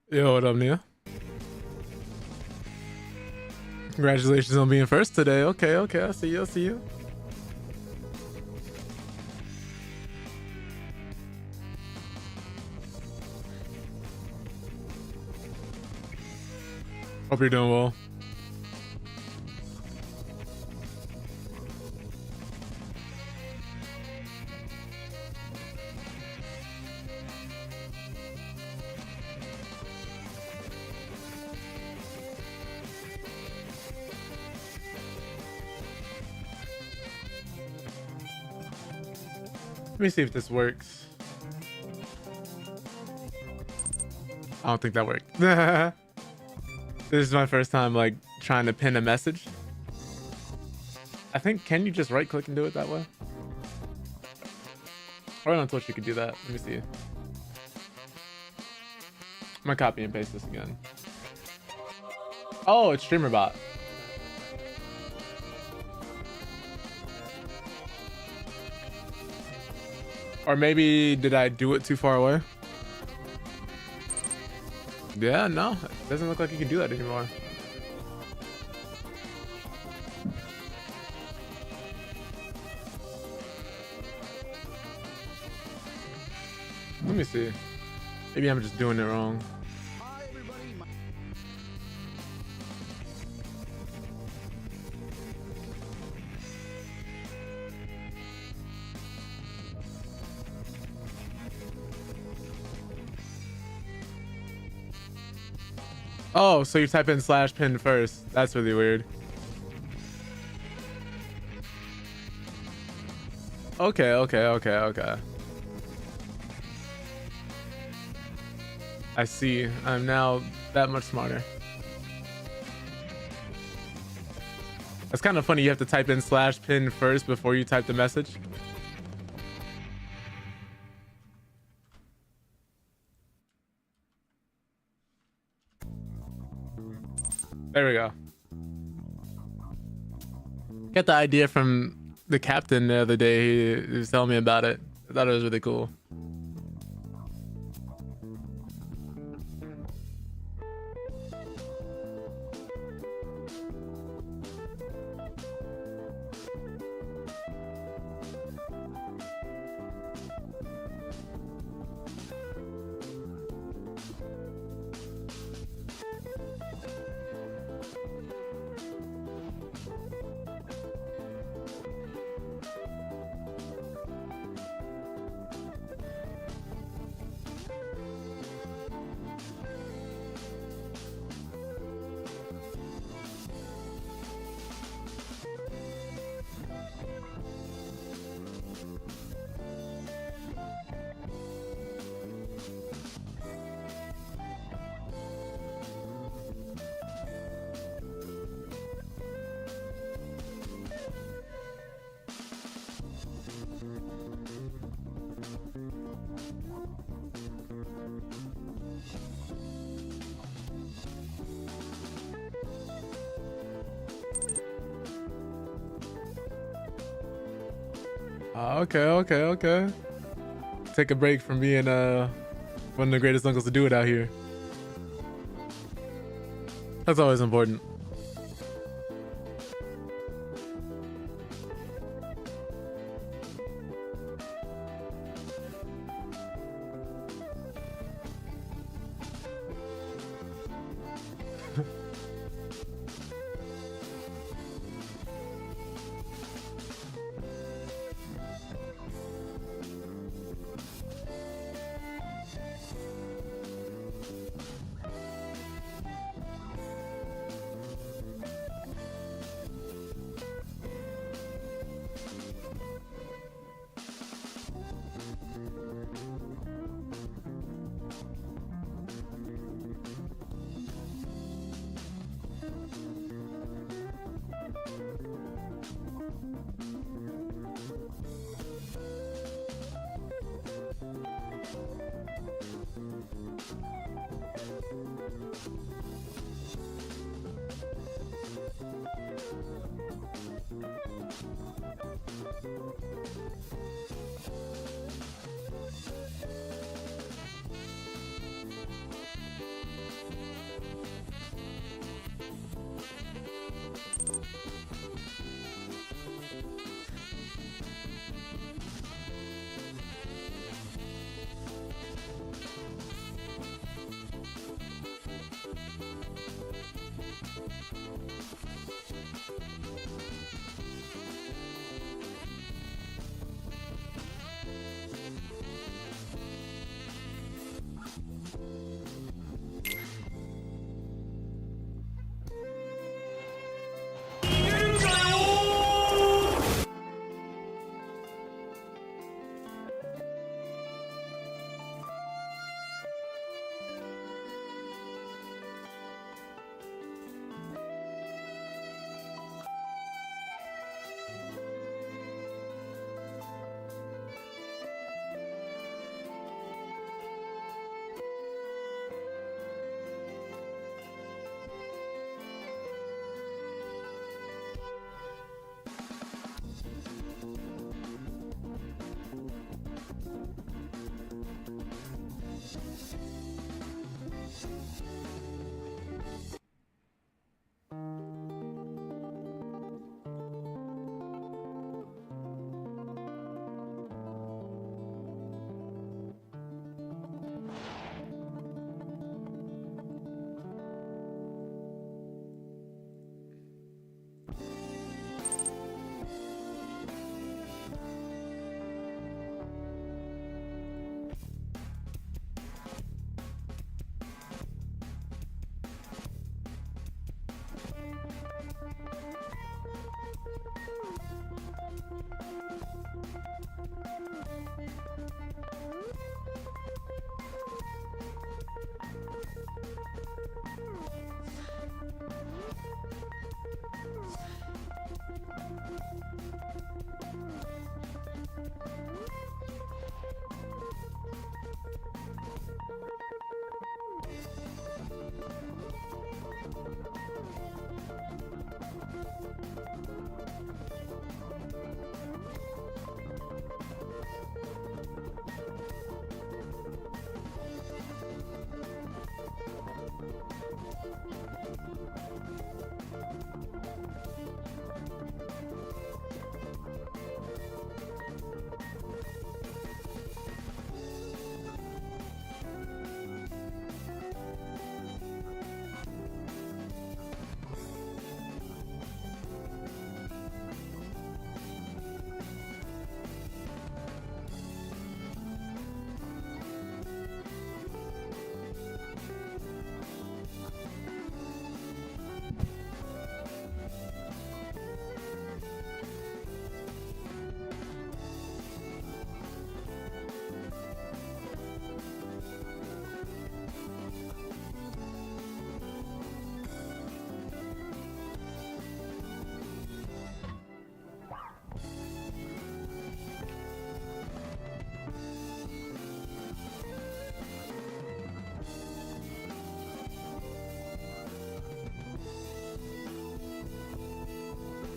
Yo, what up, Nia? Congratulations on being first today. Okay, okay, I'll see you, I'll see you. Hope you're doing well. Let me see if this works. I don't think that worked. This is my first time like trying to pin a message. I think, can you just right click and do it that way? Or on Twitch you could do that. Let me see. I'm gonna copy and paste this again. Oh, it's streamer bot. Or maybe did I do it too far away? Yeah, no, it doesn't look like you can do that anymore. Let me see. Maybe I'm just doing it wrong. Oh, so you type in /pin first. That's really weird. Okay, okay, okay, okay. I see. I'm now that much smarter. That's kind of funny. You have to type in /pin first before you type the message. There we go. Got the idea from the captain the other day. He was telling me about it. I thought it was really cool. Okay, okay, okay. Take a break from being one of the greatest uncles to do it out here. That's always important.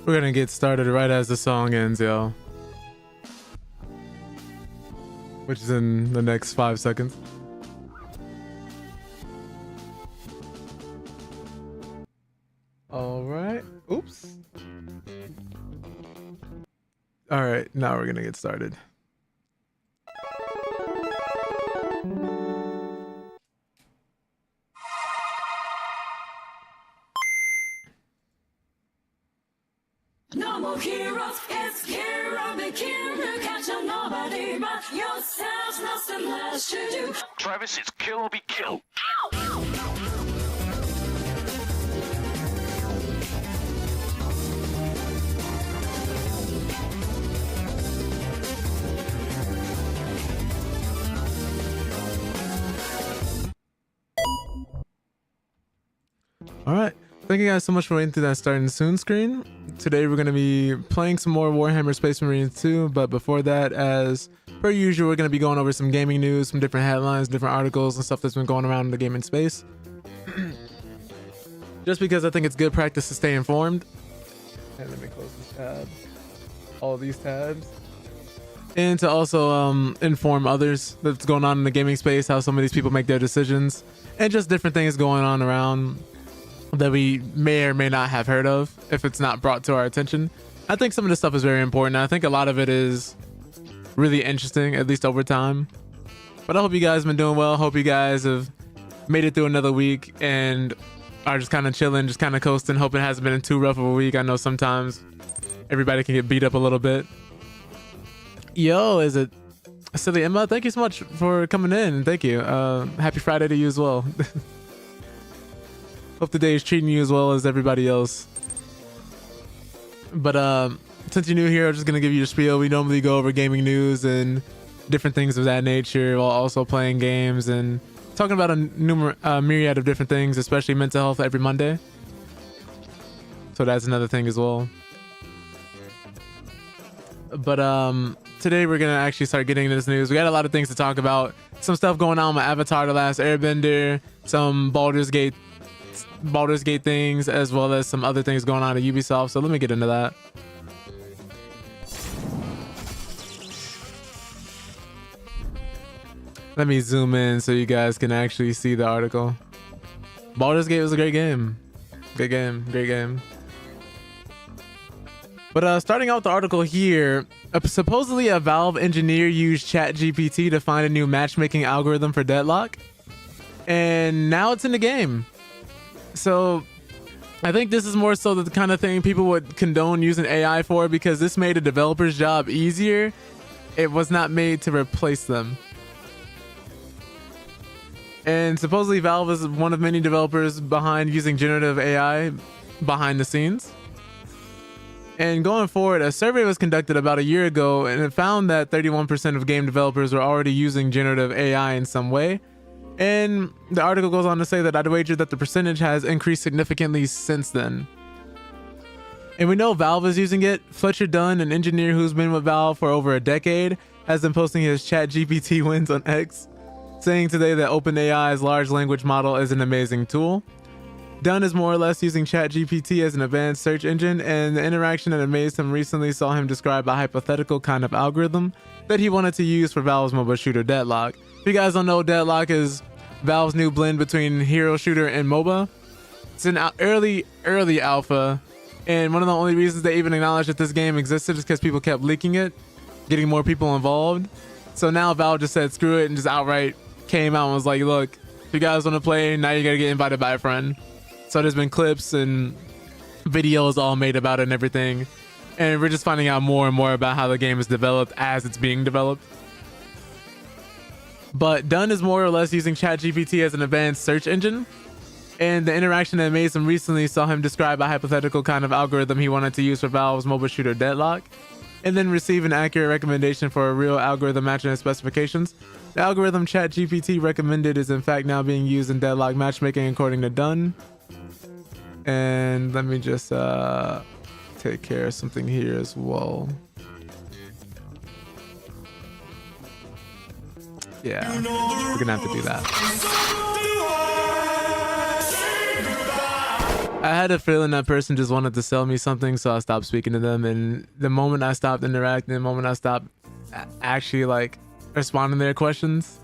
We're gonna get started right as the song ends, y'all. Which is in the next 5 seconds. All right. Oops. All right, now we're gonna get started. No more heroes, it's hero the king who catch on nobody but yourselves, nothing less to do. Travis, it's kill or be killed. All right. Thank you guys so much for waiting through that starting soon screen. Today we're going to be playing some more Warhammer Space Marines 2, but before that, as per usual, we're going to be going over some gaming news, some different headlines, different articles and stuff that's been going around in the gaming space. Just because I think it's good practice to stay informed. And let me close this tab. All these tabs. And to also inform others that's going on in the gaming space, how some of these people make their decisions, and just different things going on around that we may or may not have heard of if it's not brought to our attention. I think some of this stuff is very important. I think a lot of it is really interesting, at least over time. But I hope you guys have been doing well. Hope you guys have made it through another week and are just kind of chilling, just kind of coasting. Hope it hasn't been too rough of a week. I know sometimes everybody can get beat up a little bit. Yo, is it Silly Emma? Thank you so much for coming in. Thank you. Happy Friday to you as well. Hope the day is treating you as well as everybody else. But since you're new here, I'm just gonna give you a spiel. We normally go over gaming news and different things of that nature while also playing games and talking about a myriad of different things, especially mental health every Monday. So that's another thing as well. But today we're gonna actually start getting into this news. We got a lot of things to talk about. Some stuff going on with Avatar: The Last Airbender, some Baldur's Gate things, as well as some other things going on at Ubisoft. So let me get into that. Let me zoom in so you guys can actually see the article. Baldur's Gate was a great game. Good game, great game. But starting out with the article here, supposedly a Valve engineer used ChatGPT to find a new matchmaking algorithm for Deadlock, and now it's in the game. So I think this is more so the kind of thing people would condone using AI for, because this made a developer's job easier. It was not made to replace them. And supposedly Valve is one of many developers behind using generative AI behind the scenes. And going forward, a survey was conducted about a year ago, and it found that 31% of game developers were already using generative AI in some way. And the article goes on to say that I'd wager that the percentage has increased significantly since then. And we know Valve is using it. Fletcher Dunn, an engineer who's been with Valve for over a decade, has been posting his ChatGPT wins on X, saying today that OpenAI's large language model is an amazing tool. Dunn is more or less using ChatGPT as an advanced search engine, and the interaction that amazed him recently saw him describe a hypothetical kind of algorithm that he wanted to use for Valve's mobile shooter Deadlock. If you guys don't know, Deadlock is Valve's new blend between hero shooter and MOBA. It's an early alpha, and one of the only reasons they even acknowledged that this game existed is because people kept leaking it, getting more people involved. So now Valve just said screw it and just outright came out and was like, look, if you guys want to play, now you gotta get invited by a friend. So there's been clips and videos all made about it and everything. And we're just finding out more and more about how the game is developed as it's being developed. But Dunn is more or less using ChatGPT as an advanced search engine. And the interaction that amazed him recently saw him describe a hypothetical kind of algorithm he wanted to use for Valve's mobile shooter Deadlock, and then receive an accurate recommendation for a real algorithm matching his specifications. The algorithm ChatGPT recommended is in fact now being used in Deadlock matchmaking according to Dunn. And let me just take care of something here as well. Yeah, we're gonna have to do that. I had a feeling that person just wanted to sell me something, so I stopped speaking to them. And the moment I stopped interacting, the moment I stopped actually like responding to their questions,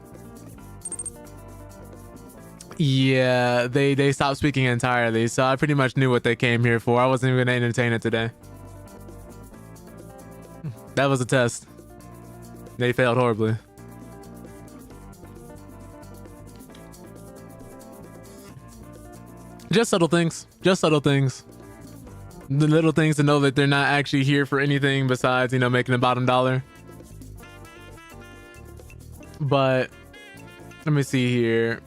yeah, they stopped speaking entirely. So I pretty much knew what they came here for. I wasn't even gonna entertain it today. That was a test. They failed horribly. Just subtle things. Just subtle things. The little things to know that they're not actually here for anything besides, you know, making a bottom dollar. But let me see here.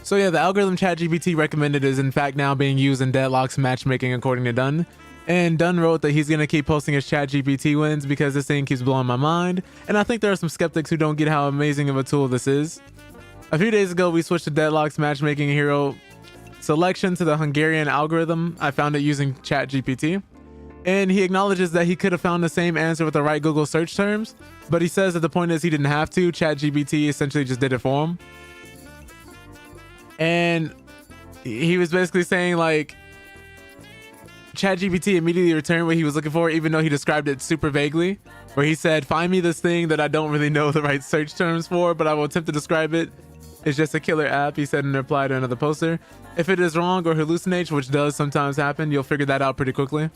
So yeah, the algorithm ChatGPT recommended is in fact now being used in Deadlock's matchmaking according to Dunn. And Dunn wrote that he's gonna keep posting his ChatGPT wins because this thing keeps blowing my mind. And I think there are some skeptics who don't get how amazing of a tool this is. A few days ago, we switched to Deadlock's matchmaking hero selection to the Hungarian algorithm. I found it using ChatGPT. And he acknowledges that he could have found the same answer with the right Google search terms, but he says that the point is he didn't have to. ChatGPT essentially just did it for him. And he was basically saying like, ChatGPT immediately returned what he was looking for, even though he described it super vaguely, where he said, find me this thing that I don't really know the right search terms for, but I will attempt to describe it. It's just a killer app, he said in reply to another poster. If it is wrong or hallucinates, which does sometimes happen, you'll figure that out pretty quickly.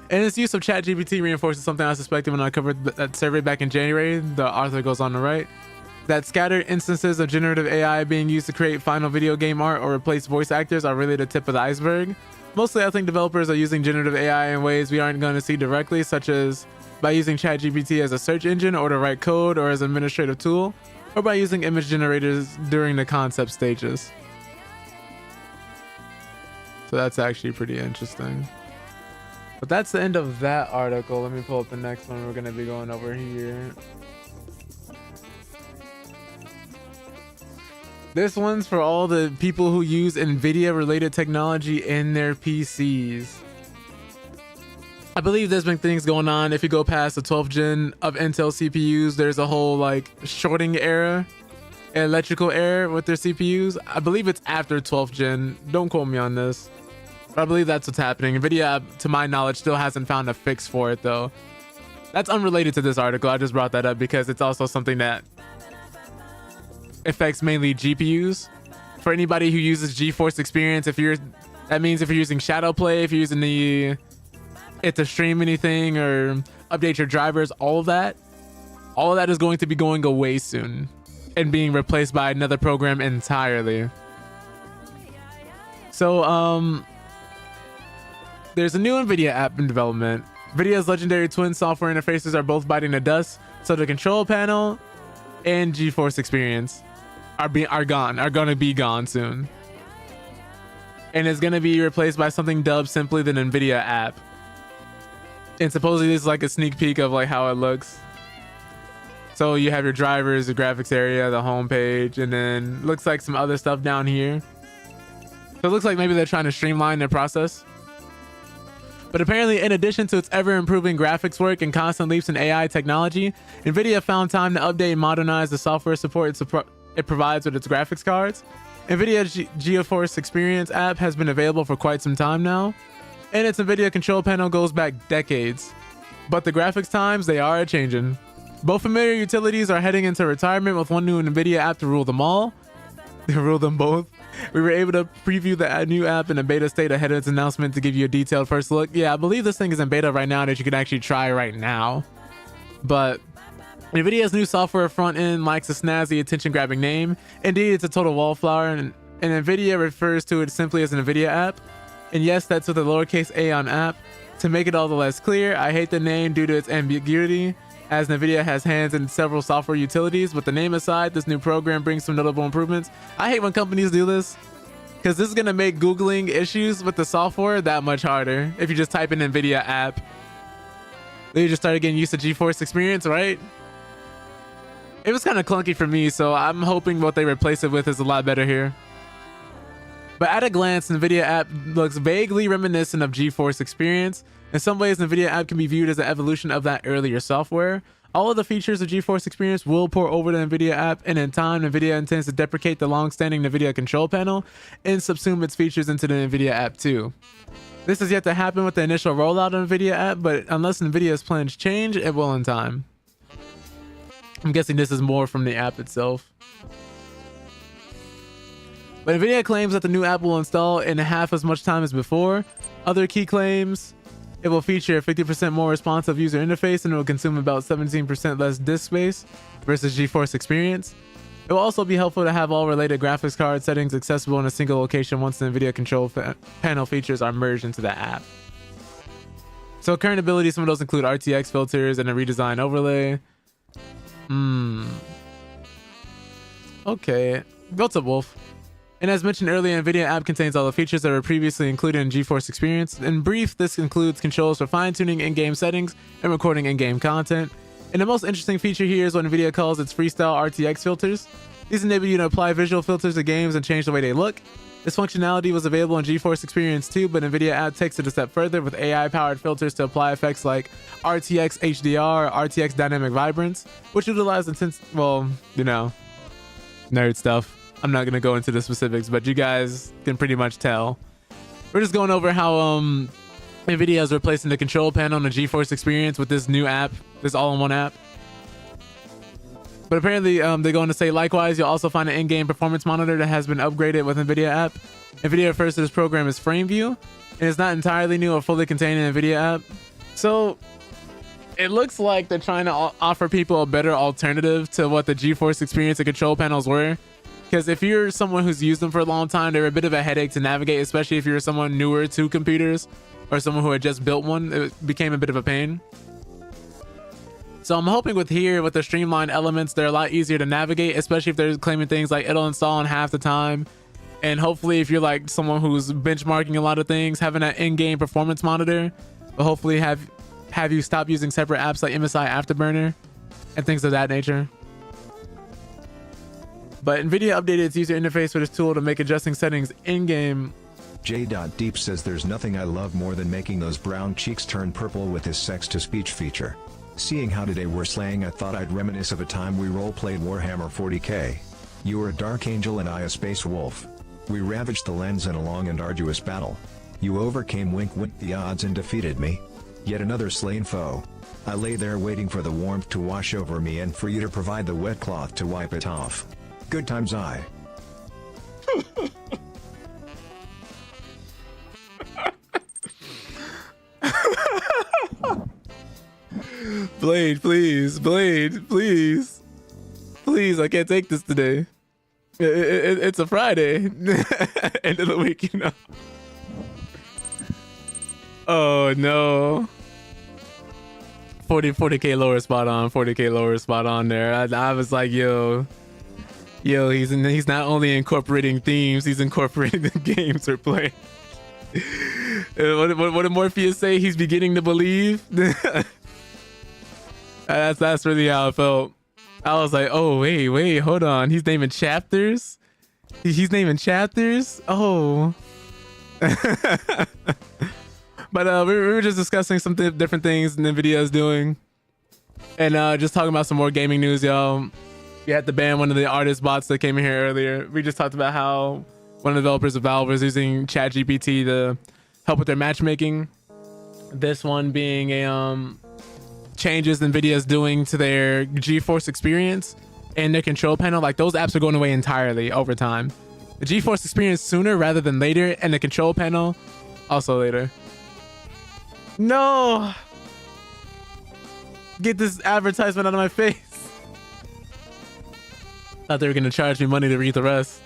And its use of ChatGPT reinforces something I suspected when I covered that survey back in January. The author goes on to write that scattered instances of generative AI being used to create final video game art or replace voice actors are really the tip of the iceberg. Mostly, I think developers are using generative AI in ways we aren't going to see directly, such as by using ChatGPT as a search engine or to write code or as an administrative tool, or by using image generators during the concept stages. So that's actually pretty interesting. But that's the end of that article. Let me pull up the next one. We're going to be going over here. This one's for all the people who use NVIDIA related technology in their PCs. I believe there's been things going on. If you go past the 12th gen of Intel CPUs, there's a whole like shorting era, electrical error with their CPUs. I believe it's after 12th gen. Don't quote me on this. But I believe that's what's happening. NVIDIA, to my knowledge, still hasn't found a fix for it though. That's unrelated to this article. I just brought that up because it's also something that affects mainly GPUs. For anybody who uses GeForce Experience, that means if you're using Shadowplay, if you're using it to stream anything or update your drivers, all of that is going to be going away soon and being replaced by another program entirely. So there's a new NVIDIA app in development. NVIDIA's legendary twin software interfaces are both biting the dust, so the control panel and GeForce Experience are going to be gone soon. And it's going to be replaced by something dubbed simply the NVIDIA app. And supposedly this is like a sneak peek of like how it looks. So you have your drivers, the graphics area, the home page, and then looks like some other stuff down here. So it looks like maybe they're trying to streamline their process. But apparently, in addition to its ever-improving graphics work and constant leaps in AI technology, NVIDIA found time to update and modernize the software support it provides with its graphics cards. NVIDIA GeForce Experience app has been available for quite some time now, and its NVIDIA control panel goes back decades. But the graphics times, they are changing. Both familiar utilities are heading into retirement with one new NVIDIA app to rule them all. They rule them both. We were able to preview the new app in a beta state ahead of its announcement to give you a detailed first look. Yeah, I believe this thing is in beta right now that you can actually try right now. But NVIDIA's new software front end lacks a snazzy, attention-grabbing name. Indeed, it's a total wallflower, and NVIDIA refers to it simply as an NVIDIA app. And yes, that's with a lowercase a on app. To make it all the less clear, I hate the name due to its ambiguity, as NVIDIA has hands in several software utilities. But the name aside, this new program brings some notable improvements. I hate when companies do this, because this is going to make Googling issues with the software that much harder if you just type in NVIDIA app. Then you just started getting used to GeForce Experience, right? It was kind of clunky for me, so I'm hoping what they replace it with is a lot better here. But at a glance, NVIDIA app looks vaguely reminiscent of GeForce Experience. In some ways, NVIDIA app can be viewed as an evolution of that earlier software. All of the features of GeForce Experience will pour over to NVIDIA app, and in time, NVIDIA intends to deprecate the long-standing NVIDIA control panel and subsume its features into the NVIDIA app too. This is yet to happen with the initial rollout of NVIDIA app, but unless NVIDIA's plans change, it will in time. I'm guessing this is more from the app itself. But NVIDIA claims that the new app will install in half as much time as before. Other key claims: it will feature a 50% more responsive user interface, and it will consume about 17% less disk space versus GeForce Experience. It will also be helpful to have all related graphics card settings accessible in a single location once the NVIDIA control panel features are merged into the app. So current abilities, some of those include RTX filters and a redesigned overlay. Okay, built up Wolf. And as mentioned earlier, NVIDIA app contains all the features that were previously included in GeForce Experience. In brief, this includes controls for fine-tuning in-game settings and recording in-game content. And the most interesting feature here is what NVIDIA calls its freestyle RTX filters. These enable you to apply visual filters to games and change the way they look. This functionality was available in GeForce Experience too, but NVIDIA app takes it a step further with AI-powered filters to apply effects like RTX HDR or RTX Dynamic Vibrance, which utilize intense, well, you know, nerd stuff. I'm not going to go into the specifics, but you guys can pretty much tell. We're just going over how NVIDIA is replacing the control panel on the GeForce Experience with this new app, this all-in-one app. But apparently, they're going to say, likewise, you'll also find an in-game performance monitor that has been upgraded with NVIDIA app. NVIDIA refers to this program as FrameView, and it's not entirely new or fully contained in NVIDIA app. So it looks like they're trying to offer people a better alternative to what the GeForce Experience and control panels were. Because if you're someone who's used them for a long time, they're a bit of a headache to navigate, especially if you're someone newer to computers or someone who had just built one. It became a bit of a pain. So I'm hoping with the streamlined elements, they're a lot easier to navigate, especially if they're claiming things like it'll install in half the time. And hopefully if you're like someone who's benchmarking a lot of things, having that in-game performance monitor will hopefully have you stop using separate apps like MSI Afterburner and things of that nature. But NVIDIA updated its user interface with this tool to make adjusting settings in-game. J.Deep says there's nothing I love more than making those brown cheeks turn purple with his sex-to-speech feature. Seeing how today we're slaying, I thought I'd reminisce of a time we role-played Warhammer 40k. You were a dark angel and I a space wolf. We ravaged the lands in a long and arduous battle. You overcame wink the odds and defeated me. Yet another slain foe. I lay there waiting for the warmth to wash over me and for you to provide the wet cloth to wipe it off. Good times I. Blade, please. Blade, please. Please, I can't take this today. It's a Friday. End of the week, you know. Oh, no. 40k lower spot on. 40k lower spot on there. I was like, yo, he's not only incorporating themes, he's incorporating the games we're playing. What did Morpheus say? He's beginning to believe. That's really how I felt. I was like, oh wait, hold on. He's naming chapters. He's naming chapters. Oh. But we were just discussing some different things NVIDIA is doing, and just talking about some more gaming news, y'all. We had to ban one of the artist bots that came in here earlier. We just talked about how one of the developers of Valve was using ChatGPT to help with their matchmaking. This one being a changes NVIDIA's doing to their GeForce experience and their control panel. Like, those apps are going away entirely over time. The GeForce experience sooner rather than later, and the control panel also later. No! Get this advertisement out of my face. Thought they were gonna charge me money to read the rest.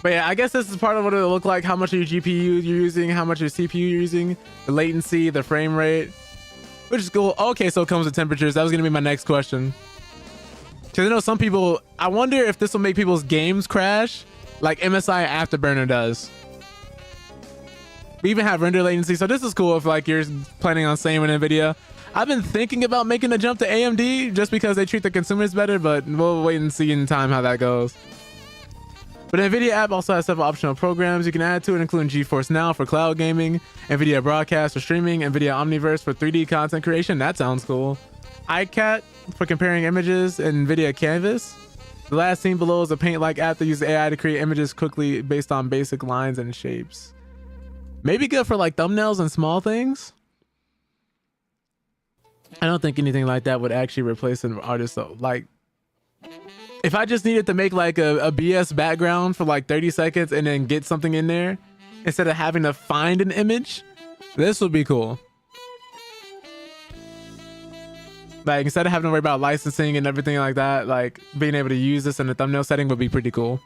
But yeah, I guess this is part of what it'll look like. How much of your GPU you're using, how much of your CPU you're using, the latency, the frame rate, which is cool. Okay, so it comes with temperatures. That was gonna be my next question. Because I know some people, I wonder if this will make people's games crash like MSI Afterburner does. We even have render latency, so this is cool if like you're planning on staying with NVIDIA. I've been thinking about making a jump to AMD just because they treat the consumers better, but we'll wait and see in time how that goes. But the NVIDIA app also has several optional programs you can add to it, including GeForce Now for cloud gaming, NVIDIA Broadcast for streaming, NVIDIA Omniverse for 3D content creation. That sounds cool. iCat for comparing images, and NVIDIA Canvas. The last scene below is a paint-like app that uses AI to create images quickly based on basic lines and shapes. Maybe good for like thumbnails and small things. I don't think anything like that would actually replace an artist though. Like, if I just needed to make like a BS background for like 30 seconds and then get something in there instead of having to find an image, this would be cool. Like, instead of having to worry about licensing and everything like that, like being able to use this in a thumbnail setting would be pretty cool.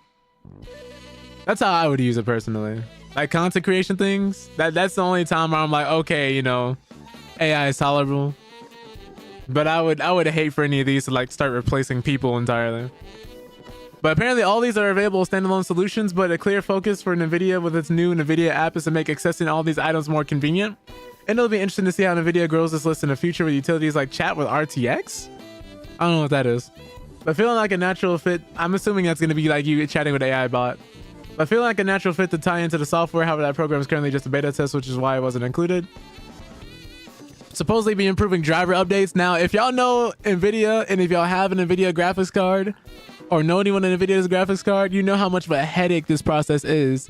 That's how I would use it personally. Like content creation things, that's the only time where I'm like, okay, you know, AI is tolerable. But I would hate for any of these to like start replacing people entirely. But apparently all these are available as standalone solutions, but a clear focus for NVIDIA with its new NVIDIA app is to make accessing all these items more convenient. And it'll be interesting to see how NVIDIA grows this list in the future with utilities like chat with RTX. I don't know what that is. But feeling like a natural fit, I'm assuming that's going to be like you chatting with AI bot. But feeling like a natural fit to tie into the software, however that program is currently just a beta test, which is why it wasn't included. Supposedly be improving driver updates. Now, if y'all know NVIDIA and if y'all have an NVIDIA graphics card or know anyone in NVIDIA's graphics card, you know how much of a headache this process is.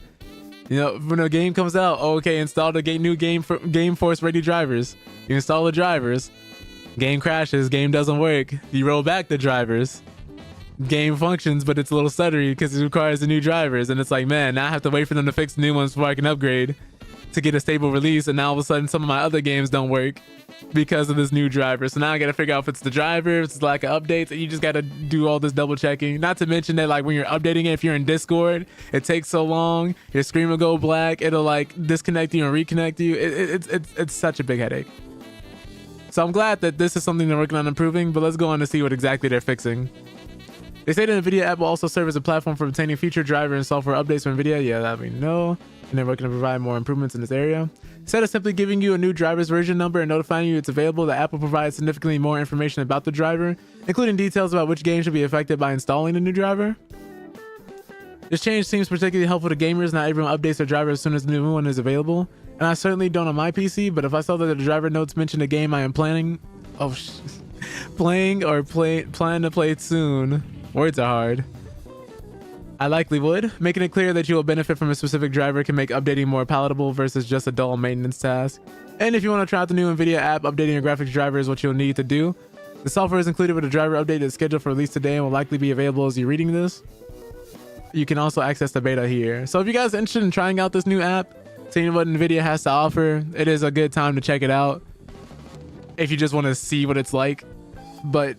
You know, when a game comes out, okay, install the new GameForce ready drivers. You install the drivers, game crashes, game doesn't work. You roll back the drivers. Game functions, but it's a little stuttery because it requires the new drivers. And it's like, man, now I have to wait for them to fix the new ones before I can upgrade to get a stable release. And now all of a sudden some of my other games don't work because of this new driver. So now I got to figure out if it's the driver, if it's lack of updates, and you just got to do all this double checking. Not to mention that like when you're updating it, if you're in Discord, it takes so long, your screen will go black, it'll like disconnect you and reconnect you. It's such a big headache. So I'm glad that this is something they're working on improving, but let's go on to see what exactly they're fixing. They say the NVIDIA app will also serve as a platform for obtaining future driver and software updates from NVIDIA. Yeah, that we know. And they're working to provide more improvements in this area. Instead of simply giving you a new driver's version number and notifying you it's available, the app will provide significantly more information about the driver, including details about which games should be affected by installing the new driver. This change seems particularly helpful to gamers. Not everyone updates their driver as soon as the new one is available. And I certainly don't on my PC, but if I saw that the driver notes mention a game I am planning, plan to play it soon. Words are hard. I likely would. Making it clear that you will benefit from a specific driver can make updating more palatable versus just a dull maintenance task. And if you want to try out the new NVIDIA app, updating your graphics driver is what you'll need to do. The software is included with a driver update that's scheduled for release today and will likely be available as you're reading this. You can also access the beta here. So if you guys are interested in trying out this new app, seeing what NVIDIA has to offer, it is a good time to check it out if you just want to see what it's like. But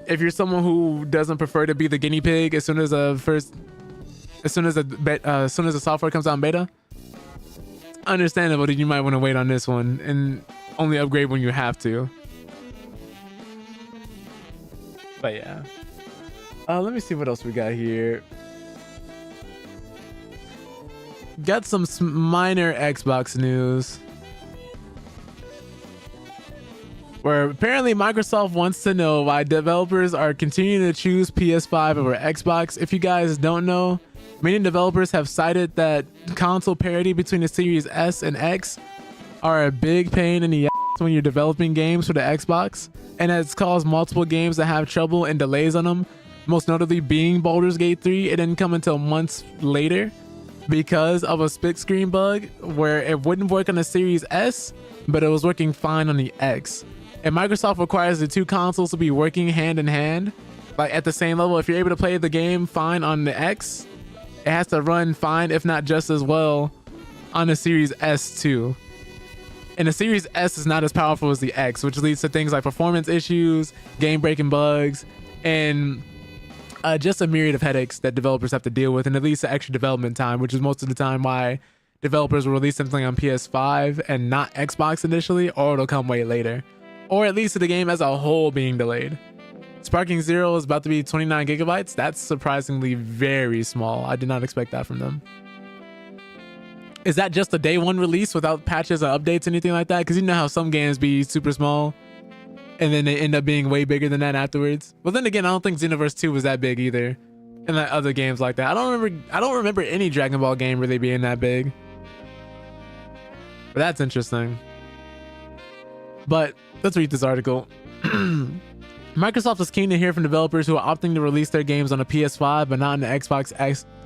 if you're someone who doesn't prefer to be the guinea pig as soon as the software comes out in beta, understandable that you might want to wait on this one and only upgrade when you have to. But yeah, let me see what else we got here. Got some minor Xbox news, where apparently Microsoft wants to know why developers are continuing to choose PS5 over Xbox. If you guys don't know, many developers have cited that console parity between the Series S and X are a big pain in the ass when you're developing games for the Xbox, and has caused multiple games to have trouble and delays on them most notably being Baldur's Gate 3. It didn't come until months later because of a split screen bug where it wouldn't work on the Series S, but it was working fine on the X. And Microsoft requires the two consoles to be working hand in hand, like at the same level. If you're able to play the game fine on the X, it has to run fine, if not just as well, on the Series S too. And the Series S is not as powerful as the X, which leads to things like performance issues, game-breaking bugs, and just a myriad of headaches that developers have to deal with, and it leads to extra development time, which is most of the time why developers will release something on PS5 and not Xbox initially, or it'll come way later. Or it leads to the game as a whole being delayed. Sparking Zero is about to be 29 gigabytes. That's surprisingly very small. I did not expect that from them. Is that just a day one release without patches or updates or anything like that? Because you know how some games be super small and then they end up being way bigger than that afterwards. But then again, I don't think Xenoverse 2 was that big either. And like other games like that. I don't remember any Dragon Ball game really being that big. But that's interesting. But let's read this article. Microsoft is keen to hear from developers who are opting to release their games on a PS5 but not on the Xbox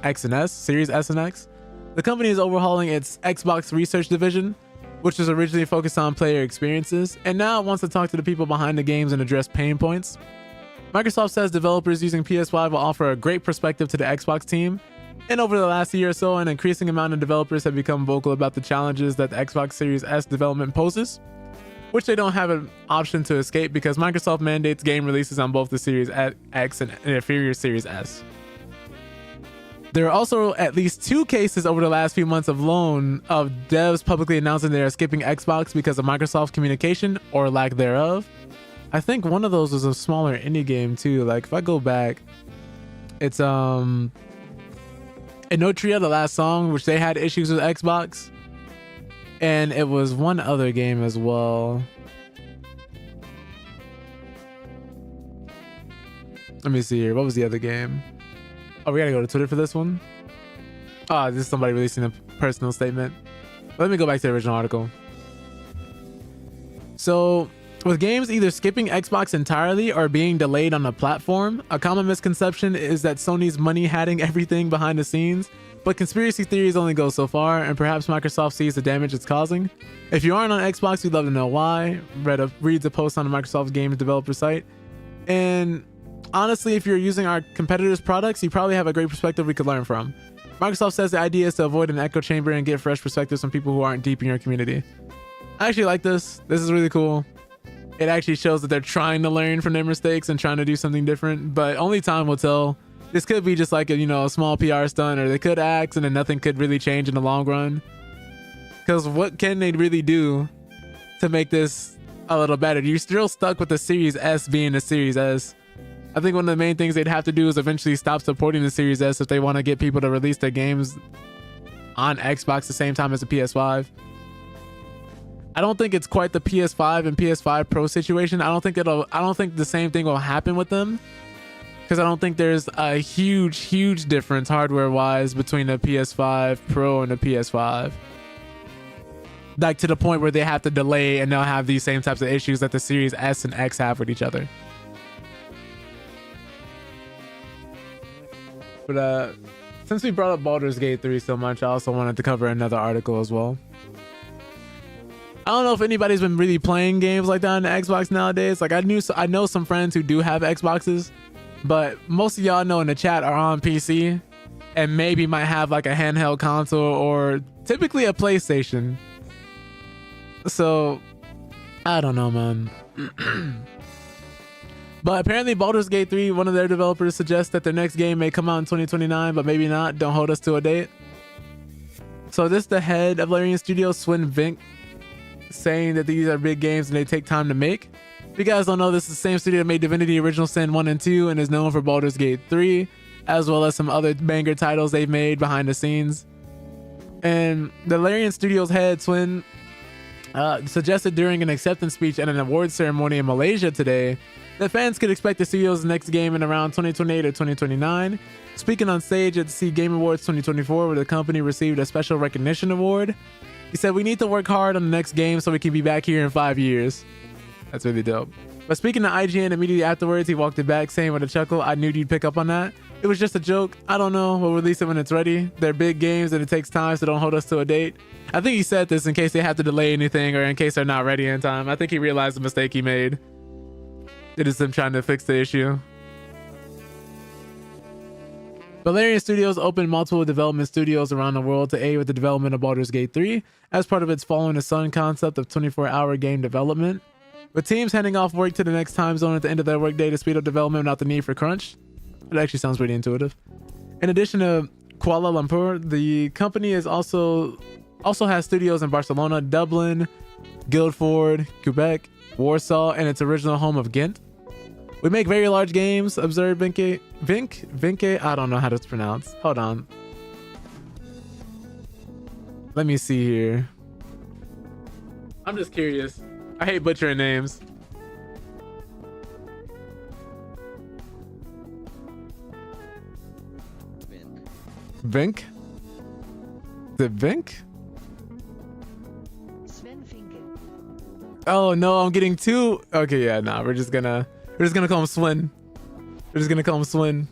X and S, Series S and X. The company is overhauling its Xbox research division, which was originally focused on player experiences, and now it wants to talk to the people behind the games and address pain points. Microsoft says developers using PS5 will offer a great perspective to the Xbox team, and over the last year or so, an increasing amount of developers have become vocal about the challenges that the Xbox Series S development poses, which they don't have an option to escape because Microsoft mandates game releases on both the Series X and inferior Series S. There are also at least 2 cases over the last few months of devs publicly announcing they are skipping Xbox because of Microsoft communication or lack thereof. I think one of those was a smaller indie game too. Like if I go back, it's Inotria, the last song, which they had issues with Xbox. And it was one other game as well. Let me see here. What was the other game? Oh, we gotta go to Twitter for this one. Oh, this is somebody releasing a personal statement. Let me go back to the original article. So, with games either skipping Xbox entirely or being delayed on the platform, a common misconception is that Sony's money hatting everything behind the scenes, but conspiracy theories only go so far, and perhaps Microsoft sees the damage it's causing. If you aren't on Xbox, we'd love to know why. Reads a post on the Microsoft Games developer site. And honestly, if you're using our competitors' products, you probably have a great perspective we could learn from. Microsoft says the idea is to avoid an echo chamber and get fresh perspectives from people who aren't deep in your community. I actually like this. This is really cool. It actually shows that they're trying to learn from their mistakes and trying to do something different, but only time will tell. This could be just like a small PR stunt, or they could axe and then nothing could really change in the long run. Because what can they really do to make this a little better? You're still stuck with the Series S being the Series S. I think one of the main things they'd have to do is eventually stop supporting the Series S if they want to get people to release their games on Xbox the same time as the PS5. I don't think it's quite the PS5 and PS5 Pro situation. I don't think the same thing will happen with them, because I don't think there's a huge difference hardware-wise between the PS5 Pro and the PS5. Like to the point where they have to delay and they'll have these same types of issues that the Series S and X have with each other. But since we brought up Baldur's Gate 3 so much, I also wanted to cover another article as well. I don't know if anybody's been really playing games like that on the Xbox nowadays. Like I know some friends who do have Xboxes, but most of y'all know in the chat are on PC and maybe might have like a handheld console or typically a PlayStation. So I don't know, man. But apparently Baldur's Gate 3, one of their developers suggests that their next game may come out in 2029, but maybe not. Don't hold us to a date. So this is the head of Larian Studios, Swin Vink, saying that these are big games and they take time to make. If you guys don't know, this is the same studio that made Divinity Original Sin 1 and 2 and is known for Baldur's Gate 3, as well as some other banger titles they've made behind the scenes. And the Larian Studios head, Swin, suggested during an acceptance speech at an awards ceremony in Malaysia today that fans could expect the studio's next game in around 2028 or 2029. Speaking on stage at the SEA Game Awards 2024, where the company received a special recognition award, he said, "We need to work hard on the next game so we can be back here in 5 years." That's really dope. But speaking to IGN, immediately afterwards, he walked it back, saying with a chuckle, "I knew you'd pick up on that. It was just a joke. I don't know. We'll release it when it's ready. They're big games and it takes time, so don't hold us to a date." I think he said this in case they have to delay anything or in case they're not ready in time. I think he realized the mistake he made. It is him trying to fix the issue. Valerian Studios opened multiple development studios around the world to aid with the development of Baldur's Gate 3 as part of its Following the Sun concept of 24-hour game development, with teams handing off work to the next time zone at the end of their workday to speed up development without the need for crunch. It actually sounds pretty intuitive. In addition to Kuala Lumpur, the company is also has studios in Barcelona, Dublin, Guildford, Quebec, Warsaw, and its original home of Ghent. "We make very large games," observed Vinke. I don't know how to pronounce. Hold on. Let me see here. I'm just curious. I hate butchering names. Vink? Is it Vink? Oh no, I'm getting two. Okay, yeah, nah, we're just gonna call him Swin. We're just gonna call him Swin.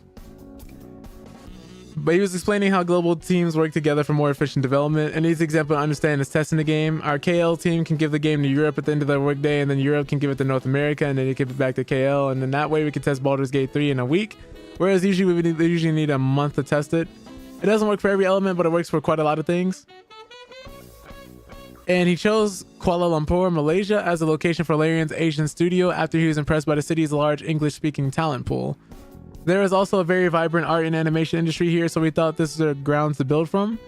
But he was explaining how global teams work together for more efficient development. And his example to understand is testing the game. Our KL team can give the game to Europe at the end of their workday, and then Europe can give it to North America, and then they give it back to KL. And then that way we can test Baldur's Gate 3 in a week. Whereas usually we usually need a month to test it. It doesn't work for every element, but it works for quite a lot of things. And he chose Kuala Lumpur, Malaysia as a location for Larian's Asian studio after he was impressed by the city's large English-speaking talent pool. There is also a very vibrant art and animation industry here, so we thought this is the grounds to build from.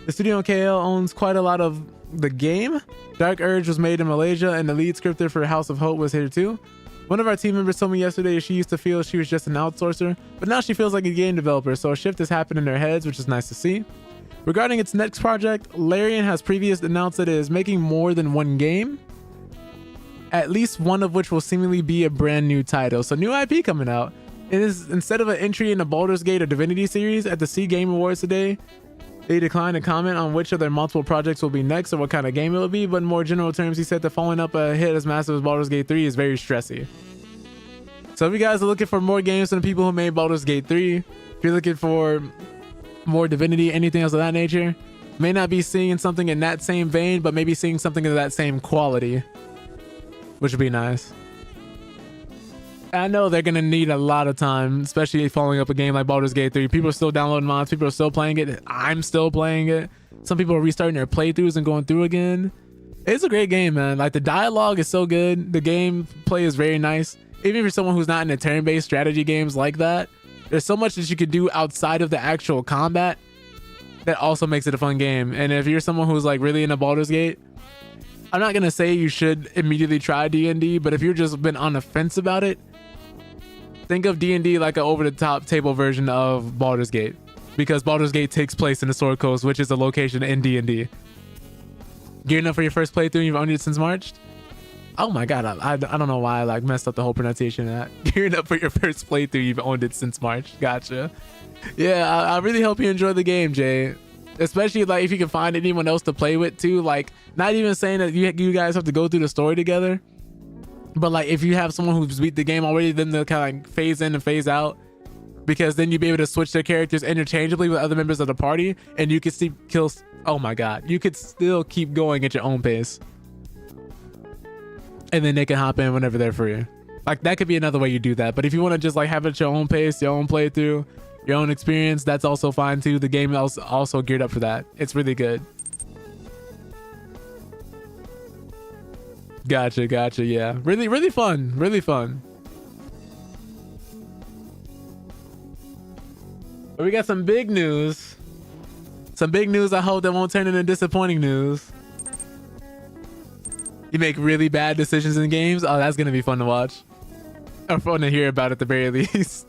The studio in KL owns quite a lot of the game. Dark Urge was made in Malaysia, and the lead scripter for House of Hope was here too. One of our team members told me yesterday she used to feel she was just an outsourcer, but now she feels like a game developer, so a shift has happened in their heads, which is nice to see. Regarding its next project, Larian has previously announced that it is making more than one game, at least one of which will seemingly be a brand new title. So new IP coming out. It is instead of an entry in the Baldur's Gate or Divinity series at the C Game Awards today. They declined to comment on which of their multiple projects will be next or what kind of game it will be, but in more general terms, he said that following up a hit as massive as Baldur's Gate 3 is very stressy. So if you guys are looking for more games from the people who made Baldur's Gate 3, if you're looking for more Divinity, anything else of that nature, may not be seeing something in that same vein, but maybe seeing something of that same quality, which would be nice. I know they're gonna need a lot of time, especially following up a game like Baldur's Gate 3. People are still downloading mods, people are still playing it. I'm still playing it. Some people are restarting their playthroughs and going through again. It's a great game, man. Like, the dialogue is so good, the gameplay is very nice. Even for someone who's not into turn-based strategy games like that, there's so much that you could do outside of the actual combat that also makes it a fun game. And if you're someone who's like really into Baldur's Gate, I'm not gonna say you should immediately try D&D, but if you're just been on the fence about it, think of D&D like an over-the-top table version of Baldur's Gate, because Baldur's Gate takes place in the Sword Coast, which is a location in D&D. Gearing up for your first playthrough, you've owned it since March? Oh my god, I don't know why I like messed up the whole pronunciation of that. Gearing up for your first playthrough, you've owned it since March. Gotcha. Yeah, I really hope you enjoy the game, Jay. Especially like if you can find anyone else to play with too. Like, not even saying that you guys have to go through the story together, but like if you have someone who's beat the game already, then they'll kind of like phase in and phase out, because then you'll be able to switch their characters interchangeably with other members of the party, and you can see kills. Oh my god, you could still keep going at your own pace, and then they can hop in whenever they're free. Like, that could be another way you do that. But if you want to just like have it at your own pace, your own playthrough, your own experience, that's also fine too. The game is also geared up for that. It's really good. Gotcha. Yeah, really fun. But we got some big news. I hope that won't turn into disappointing news. You make really bad decisions in games? Oh, that's gonna be fun to watch, or fun to hear about at the very least.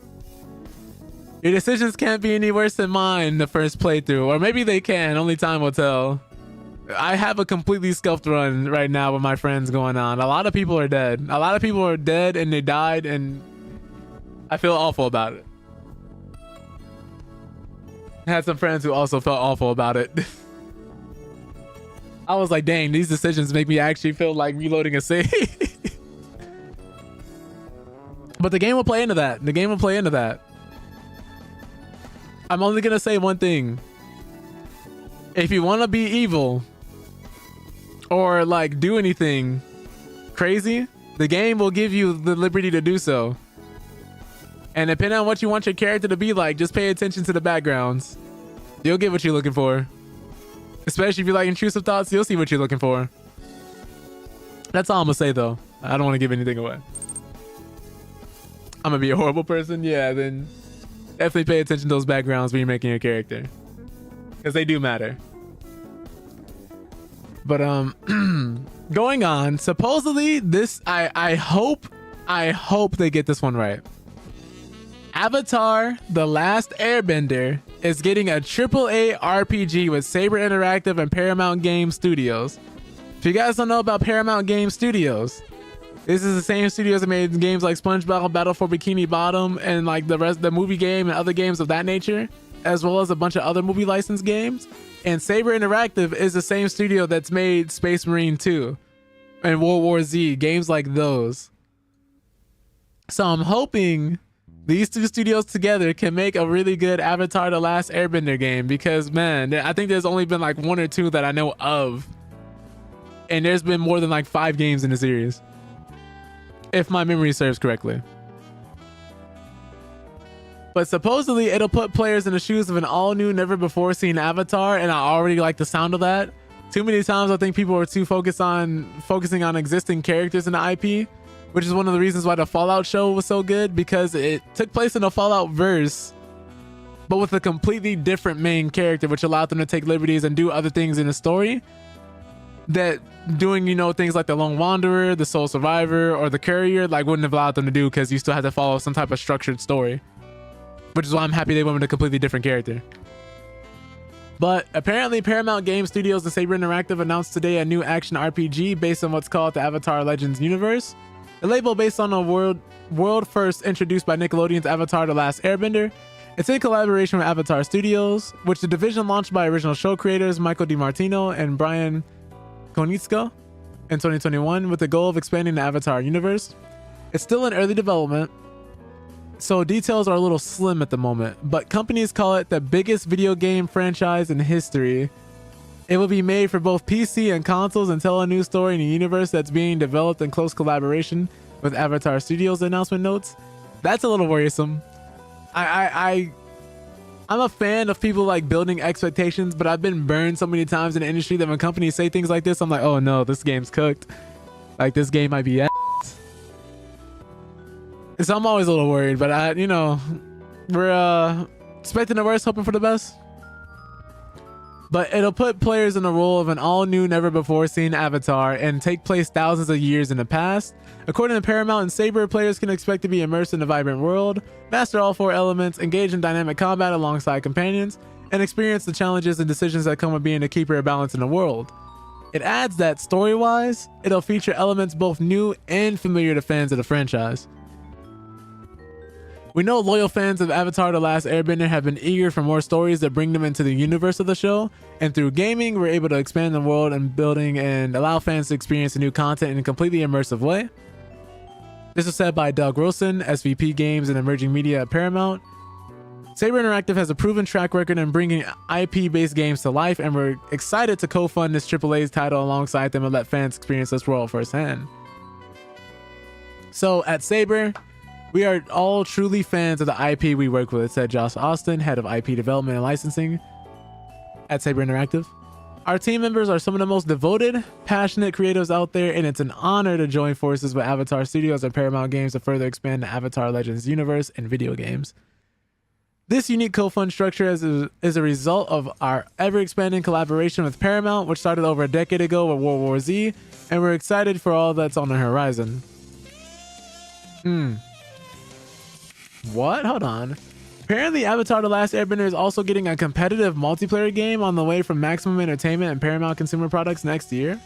Your decisions can't be any worse than mine the first playthrough, or maybe they can, only time will tell. I have a completely scuffed run right now with my friends going on. A lot of people are dead. And they died, and I feel awful about it. I had some friends who also felt awful about it. I was like, dang, these decisions make me actually feel like reloading a save. But the game will play into that. The game will play into that. I'm only gonna say one thing. If you want to be evil or like do anything crazy, the game will give you the liberty to do so. And depending on what you want your character to be like, just pay attention to the backgrounds. You'll get what you're looking for. Especially if you like intrusive thoughts, you'll see what you're looking for. That's all I'm gonna say though. I don't want to give anything away. I'm gonna be a horrible person. Yeah, then definitely pay attention to those backgrounds when you're making your character, because they do matter. But going on, supposedly this I hope they get this one right. Avatar: The Last Airbender is getting a AAA RPG with Saber Interactive and Paramount Game Studios. If you guys don't know about Paramount Game Studios, this is the same studios that made games like SpongeBob Battle for Bikini Bottom and like the movie game and other games of that nature, as well as a bunch of other movie licensed games. And Saber Interactive is the same studio that's made Space Marine 2 and World War Z, games like those. So I'm hoping these two studios together can make a really good Avatar: The Last Airbender game, because man, I think there's only been like one or two that I know of. And there's been more than like 5 games in the series, if my memory serves correctly. But supposedly it'll put players in the shoes of an all-new, never-before-seen Avatar, and I already like the sound of that. Too many times I think people are too focusing on existing characters in the IP, which is one of the reasons why the Fallout show was so good, because it took place in the Fallout verse, but with a completely different main character, which allowed them to take liberties and do other things in the story that doing, you know, things like the Lone Wanderer, the Sole Survivor, or the Courier like wouldn't have allowed them to do, because you still had to follow some type of structured story. Which is why I'm happy they went with a completely different character. But apparently Paramount Game Studios and Saber Interactive announced today a new action RPG based on what's called the Avatar Legends universe. A label based on a world first introduced by Nickelodeon's Avatar: The Last Airbender. It's in collaboration with Avatar Studios, which the division launched by original show creators Michael DiMartino and Brian Konietzko in 2021 with the goal of expanding the Avatar universe. It's still in early development, so details are a little slim at the moment, but companies call it the biggest video game franchise in history. It will be made for both PC and consoles and tell a new story in a universe that's being developed in close collaboration with Avatar Studios, announcement notes. That's a little worrisome. I'm a fan of people like building expectations, but I've been burned so many times in the industry that when companies say things like this, I'm like, oh no, this game's cooked. Like, this game might be ass. So I'm always a little worried, but we're expecting the worst, hoping for the best. But it'll put players in the role of an all-new, never-before-seen Avatar and take place thousands of years in the past. According to Paramount and Saber, players can expect to be immersed in a vibrant world, master all 4 elements, engage in dynamic combat alongside companions, and experience the challenges and decisions that come with being a keeper of balance in the world. It adds that, story-wise, it'll feature elements both new and familiar to fans of the franchise. We know loyal fans of Avatar: The Last Airbender have been eager for more stories that bring them into the universe of the show, and through gaming, we're able to expand the world and building and allow fans to experience the new content in a completely immersive way. This was said by Doug Wilson, SVP Games and Emerging Media at Paramount. Saber Interactive has a proven track record in bringing IP-based games to life, and we're excited to co-fund this AAA's title alongside them and let fans experience this world firsthand. So at Saber, we are all truly fans of the IP we work with, said Josh Austin, head of IP development and licensing at Saber Interactive. Our team members are some of the most devoted, passionate creatives out there, and it's an honor to join forces with Avatar Studios and Paramount Games to further expand the Avatar Legends universe in video games. This unique co-fund structure is a result of our ever-expanding collaboration with Paramount, which started over a decade ago with World War Z, and we're excited for all that's on the horizon. What? Hold on. Apparently, Avatar: The Last Airbender is also getting a competitive multiplayer game on the way from Maximum Entertainment and Paramount Consumer Products next year.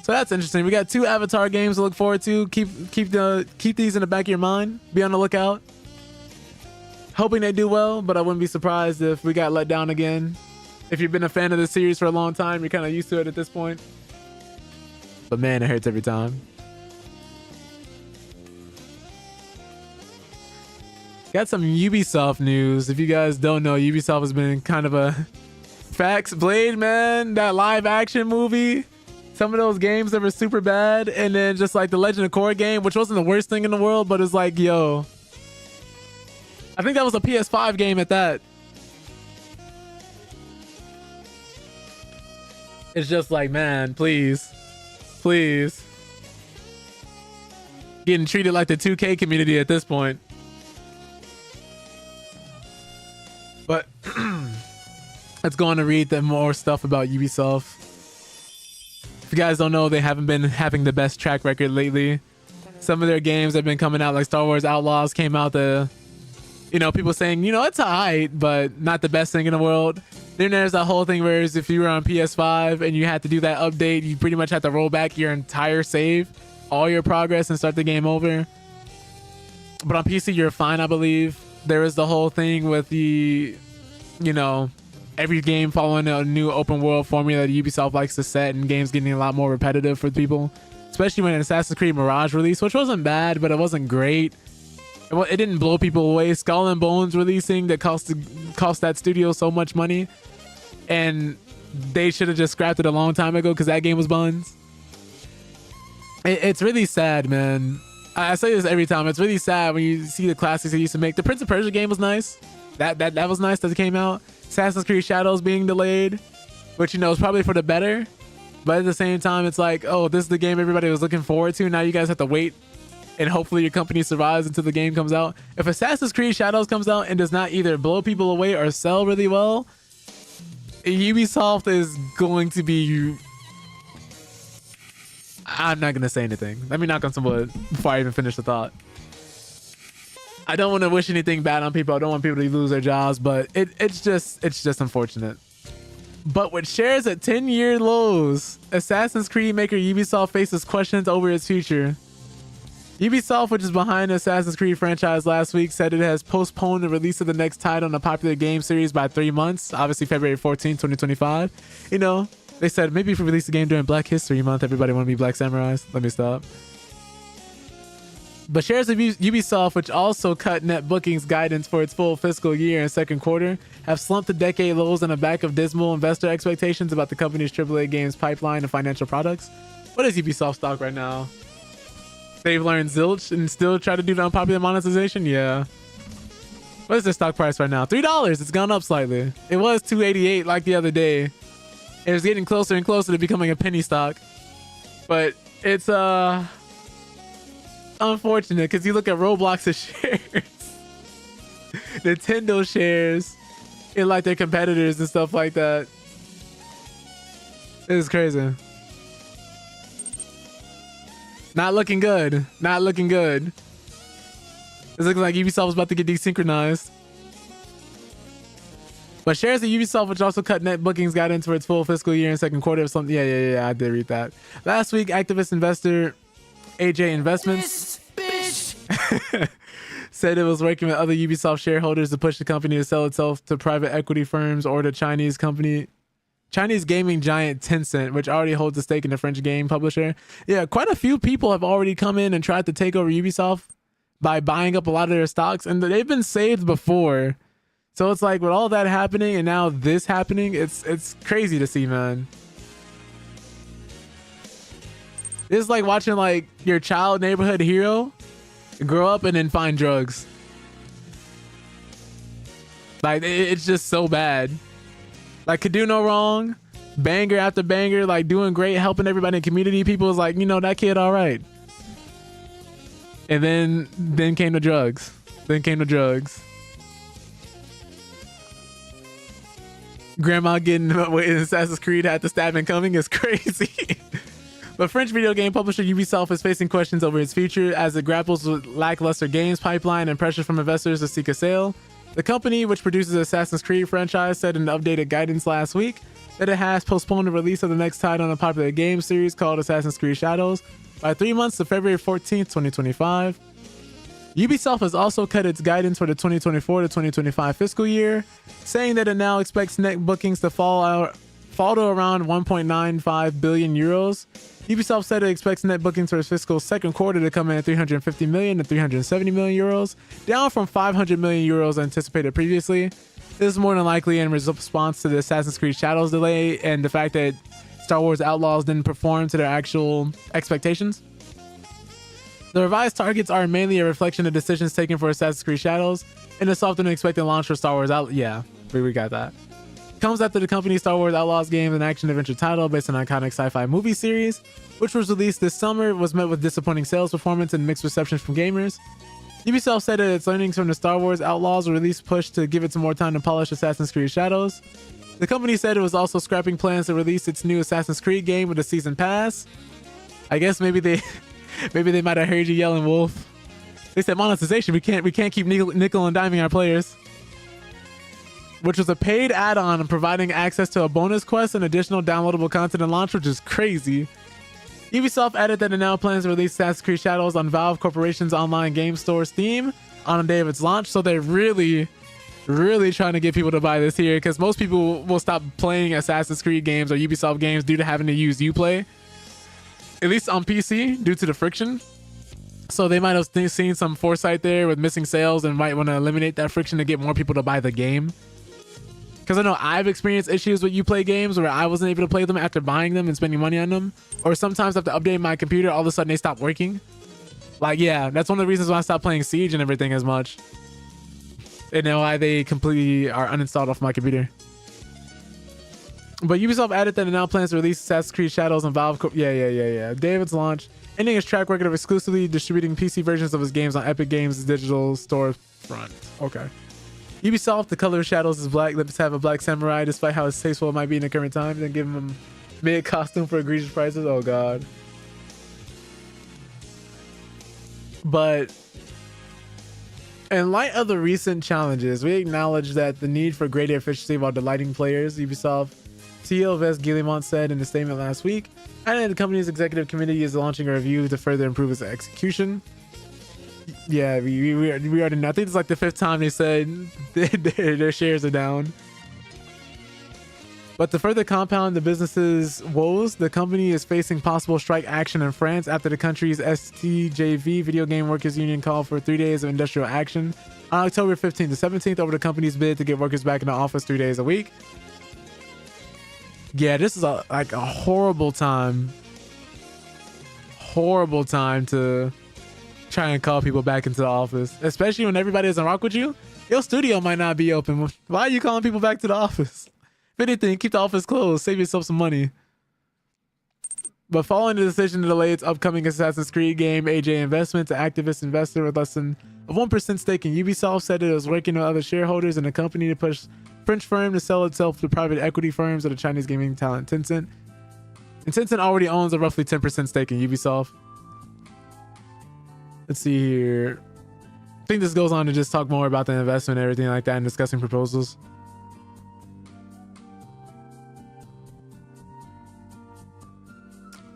So that's interesting. We got 2 Avatar games to look forward to. Keep these in the back of your mind. Be on the lookout. Hoping they do well, but I wouldn't be surprised if we got let down again. If you've been a fan of this series for a long time, you're kind of used to it at this point. But man, it hurts every time. Got some Ubisoft news. If you guys don't know, Ubisoft has been kind of a Fax Blade, man. That live action movie. Some of those games that were super bad. And then just like the Legend of Korra game, which wasn't the worst thing in the world, but it's like, yo. I think that was a PS5 game at that. It's just like, man, please. Please. Getting treated like the 2K community at this point. But let's go on to read the more stuff about Ubisoft. If you guys don't know, they haven't been having the best track record lately. Some of their games have been coming out, like Star Wars Outlaws came out, people saying, it's alright, but not the best thing in the world. Then there's that whole thing where if you were on PS5 and you had to do that update, you pretty much had to roll back your entire save, all your progress, and start the game over. But on PC, you're fine, I believe. There is the whole thing with the, every game following a new open world formula that Ubisoft likes to set, and games getting a lot more repetitive for people. Especially when Assassin's Creed Mirage released, which wasn't bad, but it wasn't great. It didn't blow people away. Skull and Bones releasing that cost that studio so much money, and they should have just scrapped it a long time ago because that game was buns. It's really sad, man. I say this every time. It's really sad when you see the classics they used to make. The Prince of Persia game was nice. That was nice that it came out. Assassin's Creed Shadows being delayed, which is probably for the better. But at the same time, it's like, oh, this is the game everybody was looking forward to. Now you guys have to wait, and hopefully your company survives until the game comes out. If Assassin's Creed Shadows comes out and does not either blow people away or sell really well, Ubisoft is going to be... I'm not going to say anything. Let me knock on some wood before I even finish the thought. I don't want to wish anything bad on people. I don't want people to lose their jobs, but it's just unfortunate. But with shares at 10-year lows, Assassin's Creed maker Ubisoft faces questions over its future. Ubisoft, which is behind the Assassin's Creed franchise, last week said it has postponed the release of the next title in the popular game series by 3 months, obviously February 14, 2025. They said maybe if we release the game during Black History Month, everybody want to be Black Samurais. Let me stop. But shares of Ubisoft, which also cut net bookings guidance for its full fiscal year and second quarter, have slumped to decade lows on the back of dismal investor expectations about the company's AAA games pipeline and financial products. What is Ubisoft stock right now? They've learned zilch and still try to do the unpopular monetization? Yeah. What is their stock price right now? $3. It's gone up slightly. It was $2.88 like the other day. It's getting closer and closer to becoming a penny stock. But it's unfortunate because you look at Roblox's shares, Nintendo shares, and like their competitors and stuff like that. This is crazy. Not looking good. Not looking good. It's looking like Ubisoft is about to get desynchronized. But shares of Ubisoft, which also cut net bookings guidance for its full fiscal year and second quarter of something. Yeah, I did read that. Last week, activist investor AJ Investments said it was working with other Ubisoft shareholders to push the company to sell itself to private equity firms or to Chinese gaming giant Tencent, which already holds a stake in the French game publisher. Yeah, quite a few people have already come in and tried to take over Ubisoft by buying up a lot of their stocks, and they've been saved before. So it's like with all that happening and now this happening, it's crazy to see, man. It's like watching like your child neighborhood hero grow up and then find drugs. Like it's just so bad. Like could do no wrong, banger after banger, like doing great, helping everybody in the community. People is like, that kid all right. And then came the drugs. Grandma getting away in Assassin's Creed had the stabbing coming is crazy. But French video game publisher Ubisoft is facing questions over its future as it grapples with lackluster games pipeline and pressure from investors to seek a sale. The company, which produces the Assassin's Creed franchise, said in updated guidance last week that it has postponed the release of the next title in a popular game series called Assassin's Creed Shadows by 3 months to February 14th, 2025. Ubisoft has also cut its guidance for the 2024 to 2025 fiscal year, saying that it now expects net bookings to fall fall to around 1.95 billion euros. Ubisoft said it expects net bookings for its fiscal second quarter to come in at 350 million to 370 million euros, down from 500 million euros anticipated previously. This is more than likely in response to the Assassin's Creed Shadows delay and the fact that Star Wars Outlaws didn't perform to their actual expectations. The revised targets are mainly a reflection of decisions taken for Assassin's Creed Shadows and a softer than expected launch for Star Wars Outlaws. Yeah, we got that. Comes after the company's Star Wars Outlaws game, an action-adventure title based on an iconic sci-fi movie series, which was released this summer, was met with disappointing sales performance and mixed reception from gamers. Ubisoft said that its learnings from the Star Wars Outlaws release pushed to give it some more time to polish Assassin's Creed Shadows. The company said it was also scrapping plans to release its new Assassin's Creed game with a season pass. I guess maybe they might have heard you yelling wolf. They said monetization. We can't keep nickel and diming our players. Which was a paid add-on providing access to a bonus quest and additional downloadable content and launch, which is crazy. Ubisoft added that it now plans to release Assassin's Creed Shadows on Valve Corporation's online game store Steam on the day of its launch. So they're really trying to get people to buy this here, because most people will stop playing Assassin's Creed games or Ubisoft games due to having to use Uplay, at least on PC, due to the friction. So they might have seen some foresight there with missing sales and might want to eliminate that friction to get more people to buy the game. Because I know I've experienced issues with Uplay games where I wasn't able to play them after buying them and spending money on them, or sometimes after updating my computer, all of a sudden they stop working. Like, yeah, that's one of the reasons why I stopped playing Siege and everything as much. And now why they completely are uninstalled off my computer. But Ubisoft added that it now plans to release Assassin's Creed Shadows on Valve. Yeah. David's launch, ending his track record of exclusively distributing PC versions of his games on Epic Games' digital storefront. Okay. Ubisoft, the color of Shadows is black. Let's have a black samurai, despite how tasteful it might be in the current time. Then give him a mid costume for egregious prices. Oh god. But in light of the recent challenges, we acknowledge that the need for greater efficiency while delighting players, Ubisoft CEO Ves Guillemot said in a statement last week, and the company's executive committee is launching a review to further improve its execution. Yeah, we already know. I think it's like the 5th time they said their shares are down. But to further compound the business's woes, the company is facing possible strike action in France after the country's STJV Video Game Workers Union called for 3 days of industrial action on October 15th to 17th over the company's bid to get workers back in the office 3 days a week. Yeah, this is a horrible time. Horrible time to try and call people back into the office, especially when everybody doesn't rock with you. Your studio might not be open. Why are you calling people back to the office? If anything, keep the office closed. Save yourself some money. But following the decision to delay its upcoming Assassin's Creed game, AJ Investments, an activist investor with less than a 1% stake in Ubisoft, said it was working with other shareholders in the company to push French firm to sell itself to private equity firms of the Chinese gaming talent Tencent. And Tencent already owns a roughly 10% stake in Ubisoft. Let's see here. I think this goes on to just talk more about the investment and everything like that and discussing proposals.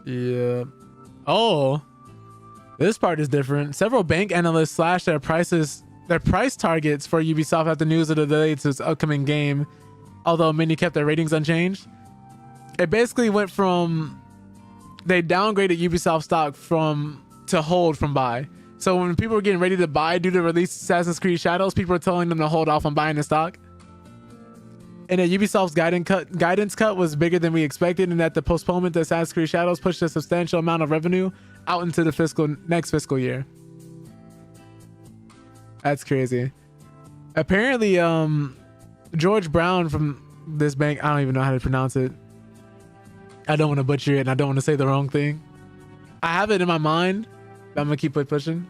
Yeah. Oh, this part is different. Several bank analysts slashed their price targets for Ubisoft after news of the delay to its upcoming game, although many kept their ratings unchanged. It basically went from, they downgraded Ubisoft stock to hold from buy. So when people were getting ready to buy due to release Assassin's Creed Shadows, people were telling them to hold off on buying the stock. And that Ubisoft's guidance cut was bigger than we expected, and that the postponement to Assassin's Creed Shadows pushed a substantial amount of revenue out into the next fiscal year. That's crazy. Apparently, George Brown from this bank, I don't even know how to pronounce it. I don't want to butcher it, and I don't want to say the wrong thing. I have it in my mind. I'm gonna keep it pushing.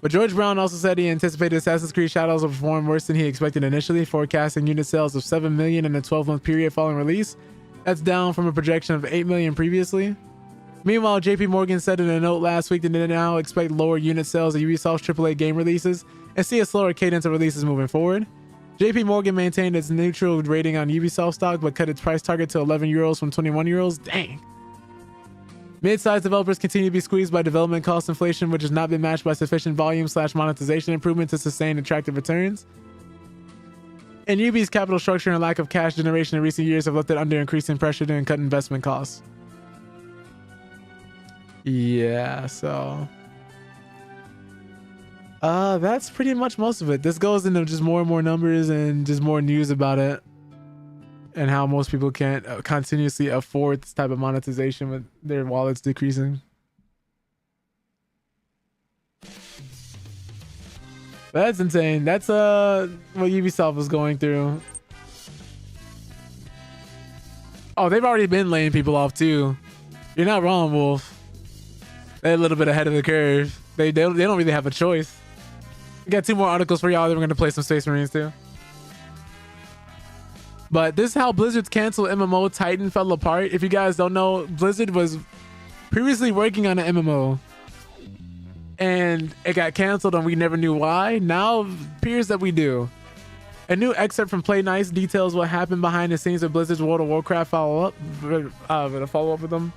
But George Brown also said he anticipated Assassin's Creed Shadows will perform worse than he expected initially, forecasting unit sales of 7 million in a 12-month period following release. That's down from a projection of 8 million previously. Meanwhile, JP Morgan said in a note last week that they now expect lower unit sales of Ubisoft's AAA game releases and see a slower cadence of releases moving forward. JP Morgan maintained its neutral rating on Ubisoft stock, but cut its price target to 11 euros from 21 euros. Dang. Mid-sized developers continue to be squeezed by development cost inflation, which has not been matched by sufficient volume/monetization improvement to sustain attractive returns. And UB's capital structure and lack of cash generation in recent years have left it under increasing pressure to cut investment costs. Yeah, so that's pretty much most of it. This goes into just more and more numbers and just more news about it, and how most people can't continuously afford this type of monetization with their wallets decreasing. That's insane. That's what Ubisoft was going through. Oh, they've already been laying people off too. You're not wrong, Wolf. They're a little bit ahead of the curve. They don't really have a choice. We got 2 more articles for y'all. Then we're gonna play some Space Marines too. But this is how Blizzard's canceled MMO Titan fell apart. If you guys don't know, Blizzard was previously working on an MMO, and it got canceled, and we never knew why. Now it appears that we do. A new excerpt from Play Nice details what happened behind the scenes of Blizzard's World of Warcraft follow-up with them.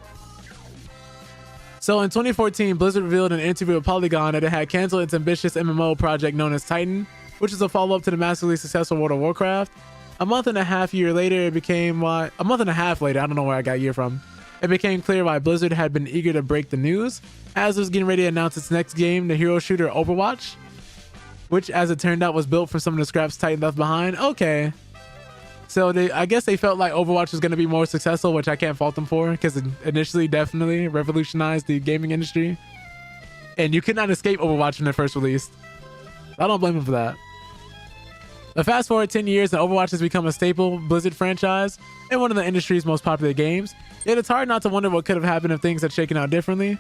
So in 2014, Blizzard revealed in an interview with Polygon that it had canceled its ambitious MMO project known as Titan, which is a follow-up to the massively successful World of Warcraft. A month and a half later, I don't know where I got year from. It became clear why Blizzard had been eager to break the news, as it was getting ready to announce its next game, the hero shooter Overwatch, which as it turned out was built from some of the scraps Titan left behind. Okay. So I guess they felt like Overwatch was going to be more successful, which I can't fault them for, because it initially definitely revolutionized the gaming industry. And you could not escape Overwatch when it first released. I don't blame them for that. But fast forward 10 years and Overwatch has become a staple Blizzard franchise and one of the industry's most popular games. Yet it's hard not to wonder what could have happened if things had shaken out differently.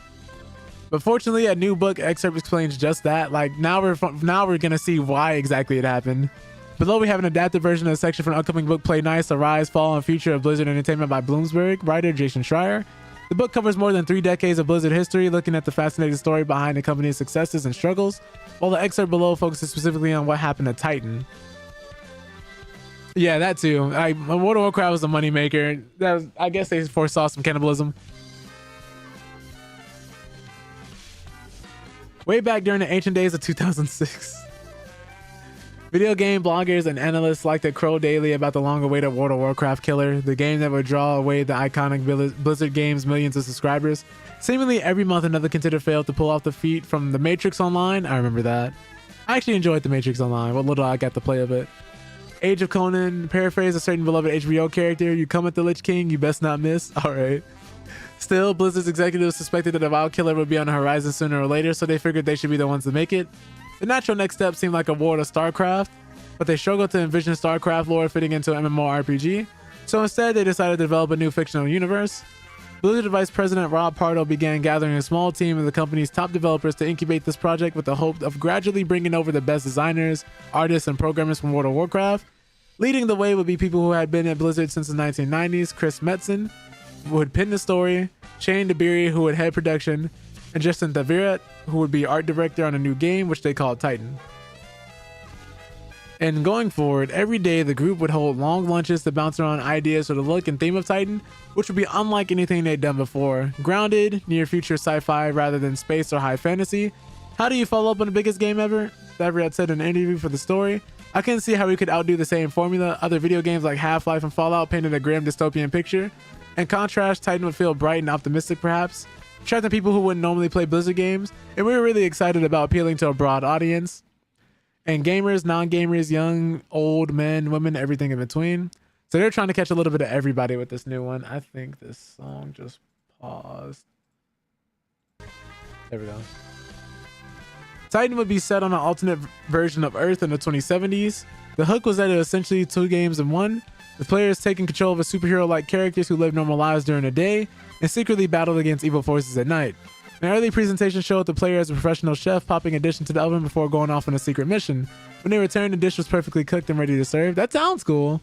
But fortunately, a new book excerpt explains just that. Like now we're gonna see why exactly it happened. Below we have an adapted version of the section from the upcoming book Play Nice, The Rise, Fall, and Future of Blizzard Entertainment by Bloomsburg writer Jason Schreier. The book covers more than 3 decades of Blizzard history, looking at the fascinating story behind the company's successes and struggles, while the excerpt below focuses specifically on what happened to Titan. Yeah, that too. World of Warcraft was a moneymaker. I guess they foresaw some cannibalism. Way back during the ancient days of 2006. Video game bloggers and analysts like to crow daily about the long-awaited World of Warcraft killer, the game that would draw away the iconic Blizzard game's millions of subscribers. Seemingly every month another contender failed to pull off the feat from The Matrix Online. I remember that. I actually enjoyed The Matrix Online, what little I got to play of it. Age of Conan, paraphrase a certain beloved HBO character, you come at the Lich King, you best not miss. Alright. Still, Blizzard's executives suspected that a WoW killer would be on the horizon sooner or later, so they figured they should be the ones to make it. The natural next step seemed like a war to StarCraft, but they struggled to envision StarCraft lore fitting into an MMORPG, so instead they decided to develop a new fictional universe. Blizzard Vice President Rob Pardo began gathering a small team of the company's top developers to incubate this project with the hope of gradually bringing over the best designers, artists, and programmers from World of Warcraft. Leading the way would be people who had been at Blizzard since the 1990s, Chris Metzen, who would pin the story, Shane DeBerry, who would head production, and Justin Davirat, who would be art director on a new game, which they called Titan. And going forward, every day the group would hold long lunches to bounce around ideas for the look and theme of Titan, which would be unlike anything they'd done before. Grounded, near-future sci-fi rather than space or high fantasy. How do you follow up on the biggest game ever? Davirat said in an interview for the story. I couldn't see how we could outdo the same formula. Other video games like Half-Life and Fallout painted a grim dystopian picture. In contrast, Titan would feel bright and optimistic perhaps, attracting people who wouldn't normally play Blizzard games, and we were really excited about appealing to a broad audience. And gamers, non-gamers, young, old, men, women, everything in between. So they're trying to catch a little bit of everybody with this new one. I think this song just paused. There we go. Titan would be set on an alternate version of Earth in the 2070s. The hook was that it was essentially 2 games in one, with players taking control of a superhero-like characters who live normal lives during the day and secretly battled against evil forces at night. An early presentation showed the player as a professional chef popping a dish into the oven before going off on a secret mission. When they returned, the dish was perfectly cooked and ready to serve. That sounds cool.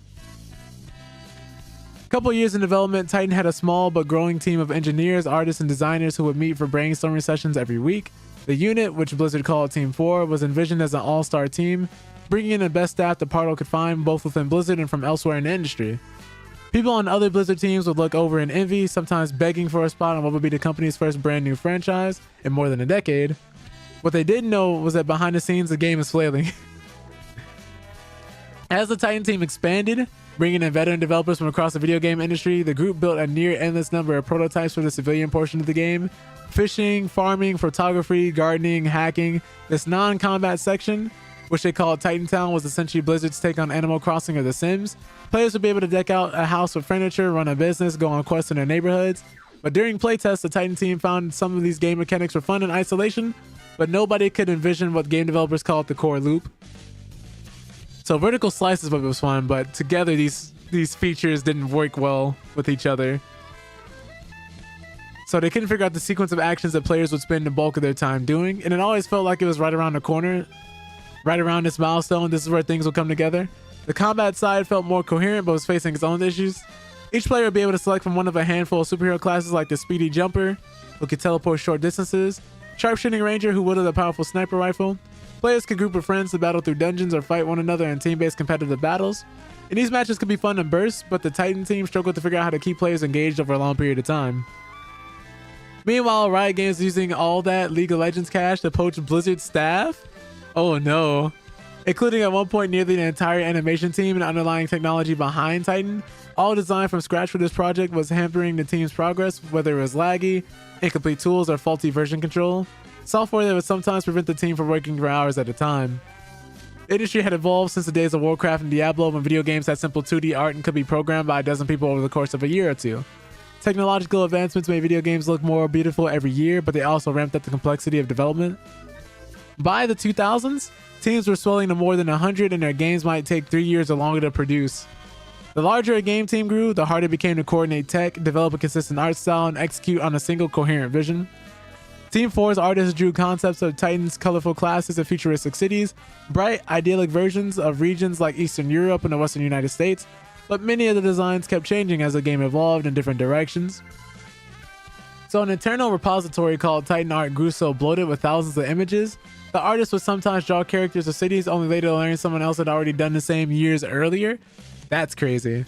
A couple years in development, Titan had a small but growing team of engineers, artists, and designers who would meet for brainstorming sessions every week. The unit, which Blizzard called Team 4, was envisioned as an all-star team, bringing in the best staff that Pardo could find both within Blizzard and from elsewhere in the industry. People on other Blizzard teams would look over in envy, sometimes begging for a spot on what would be the company's first brand new franchise in more than a decade. What they didn't know was that behind the scenes, the game is flailing. As the Titan team expanded, bringing in veteran developers from across the video game industry, the group built a near endless number of prototypes for the civilian portion of the game. Fishing, farming, photography, gardening, hacking. This non-combat section, which they called Titan Town, was essentially Blizzard's take on Animal Crossing or The Sims. Players would be able to deck out a house with furniture, run a business, go on quests in their neighborhoods. But during playtests, the Titan team found some of these game mechanics were fun in isolation, but nobody could envision what game developers called the core loop. So vertical slices was fun, but together these features didn't work well with each other. So they couldn't figure out the sequence of actions that players would spend the bulk of their time doing, and it always felt like it was right around the corner, right around this milestone. This is where things will come together. The combat side felt more coherent, but was facing its own issues. Each player would be able to select from one of a handful of superhero classes like the Speedy Jumper, who could teleport short distances, Sharpshooting Ranger, who wielded a powerful sniper rifle. Players could group with friends to battle through dungeons or fight one another in team-based competitive battles. And these matches could be fun in bursts, but the Titan team struggled to figure out how to keep players engaged over a long period of time. Meanwhile, Riot Games is using all that League of Legends cash to poach Blizzard's staff? Oh no. Including at one point nearly the entire animation team and underlying technology behind Titan. All designed from scratch for this project was hampering the team's progress, whether it was laggy, incomplete tools, or faulty version control. Software that would sometimes prevent the team from working for hours at a time. The industry had evolved since the days of Warcraft and Diablo, when video games had simple 2D art and could be programmed by a dozen people over the course of a year or two. Technological advancements made video games look more beautiful every year, but they also ramped up the complexity of development. By the 2000s, teams were swelling to more than 100, and their games might take 3 years or longer to produce. The larger a game team grew, the harder it became to coordinate tech, develop a consistent art style, and execute on a single coherent vision. Team 4's artists drew concepts of Titan's colorful classes and futuristic cities, bright, idyllic versions of regions like Eastern Europe and the Western United States, but many of the designs kept changing as the game evolved in different directions. So an internal repository called Titan Art grew so bloated with thousands of images, the artist would sometimes draw characters or cities only later to learn someone else had already done the same years earlier. That's crazy.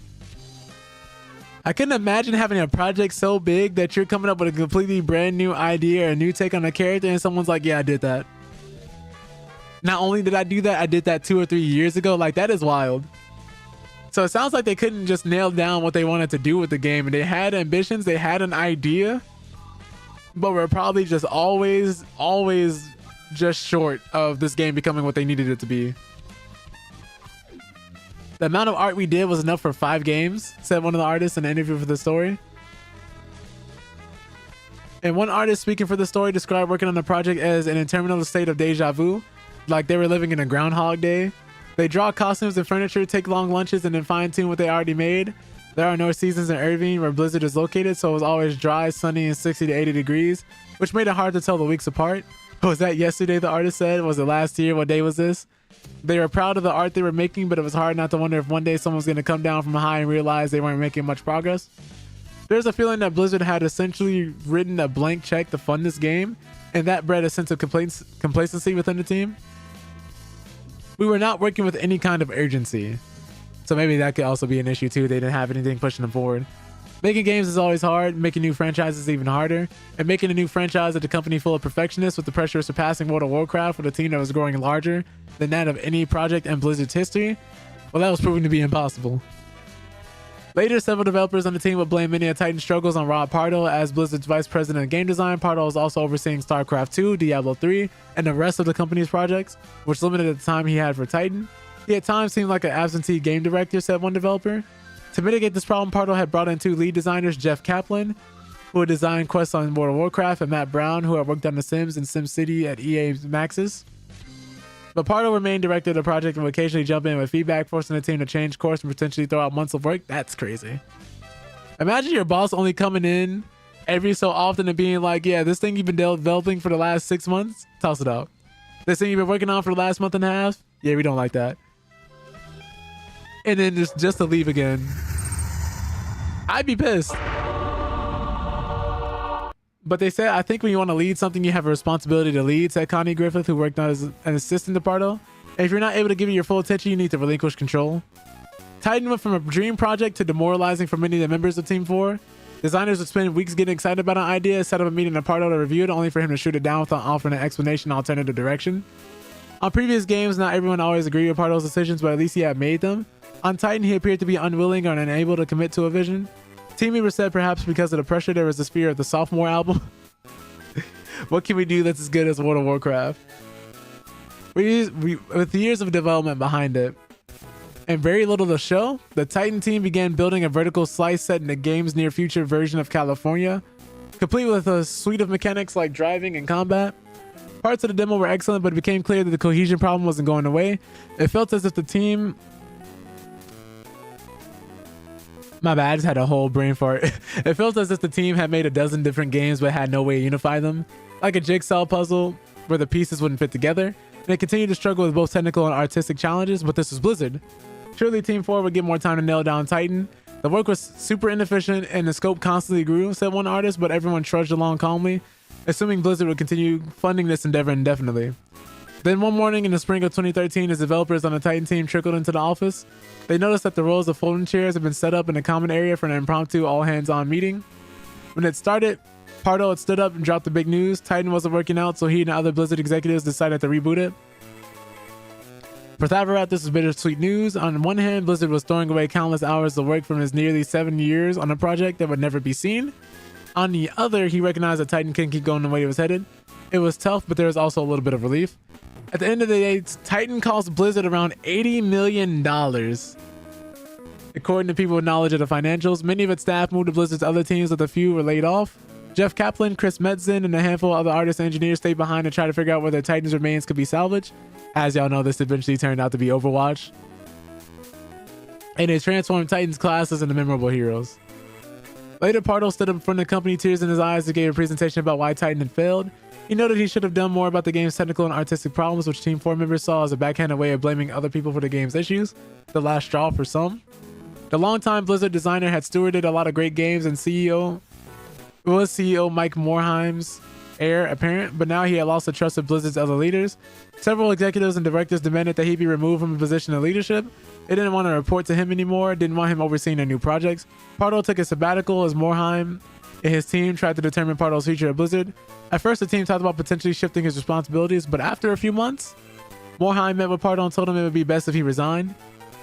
I couldn't imagine having a project so big that you're coming up with a completely brand new idea or a new take on a character and someone's like, yeah, I did that. Not only did I do that, I did that 2 or 3 years ago. Like, that is wild. So it sounds like they couldn't just nail down what they wanted to do with the game. And they had ambitions, they had an idea, but were probably just always just short of this game becoming what they needed it to be. The amount of art we did was enough for 5 games, said one of the artists in an interview for the story. And one artist speaking for the story described working on the project as an interminable state of deja vu, like they were living in a Groundhog Day. They draw costumes and furniture, take long lunches, and then fine-tune what they already made. There are no seasons in Irvine, where Blizzard is located, so it was always dry, sunny, and 60 to 80 degrees, which made it hard to tell the weeks apart. Was that yesterday, the artist said? Was it last year? What day was this? They were proud of the art they were making, but it was hard not to wonder if one day someone's going to come down from high and realize they weren't making much progress. There's a feeling that Blizzard had essentially written a blank check to fund this game, and that bred a sense of complacency within the team. We were not working with any kind of urgency. So maybe that could also be an issue too. They didn't have anything pushing them forward. Making games is always hard. Making new franchises is even harder. And making a new franchise at a company full of perfectionists with the pressure of surpassing World of Warcraft with a team that was growing larger than that of any project in Blizzard's history, well, that was proving to be impossible. Later, several developers on the team would blame many of Titan's struggles on Rob Pardo as Blizzard's vice president of game design. Pardo was also overseeing StarCraft 2, Diablo 3, and the rest of the company's projects, which limited the time he had for Titan. He at times seemed like an absentee game director, said one developer. To mitigate this problem, Pardo had brought in 2 lead designers, Jeff Kaplan, who had designed quests on World of Warcraft, and Matt Brown, who had worked on The Sims and SimCity at EA Maxis. But Pardo remained director of the project and would occasionally jump in with feedback, forcing the team to change course and potentially throw out months of work. That's crazy. Imagine your boss only coming in every so often and being like, yeah, this thing you've been developing for the last 6 months, toss it out. This thing you've been working on for the last month and a half, yeah, we don't like that. And then just to leave again. I'd be pissed. But they said, I think when you want to lead something, you have a responsibility to lead, said Connie Griffith, who worked on as an assistant to Pardo. And if you're not able to give it your full attention, you need to relinquish control. Titan went from a dream project to demoralizing for many of the members of Team 4. Designers would spend weeks getting excited about an idea, set up a meeting at Pardo to review it, only for him to shoot it down without offering an explanation or alternative direction. On previous games, not everyone always agreed with Pardo's decisions, but at least he had made them. On Titan, he appeared to be unwilling or unable to commit to a vision. Team members said perhaps because of the pressure, there was this fear of the sophomore album. What can we do that's as good as World of Warcraft? With years of development behind it and very little to show, the Titan team began building a vertical slice set in the game's near future version of California, complete with a suite of mechanics like driving and combat. Parts of the demo were excellent, but it became clear that the cohesion problem wasn't going away. It felt as if the team... My bad, I just had a whole brain fart. It felt as if the team had made a dozen different games but had no way to unify them. Like a jigsaw puzzle where the pieces wouldn't fit together. And they continued to struggle with both technical and artistic challenges, but this was Blizzard. Surely Team 4 would get more time to nail down Titan. The work was super inefficient and the scope constantly grew, said one artist, but everyone trudged along calmly, assuming Blizzard would continue funding this endeavor indefinitely. Then one morning in the spring of 2013, as developers on the Titan team trickled into the office, they noticed that the rows of folding chairs had been set up in a common area for an impromptu all-hands-on meeting. When it started, Pardo had stood up and dropped the big news. Titan wasn't working out, so he and other Blizzard executives decided to reboot it. For Thavarat, this was bittersweet news. On one hand, Blizzard was throwing away countless hours of work from his nearly 7 years on a project that would never be seen. On the other, he recognized that Titan couldn't keep going the way it was headed. It was tough, but there was also a little bit of relief. At the end of the day, Titan cost Blizzard around $80 million. According to people with knowledge of the financials, many of its staff moved to Blizzard's other teams, with a few were laid off. Jeff Kaplan, Chris Metzen, and a handful of other artists and engineers stayed behind to try to figure out whether Titan's remains could be salvaged. As y'all know, this eventually turned out to be Overwatch. And they transformed Titan's classes into memorable heroes. Later, Pardo stood up in front of the company, tears in his eyes, and gave a presentation about why Titan had failed. He noted he should have done more about the game's technical and artistic problems, which Team 4 members saw as a backhanded way of blaming other people for the game's issues. The last straw for some. The longtime Blizzard designer had stewarded a lot of great games, and CEO Mike Morhaim's heir apparent, but now he had lost the trust of Blizzard's other leaders. Several executives and directors demanded that he be removed from a position of leadership. They didn't want to report to him anymore, didn't want him overseeing their new projects. Pardo took a sabbatical as Morhaim and his team tried to determine Pardo's future at Blizzard. At first, the team talked about potentially shifting his responsibilities, but after a few months, Morhaim met with Pardo and told him it would be best if he resigned.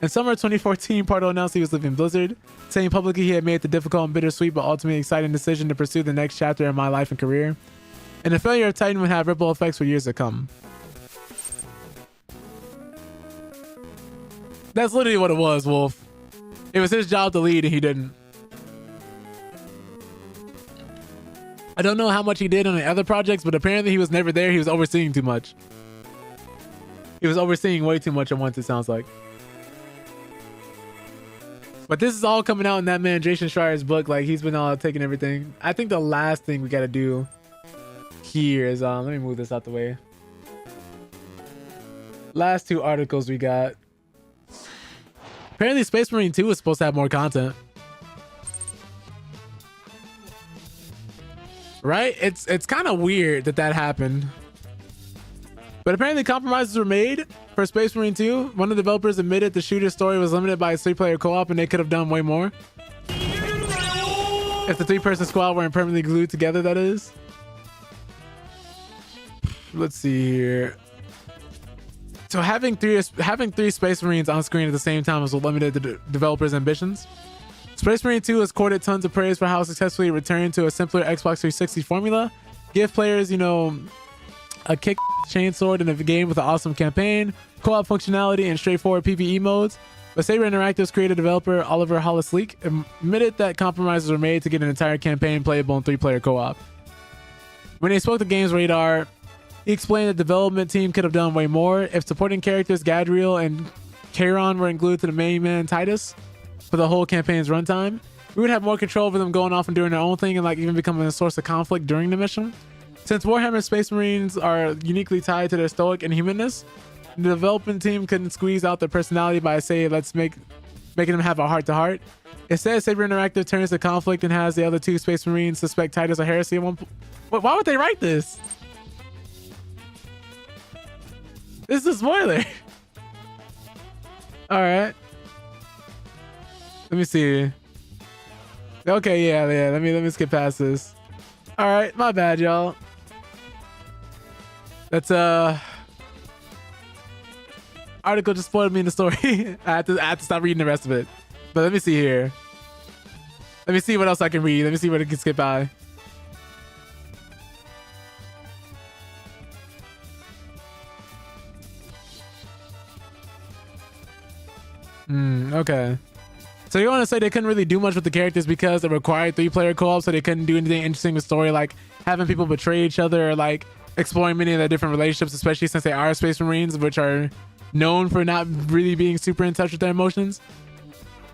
In summer 2014, Pardo announced he was leaving Blizzard, saying publicly he had made the difficult and bittersweet but ultimately exciting decision to pursue the next chapter in my life and career. And the failure of Titan would have ripple effects for years to come. That's literally what it was, Wolf. It was his job to lead and he didn't. I don't know how much he did on the other projects, but apparently he was never there. He was overseeing too much. He was overseeing way too much at once, it sounds like. But this is all coming out in that man Jason Schreier's book. Like, he's been all taking everything. I think the last thing we got to do here is, let me move this out the way. Last two articles we got. Apparently Space Marine 2 is supposed to have more content. Right? It's kind of weird that happened. But apparently compromises were made for Space Marine 2. One of the developers admitted the shooter's story was limited by its 3-player co-op and they could have done way more. If the 3-person squad weren't permanently glued together, that is. Let's see here. So having three Space Marines on screen at the same time is what limited the developers' ambitions. Space Marine 2 has courted tons of praise for how successfully it returned to a simpler Xbox 360 formula. Give players, a kick chainsword in a game with an awesome campaign, co-op functionality, and straightforward PvE modes. But Saber Interactive's creative developer Oliver Hollis-Leek admitted that compromises were made to get an entire campaign playable in 3-player co-op. When they spoke to Games Radar, he explained that the development team could have done way more. If supporting characters Gadriel and Charon were included to the main man Titus for the whole campaign's runtime, we would have more control over them going off and doing their own thing and even becoming a source of conflict during the mission. Since Warhammer Space Marines are uniquely tied to their stoic and humanness, the development team couldn't squeeze out their personality by making them have a heart-to-heart. Instead, Saber Interactive turns to conflict and has the other 2 Space Marines suspect Titus of heresy at one point. Why would they write this? This is a spoiler. All right. Let me see. Okay, yeah. Let me skip past this. All right, my bad, y'all. That's article just spoiled me in the story. I had to stop reading the rest of it. But let me see here. Let me see what else I can read. Let me see what I can skip by. Okay. So you want to say they couldn't really do much with the characters because it required 3-player co-op, so they couldn't do anything interesting with story, like having people betray each other or like exploring many of their different relationships, especially since they are Space Marines, which are known for not really being super in touch with their emotions.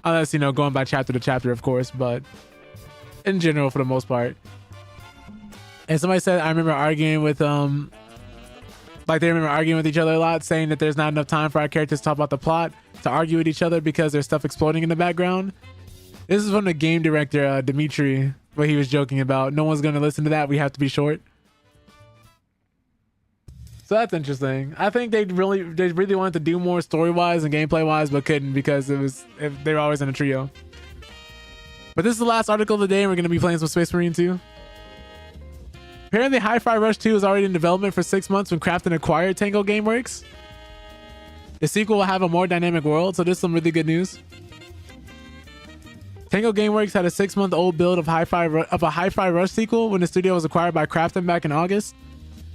Unless, you know, going by chapter to chapter, of course, but in general, for the most part. And somebody said, I remember arguing with, like they remember arguing with each other a lot, saying that there's not enough time for our characters to talk about the plot, to argue with each other because there's stuff exploding in the background. This is from the game director, Dimitri, what he was joking about. No one's going to listen to that. We have to be short. So that's interesting. I think they really wanted to do more story-wise and gameplay-wise, but couldn't because they were always in a trio. But this is the last article of the day, and we're going to be playing some Space Marine 2. Apparently, Hi-Fi Rush 2 is already in development for 6 months when Krafton acquired Tango Gameworks. The sequel will have a more dynamic world, so this is some really good news. Tango Gameworks had a 6-month-old build of a Hi-Fi Rush sequel when the studio was acquired by Krafton back in August.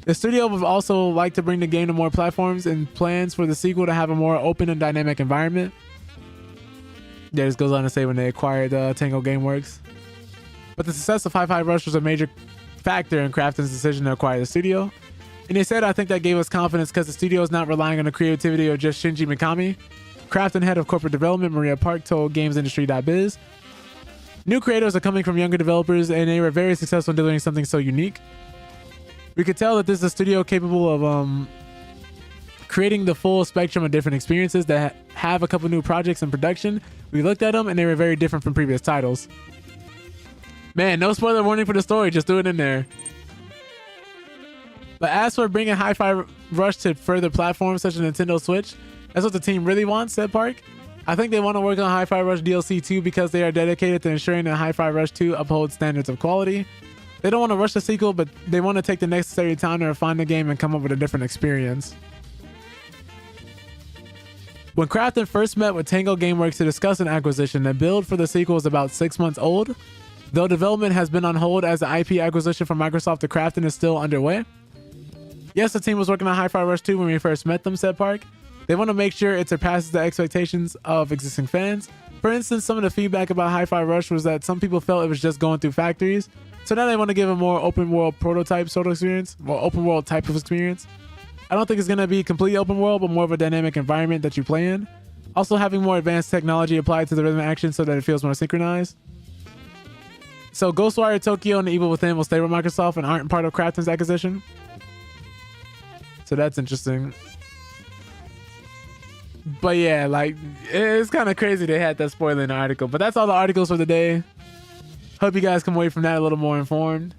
The studio would also like to bring the game to more platforms and plans for the sequel to have a more open and dynamic environment. Yeah, this goes on to say when they acquired Tango Gameworks. But the success of Hi-Fi Rush was a major factor in Krafton's decision to acquire the studio. And they said, I think that gave us confidence because the studio is not relying on the creativity of just Shinji Mikami. Krafton head of corporate development, Maria Park, told GamesIndustry.biz. New creators are coming from younger developers and they were very successful in delivering something so unique. We could tell that this is a studio capable of creating the full spectrum of different experiences that have a couple new projects in production. We looked at them and they were very different from previous titles. Man, no spoiler warning for the story. Just threw it in there. But as for bringing Hi-Fi Rush to further platforms such as Nintendo Switch, that's what the team really wants, said Park. I think they want to work on Hi-Fi Rush DLC 2 because they are dedicated to ensuring that Hi-Fi Rush 2 upholds standards of quality. They don't want to rush the sequel, but they want to take the necessary time to refine the game and come up with a different experience. When Krafton first met with Tango Gameworks to discuss an acquisition, the build for the sequel is about 6 months old, though development has been on hold as the IP acquisition from Microsoft to Krafton is still underway. Yes, the team was working on Hi-Fi Rush 2 when we first met them, said Park. They want to make sure it surpasses the expectations of existing fans. For instance, some of the feedback about Hi-Fi Rush was that some people felt it was just going through factories, so now they want to give a more open world prototype sort of experience, more open world type of experience. I don't think it's going to be completely open world, but more of a dynamic environment that you play in. Also having more advanced technology applied to the rhythm action so that it feels more synchronized. So Ghostwire Tokyo and the Evil Within will stay with Microsoft and aren't part of Krafton's acquisition. So that's interesting. But yeah, like, it's kind of crazy they had that spoiler in the article. But that's all the articles for the day. Hope you guys come away from that a little more informed.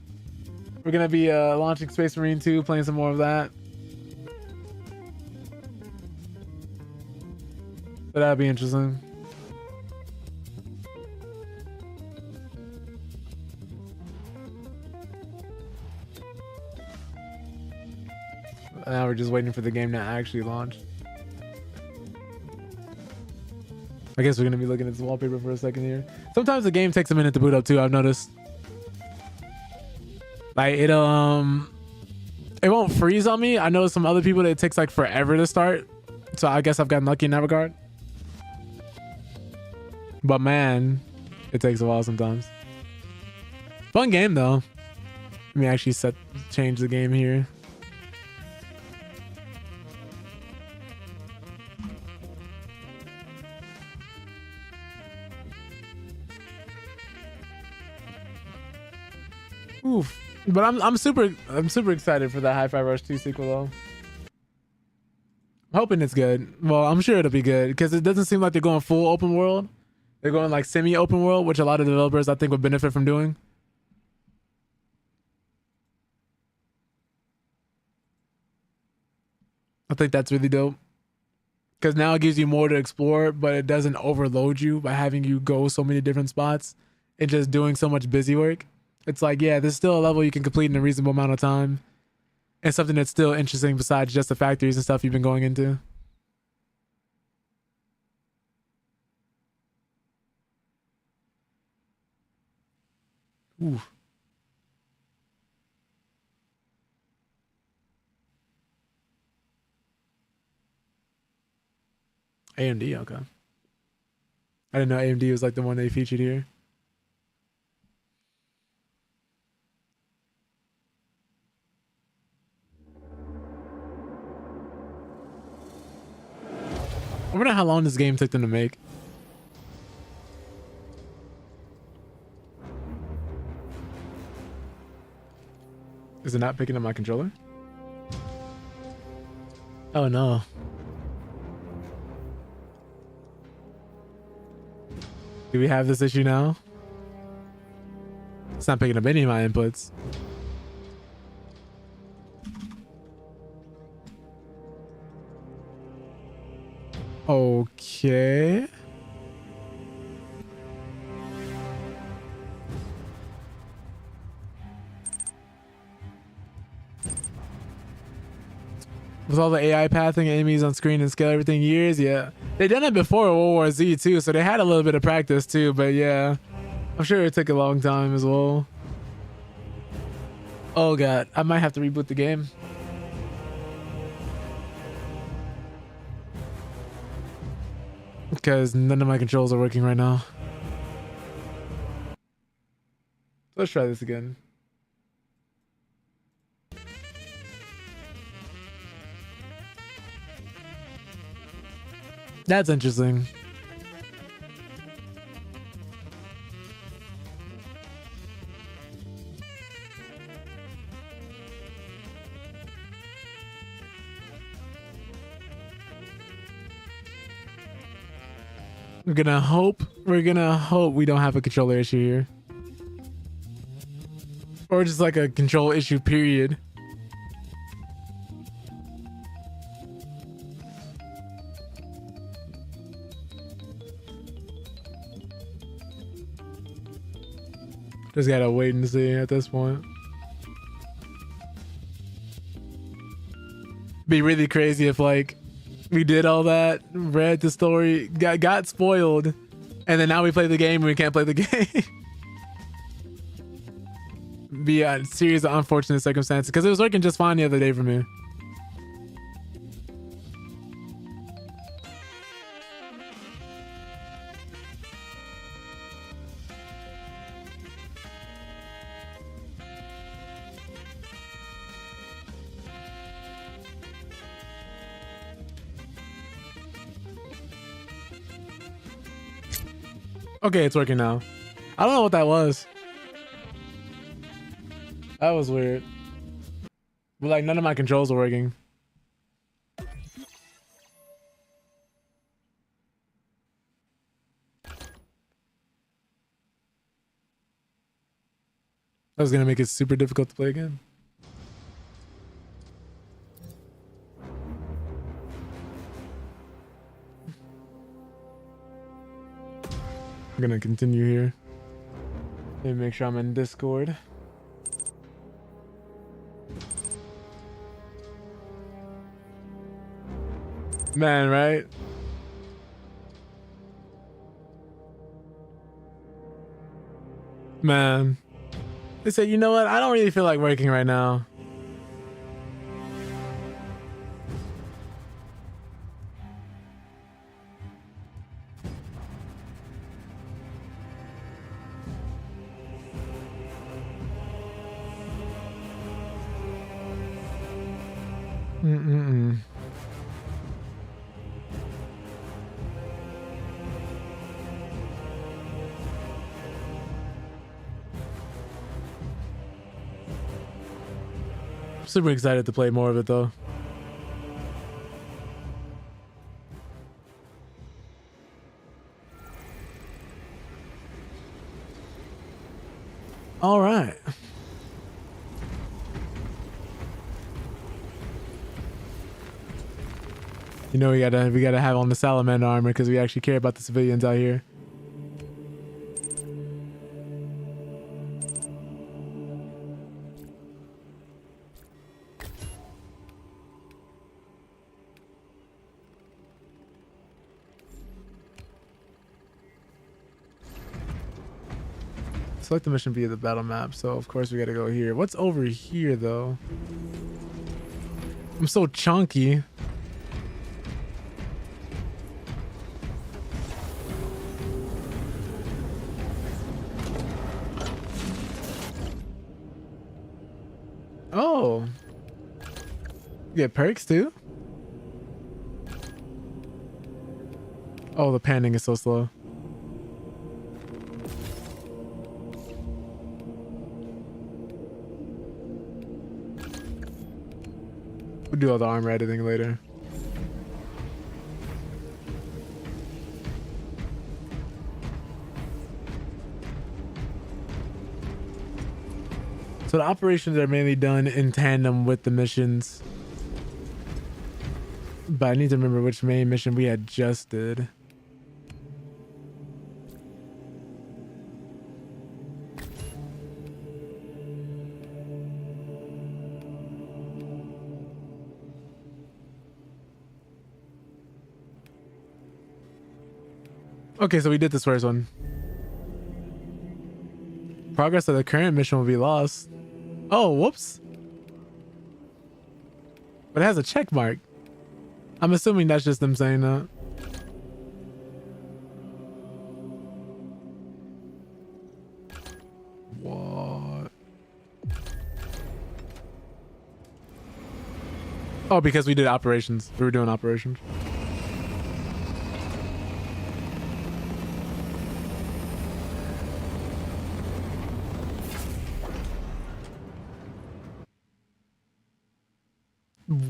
We're going to be launching Space Marine 2, playing some more of that. So that'll be interesting. Now we're just waiting for the game to actually launch. I guess we're gonna be looking at this wallpaper for a second here. Sometimes the game takes a minute to boot up too, I've noticed. Like it won't freeze on me. I know some other people that it takes like forever to start. So I guess I've gotten lucky in that regard. But man, it takes a while sometimes. Fun game though. Let me actually change the game here. Oof. But I'm super excited for that Hi-Fi Rush 2 sequel though. I'm hoping it's good. Well, I'm sure it'll be good because it doesn't seem like they're going full open world. They're going like semi-open world, which a lot of developers I think would benefit from doing. I think that's really dope. Because now it gives you more to explore, but it doesn't overload you by having you go so many different spots and just doing so much busy work. It's like, yeah, there's still a level you can complete in a reasonable amount of time. And something that's still interesting besides just the factories and stuff you've been going into. Ooh. AMD, okay. I didn't know AMD was like the one they featured here. I wonder how long this game took them to make. Is it not picking up my controller? Oh no. Do we have this issue now? It's not picking up any of my inputs. Okay. With all the AI pathing, enemies on screen and scale everything years, yeah. They done it before World War Z too, so they had a little bit of practice too, but yeah. I'm sure it took a long time as well. Oh god, I might have to reboot the game. Because none of my controls are working right now. Let's try this again. That's interesting. We're gonna hope we don't have a controller issue here. Or just like a control issue, period. Just gotta wait and see at this point. Be really crazy if like we did all that, read the story, got spoiled, and then now we play the game and we can't play the game. Be a series of unfortunate circumstances because it was working just fine the other day for me. Okay, it's working now. I don't know what that was. That was weird. But like none of my controls are working. That was gonna make it super difficult to play again. I'm gonna continue here. Let me make sure I'm in Discord. Man, right? Man. They said, you know what? I don't really feel like working right now. Super excited to play more of it though. All right. You know we gotta have on the salamander armor because we actually care about the civilians out here. select the mission via the battle map. So of course we gotta go here. What's over here though? I'm so chunky. Oh. You get perks too? Oh, the panning is so slow. We'll do all the armor editing later. So the operations are mainly done in tandem with the missions. But I need to remember which main mission we had just did. Okay, so we did this first one. Progress of the current mission will be lost. Oh, whoops. But it has a check mark. I'm assuming that's just them saying that. What? Oh, because we did operations. We were doing operations.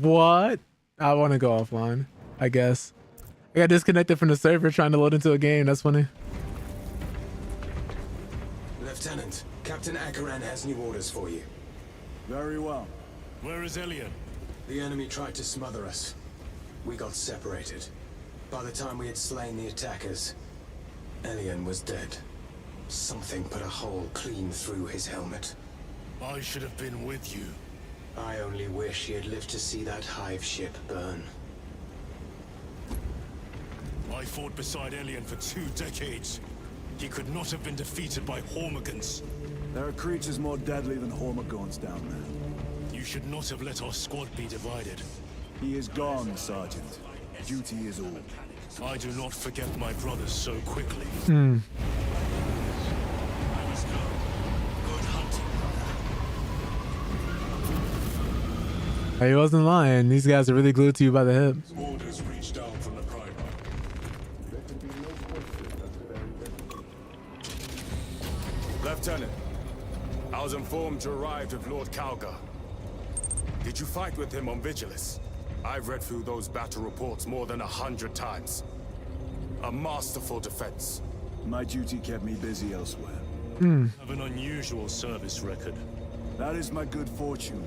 What? I want to go offline, I guess. I got disconnected from the server trying to load into a game. That's funny. Lieutenant, Captain Akaran has new orders for you. Very well. Where is Elian? The enemy tried to smother us. We got separated. By the time we had slain the attackers, Elian was dead. Something put a hole clean through his helmet. I should have been with you. I only wish he had lived to see that hive ship burn. I fought beside Elian for 2 decades. He could not have been defeated by Hormigans. There are creatures more deadly than Hormigons down there. You should not have let our squad be divided. He is gone, Sergeant. Duty is all. I do not forget my brothers so quickly. He wasn't lying. These guys are really glued to you by the hip. Orders reach down from the Primer. Lieutenant, I was informed you arrived with Lord Calgar. Did you fight with him on Vigilus? I've read through those battle reports more than 100 times. A masterful defense. My duty kept me busy elsewhere. Have an unusual service record. That is my good fortune.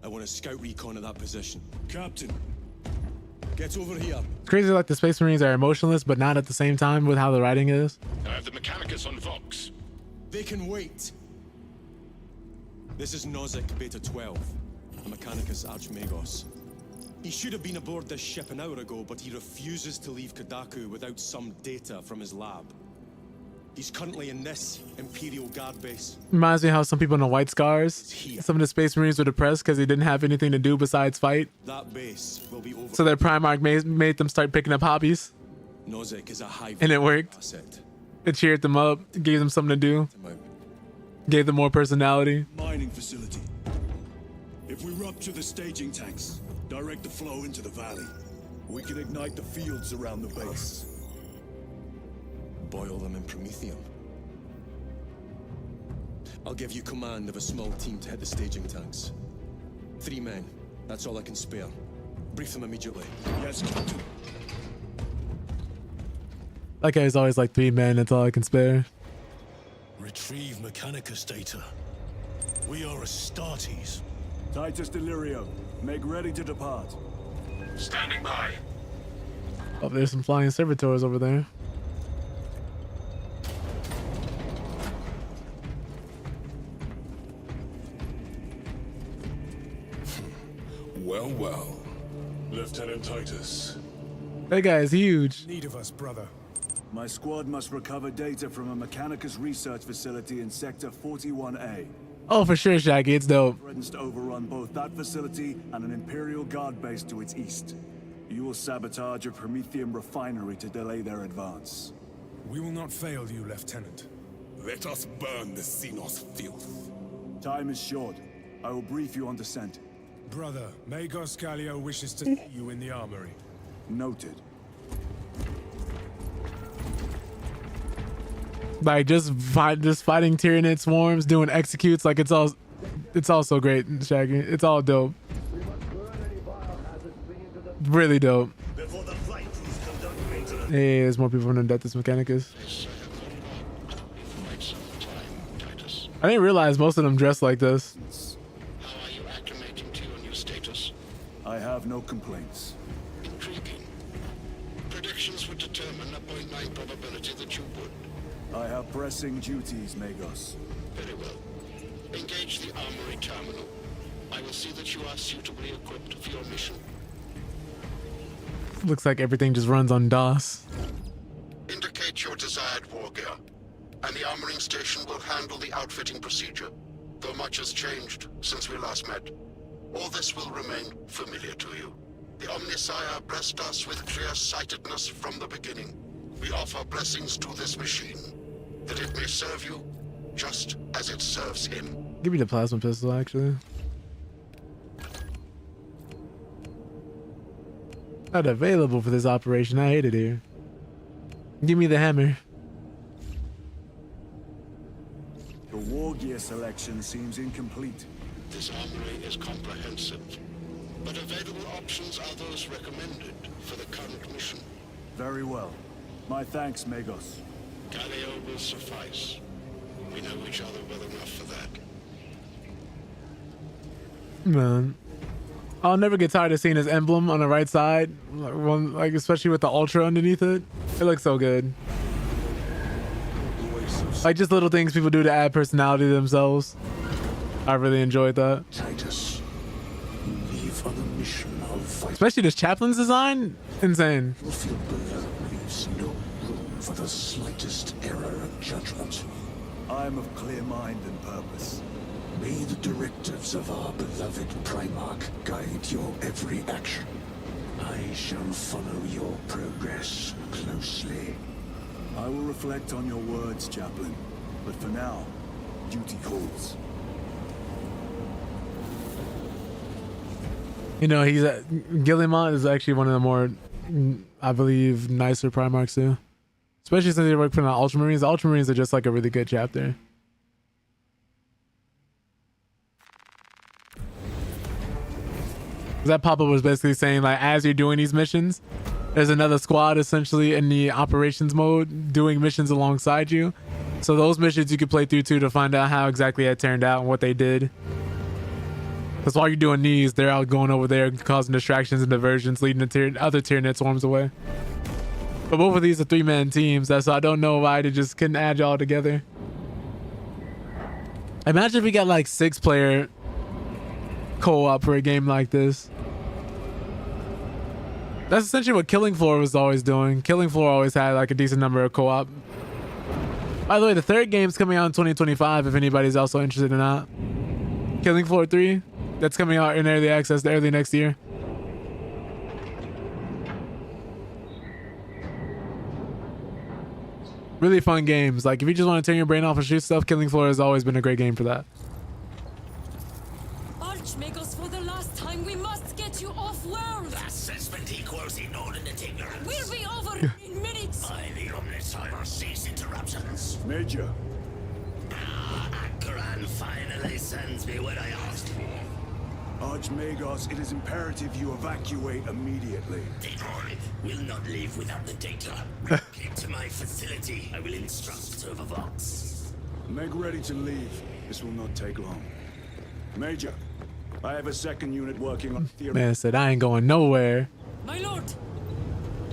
I want a scout recon of that position. Captain, get over here. It's crazy like the Space Marines are emotionless, but not at the same time with how the writing is. I have the Mechanicus on Vox. They can wait. This is Nozick Beta 12, the Mechanicus Archmagos. He should have been aboard this ship an hour ago, but he refuses to leave Kadaku without some data from his lab. He's currently in this Imperial Guard base. Reminds me how some people in the White Scars, Here. some of the Space Marines were depressed because they didn't have anything to do besides fight. That base will be over. So their Primarch made them start picking up hobbies. Nozick is a high And it worked. asset. It cheered them up, gave them something to do, Come out. gave them more personality. Mining facility. If we rupture the staging tanks, direct the flow into the valley, we can ignite the fields around the base. Boil them in promethium. I'll give you command of a small team to hit the staging tanks. 3 men. That's all I can spare. Brief them immediately. Yes, Captain. That guy's always like 3 men, that's all I can spare. Retrieve Mechanicus data. We are Astartes. Titus Delirio, make ready to depart. Standing by. Oh, there's some flying servitors over there. Well, well. Lieutenant Titus. That guy is huge. Need of us, brother. My squad must recover data from a Mechanicus research facility in Sector 41A. Oh, for sure, Shaggy. It's dope. Threatens to overrun both that facility and an Imperial Guard base to its east. You will sabotage a Prometheum refinery to delay their advance. We will not fail you, Lieutenant. Let us burn the xenos filth. Time is short. I will brief you on descent. Brother, Magos Gallio wishes to see you in the armory. Noted. Like just fighting Tyranid swarms, doing executes. Like it's all so great, Shaggy. It's all dope. Really dope. Hey, there's more people from Adeptus Mechanicus. I didn't realize most of them dress like this. How are you acclimating to your new status? I have no complaints. Intriguing. Predictions would determine a 0.9 probability that you would. I have pressing duties, Magos. Very well. Engage the armory terminal. I will see that you are suitably equipped for your mission. Looks like everything just runs on DOS. Indicate your desired war gear, and the armoring station will handle the outfitting procedure, though much has changed since we last met. All this will remain familiar to you. The Omnisire blessed us with clear-sightedness from the beginning. We offer blessings to this machine, that it may serve you just as it serves him. Give me the plasma pistol, actually. Not available for this operation. I hate it here. Give me the hammer. The war gear selection seems incomplete. This armory is comprehensive, but available options are those recommended for the current mission. Very well. My thanks, Magos. Galileo will suffice. We know each other well enough for that. Man, I'll never get tired of seeing his emblem on the right side, like especially with the ultra underneath it. It looks so good. Like just little things people do to add personality to themselves. I really enjoyed that. Titus, you leave on a mission of vital. Especially this chaplain's design, insane. The field below leaves no room for the slightest error of judgment. I am of clear mind and purpose. May the directives of our beloved Primarch guide your every action. I shall follow your progress closely. I will reflect on your words, Chaplain. But for now, duty calls. You know, Guillemot is actually one of the more, I believe, nicer Primarchs too. Especially since they work for the Ultramarines. The Ultramarines are just like a really good chapter. That pop-up was basically saying, like, as you're doing these missions, there's another squad essentially in the operations mode doing missions alongside you. So those missions you can play through too to find out how exactly it turned out and what they did. Because while you're doing these, they're out going over there causing distractions and diversions, leading the other Tyranid swarms away. But both of these are 3-man teams, so I don't know why they just couldn't add y'all together. Imagine if we got like 6-player co-op for a game like this. That's essentially what Killing Floor was always doing. Killing Floor always had like a decent number of co-op. By the way, the third game's coming out in 2025 if anybody's also interested in that. Killing Floor 3, that's coming out in early access early next year. Really fun games. Like if you just want to turn your brain off and shoot stuff, Killing Floor has always been a great game for that. Archmagos, for the last time, we must get you off-world. Assessment equals inordinate ignorance. We'll be over in minutes. By the Omnisire, cease interruptions. Major. Akran finally sends me what I asked for. Archmagos, it is imperative you evacuate immediately. Detroit will not leave without the data. Get to my facility. I will instruct Servovox. Make ready to leave. This will not take long. Major, I have a second unit working on theory. Man said I ain't going nowhere. My lord,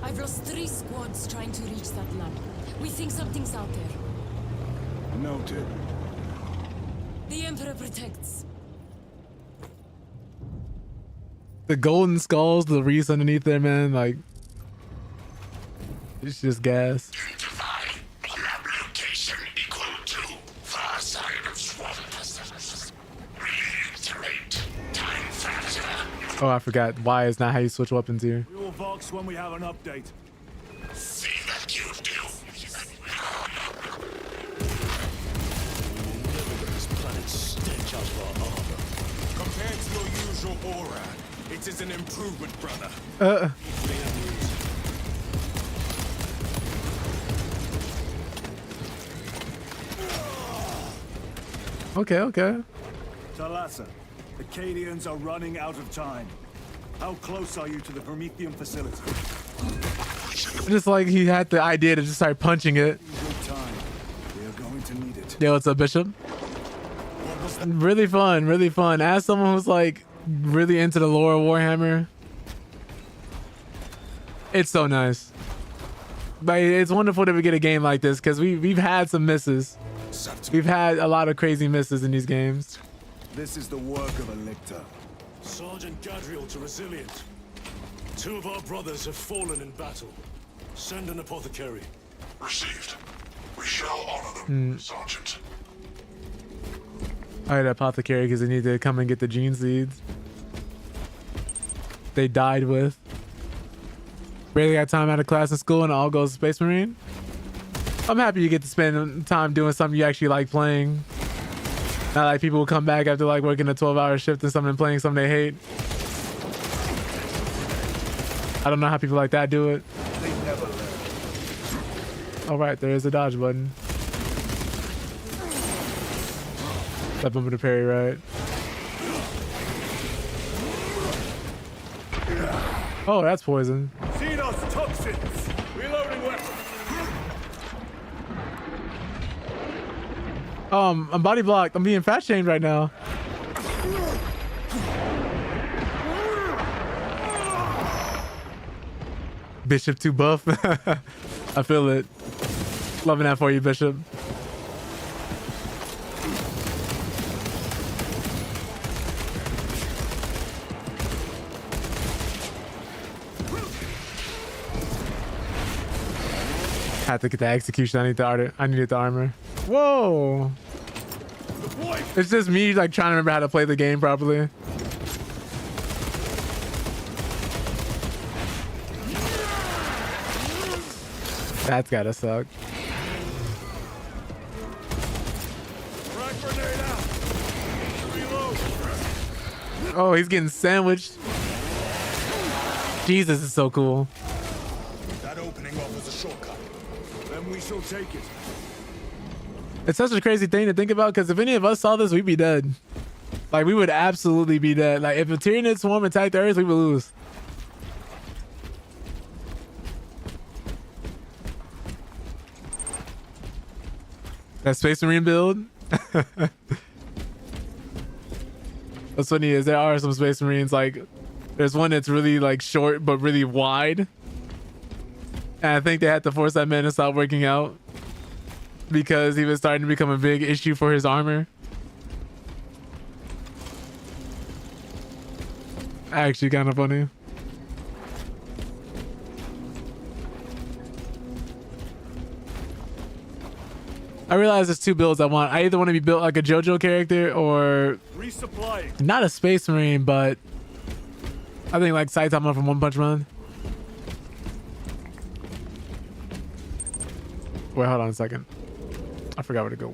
I've lost 3 squads trying to reach that lab. We think something's out there. Noted. The Emperor protects. The golden skulls, the wreaths underneath there, man, like it's just gas. Oh, I forgot. Y is not how you switch weapons here. We will Vox when we have an update. See that you do. This planet stench out of our armor. Compared to your usual aura, it is an improvement, brother. Okay. Talassa, the Cadians are running out of time. How close are you to the Prometheum facility? Just like he had the idea to just start punching it. Good time. We are going to need it. Yo, what's up, Bishop? Really fun. As someone who's like really into the lore of Warhammer, it's so nice. Like, it's wonderful that we get a game like this because we've had some misses. We've had a lot of crazy misses in these games. This is the work of a lictor. Sergeant Gadriel to Resilient. 2 of our brothers have fallen in battle. Send an apothecary. Received. We shall honor them, Sergeant. All right, apothecary, because they need to come and get the gene seeds they died with. Barely got time out of class in school and all goes to Space Marine. I'm happy you get to spend time doing something you actually like playing. Not like people will come back after like working a 12-hour shift and something and playing something they hate. I don't know how people like that do it. They never learn. All right, there is a dodge button. That bumper to parry, right? Oh, that's poison. Xenos toxins! Reloading weapon! I'm body blocked. I'm being fat shamed right now. Bishop too buff. I feel it. Loving that for you, Bishop. Had to get the execution. I needed the armor. Whoa. It's just me like trying to remember how to play the game properly. That's gotta suck. Oh, he's getting sandwiched. Jesus is so cool. That opening offers a shortcut. Then we shall take it. It's such a crazy thing to think about because if any of us saw this, we'd be dead. Like, we would absolutely be dead. Like, if a Tyranid swarm attacked the Earth, we would lose. That Space Marine build? What's funny is there are some Space Marines, like, there's one that's really, like, short but really wide. And I think they had to force that man to stop working out because he was starting to become a big issue for his armor. Actually kind of funny. I realize there's two builds I want. I either want to be built like a JoJo character or Resupplying. not a Space Marine, but I think like Saitama from One Punch Man. Wait, hold on a second. I forgot where to go.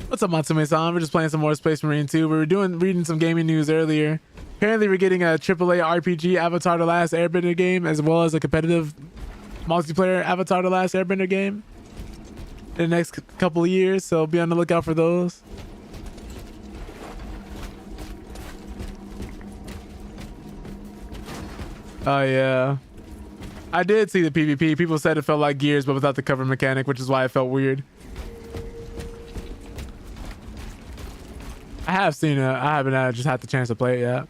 What's up, Matsume-san? We're just playing some more Space Marine 2. We were reading some gaming news earlier. Apparently, we're getting a AAA RPG Avatar: The Last Airbender game, as well as a competitive multiplayer Avatar: The Last Airbender game in the next couple of years. So be on the lookout for those. Oh yeah, I did see the PvP. People said it felt like Gears, but without the cover mechanic, which is why it felt weird. I have seen it. I haven't just had the chance to play it yet.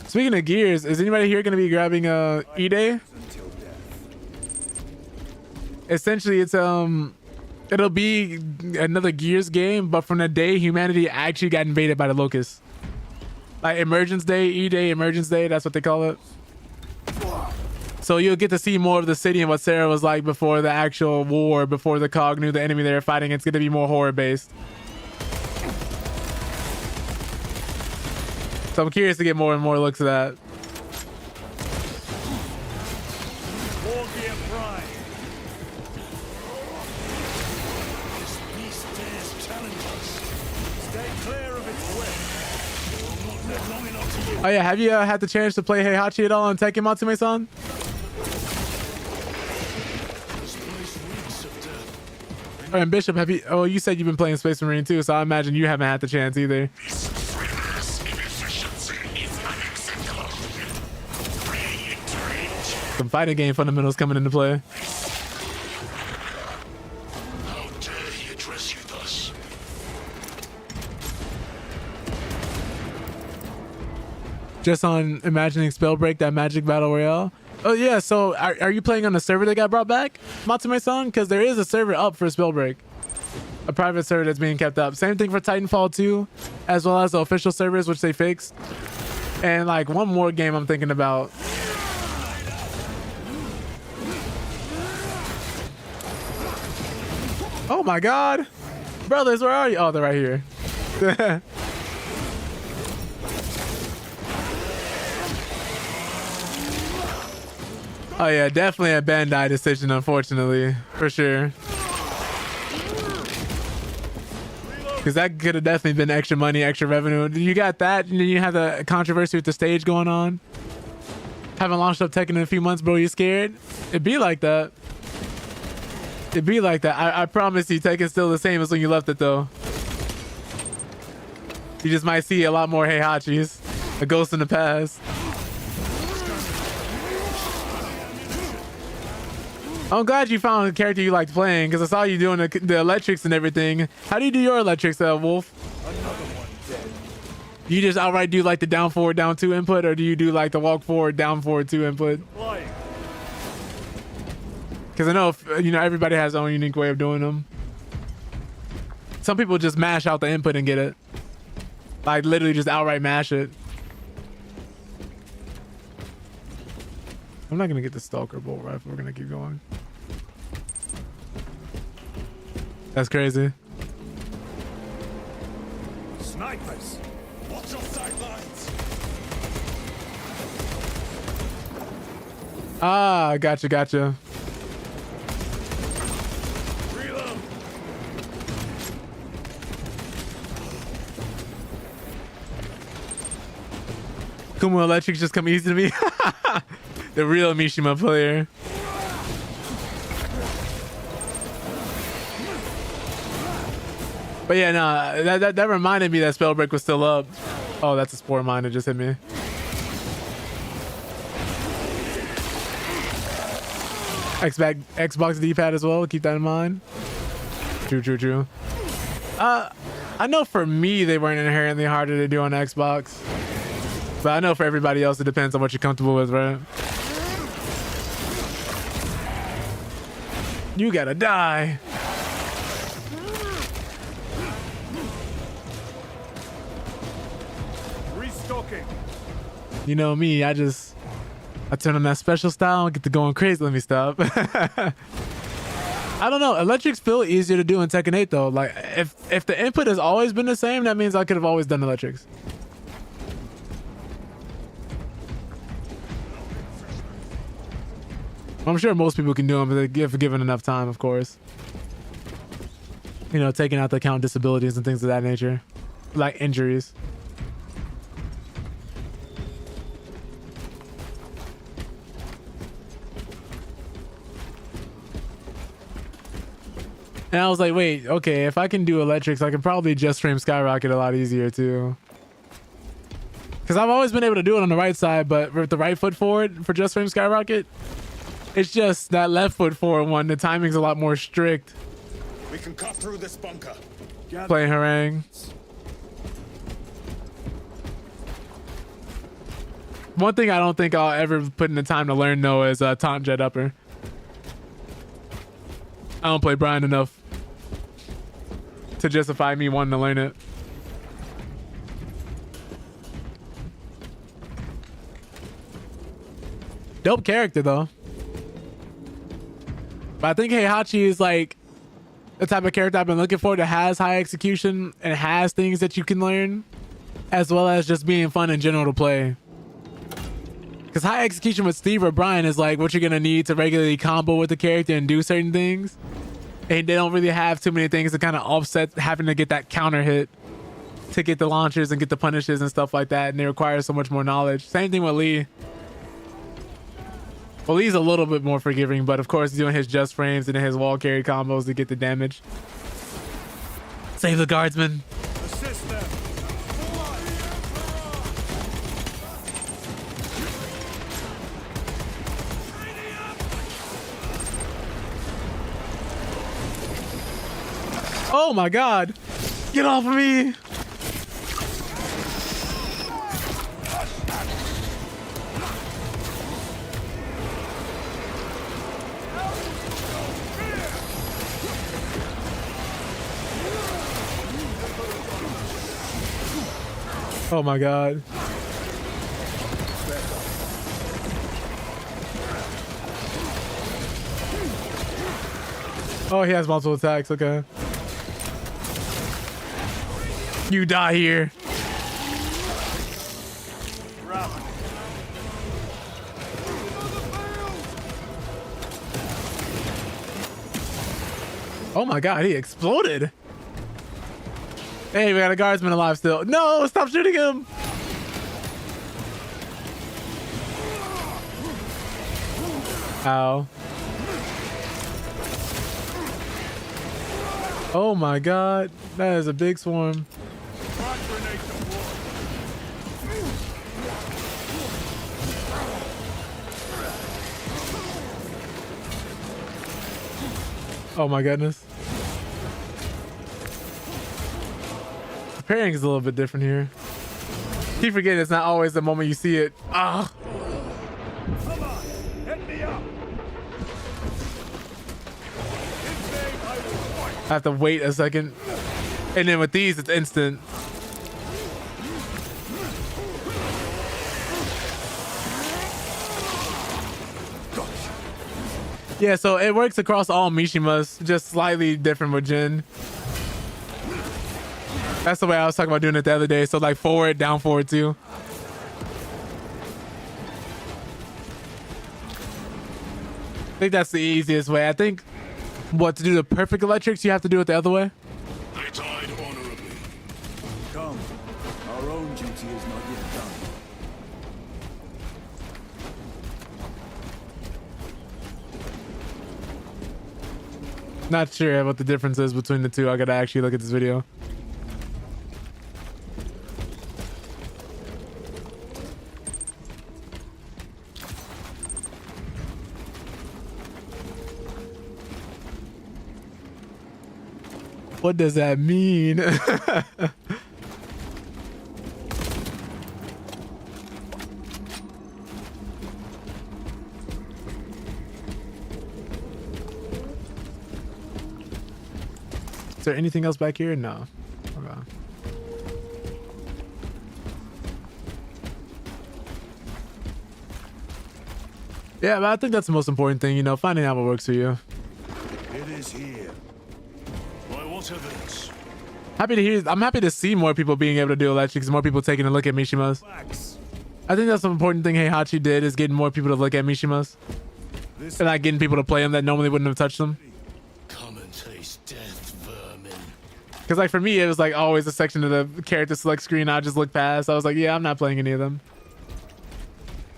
Speaking of Gears, is anybody here going to be grabbing E-Day? Essentially, it's it'll be another Gears game, but from the day humanity actually got invaded by the locusts. Like Emergence Day, E-Day, Emergence Day, that's what they call it. So you'll get to see more of the city and what Sarah was like before the actual war, before the Cog knew the enemy they were fighting. It's going to be more horror based. So I'm curious to get more and more looks at that. Wargear Prime. This beast dares challenge us. Stay clear of its web. It will not live long enough to live. Oh yeah, have you had the chance to play Heihachi at all on Tekken Matsume-san? This place reeks of death. And Bishop, have you? Oh, you said you've been playing Space Marine too, so I imagine you haven't had the chance either. Some fighting game fundamentals coming into play. How dare he address you thus? Just on imagining Spellbreak, that Magic Battle Royale. Oh yeah, so are you playing on the server that got brought back, Matsume-san? Because there is a server up for Spellbreak. A private server that's being kept up. Same thing for Titanfall 2, as well as the official servers, which they fixed. And like one more game I'm thinking about. Oh my God. Brothers, where are you? Oh, they're right here. Oh yeah, definitely a Bandai decision, unfortunately, for sure. Because that could have definitely been extra money, extra revenue. You got that, and then you have the controversy with the stage going on. Haven't launched up Tekken in a few months, bro. You scared? It'd be like that. It'd be like that. I promise you, Tekken's still the same as when you left it, though. You just might see a lot more Heihachis. A ghost in the past. I'm glad you found a character you liked playing, because I saw you doing the electrics and everything. How do you do your electrics, Wolf? Another one dead. You just outright do like the down forward, down 2 input, or do you do like the walk forward, down forward 2 input? Flying. Because I know, everybody has their own unique way of doing them. Some people just mash out the input and get it. Like literally just outright mash it. I'm not going to get the Stalker Bolt Rifle. We're going to keep going. That's crazy. Snipers. Watch your sidelines. Ah, gotcha. Reload. Kumu Electrics just come easy to me. The real Mishima player. But yeah, no, that reminded me that Spellbreak was still up. Oh, that's a Spore Mine that just hit me. Xbox D-pad as well. Keep that in mind. True. I know for me they weren't inherently harder to do on Xbox, but I know for everybody else it depends on what you're comfortable with, right? You gotta die. Restocking. You know me, I turn on that special style and get to going crazy. Let me stop. I don't know. Electrics feel easier to do in Tekken 8 though. Like if the input has always been the same, that means I could have always done electrics. I'm sure most people can do them if given enough time, of course. Taking out the account disabilities and things of that nature, like injuries. And I was like, wait, okay, if I can do electrics, I can probably just frame Skyrocket a lot easier too. Because I've always been able to do it on the right side, but with the right foot forward for just frame Skyrocket, it's just that left foot forward one, the timing's a lot more strict. We can cut through this bunker. Playing Harangue. One thing I don't think I'll ever put in the time to learn though is taunt jet upper. I don't play Brian enough to justify me wanting to learn it. Dope character though. But I think Heihachi is like the type of character I've been looking for that has high execution and has things that you can learn. as well as just being fun in general to play. Because high execution with Steve or Brian is like what you're gonna need to regularly combo with the character and do certain things, and they don't really have too many things to kind of offset having to get that counter hit to get the launchers and get the punishes and stuff like that, and they require so much more knowledge. Same thing with Lee. Well, Lee's a little bit more forgiving, but of course he's doing his just frames and then his wall carry combos to get the damage. Save the guardsman. Assist them. Oh my god. Get off of me. Oh my god. Oh, he has multiple attacks. Okay. You die here. Oh my god, he exploded. Hey, we got a guardsman alive still. No, stop shooting him. Ow. Oh my god, that is a big swarm. Oh my goodness. The parrying is a little bit different here. Keep forgetting it's not always the moment you see it. Ah. Come on, hit me up. I have to wait a second. And then with these, it's instant. Yeah, so it works across all Mishimas, just slightly different with Jin. That's the way I was talking about doing it the other day. So like forward, down forward too. I think that's the easiest way. I think what to do the perfect electrics, you have to do it the other way. They died honorably. Come, our own duty is not yet done. Not sure what the difference is between the two. I gotta actually look at this video. What does that mean? Is there anything else back here? No. Okay. Yeah, but I think that's the most important thing, you know, finding out what works for you. It is here. By what evidence? Happy to hear. I'm happy to see more people being able to do electrics, more people taking a look at Mishimas. I think that's the important thing Heihachi did, is getting more people to look at Mishimas. And not getting people to play them that normally wouldn't have touched them. Come and taste death, vermin. Because like for me, it was like always a section of the character select screen I just looked past. I was like, yeah, I'm not playing any of them.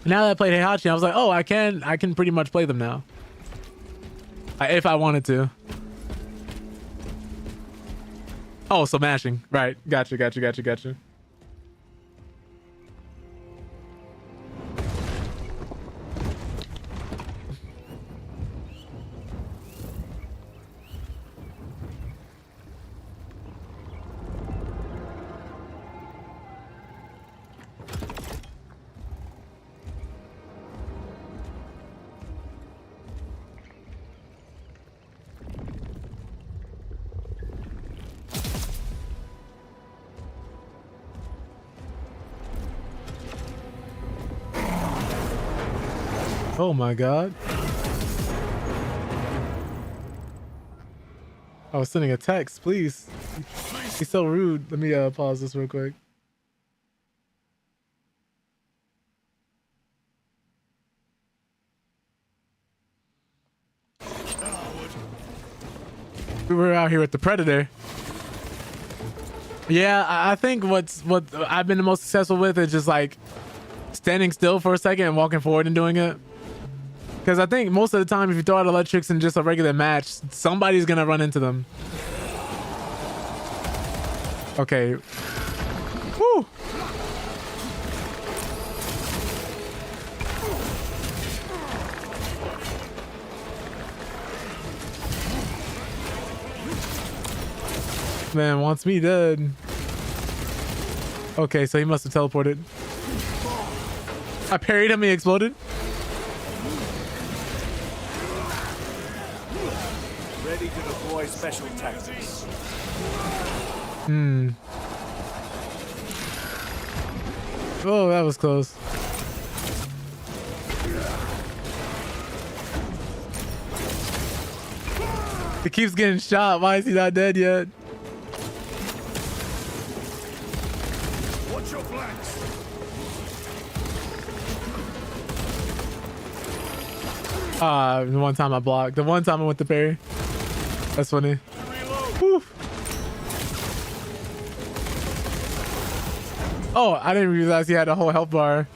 Now that I played Heihachi, I was like, oh, I can pretty much play them now. If I wanted to. Oh, so mashing. Right. Gotcha. Oh my god. I was sending a text, please. He's so rude. Let me pause this real quick. We were out here with the Predator. Yeah, I think what I've been the most successful with is just like standing still for a second and walking forward and doing it. Because I think most of the time, if you throw out electrics in just a regular match, somebody's gonna run into them. Okay. Woo. Man wants me dead. Okay, so he must have teleported. I parried him, he exploded. Ready to deploy special tactics. Oh, that was close. He keeps getting shot. Why is he not dead yet? Watch your flanks. The one time I blocked. The one time I went to parry. That's funny. Whew. Oh, I didn't realize he had a whole health bar.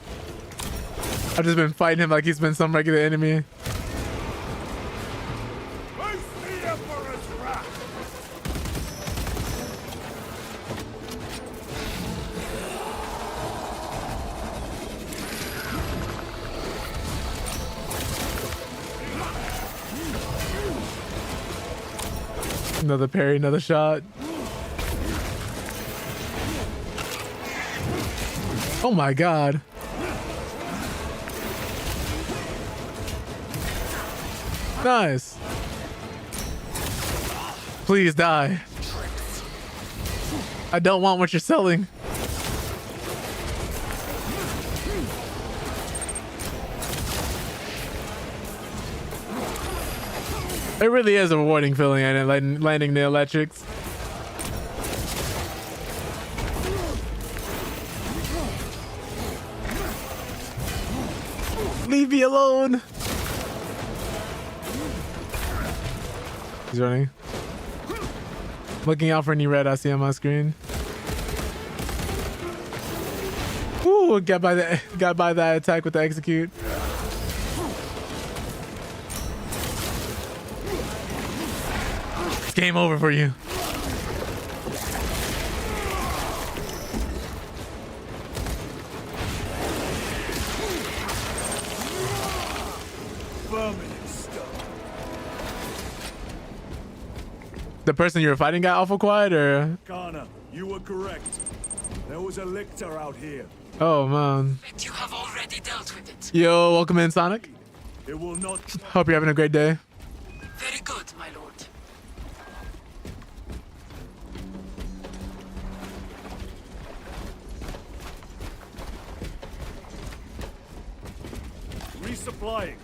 I've just been fighting him like he's been some regular enemy. Another parry, another shot. Oh my god. Nice. Please die. I don't want what you're selling. It really is a rewarding feeling, and landing the electrics. Leave me alone. He's running. Looking out for any red I see on my screen. Ooh, got by that attack with the execute. It's game over for you. The person you were fighting got awful quiet, or? Kana, you were correct. There was a lictor out here. Oh man. But you have already dealt with it. Yo, welcome in, Sonic. It will not. Hope you're having a great day. Very good, my lord. Resupplying.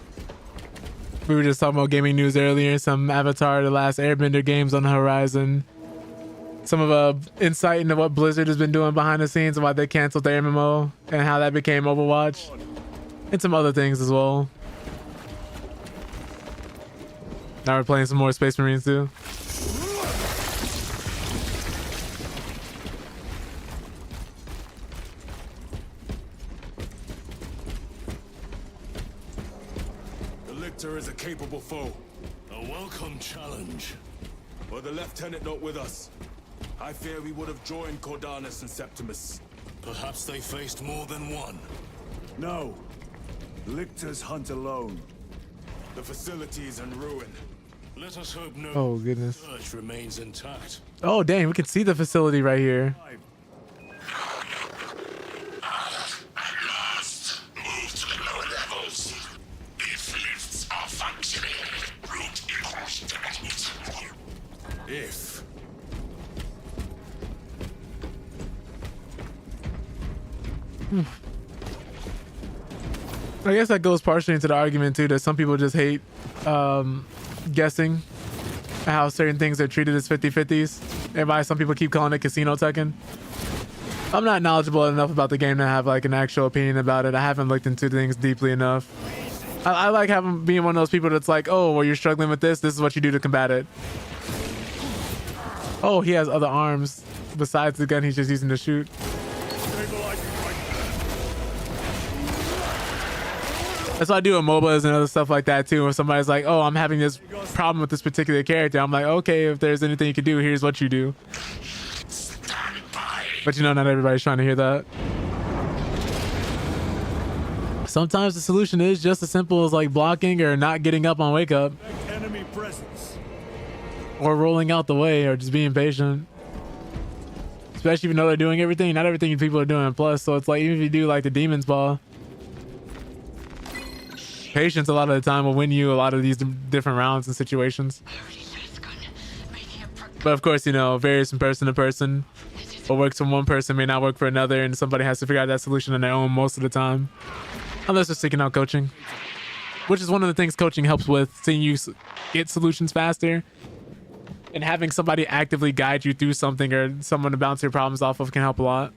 We were just talking about gaming news earlier. Some Avatar: The Last Airbender games on the horizon. Some of insight into what Blizzard has been doing behind the scenes and why they canceled their MMO and how that became Overwatch, and some other things as well. Now we're playing some more Space Marines too. Is a capable foe. A welcome challenge. Were the lieutenant not with us, I fear we would have joined Cordanus and Septimus. Perhaps they faced more than one. No. Lictors hunt alone. The facility is in ruin. Let us hope no Oh goodness. church remains intact. Oh dang, we can see the facility right here. Move to the lower levels. If lifts are functioning, route impulse direct. If. I guess that goes partially into the argument too that some people just hate guessing how certain things are treated as 50-50s, and why some people keep calling it Casino Tekken. I'm not knowledgeable enough about the game to have like an actual opinion about it. I haven't looked into things deeply enough. I like being one of those people that's like, oh, well, you're struggling with this. This is what you do to combat it. Oh, he has other arms besides the gun he's just using to shoot. That's what I do with MOBAs and other stuff like that too. If somebody's like, oh, I'm having this problem with this particular character, I'm like, okay, if there's anything you can do, here's what you do. But you know, not everybody's trying to hear that. Sometimes the solution is just as simple as like blocking or not getting up on wake up. Enemy presence. Or rolling out the way or just being patient. Especially if you know they're doing everything. Not everything people are doing plus. So it's like even if you do like the demon's ball. Patience a lot of the time will win you a lot of these different rounds and situations. But of course, you know, varies from person to person. What works for one person may not work for another, and somebody has to figure out that solution on their own most of the time. Unless they're seeking out coaching. Which is one of the things coaching helps with, seeing you get solutions faster. And having somebody actively guide you through something or someone to bounce your problems off of can help a lot.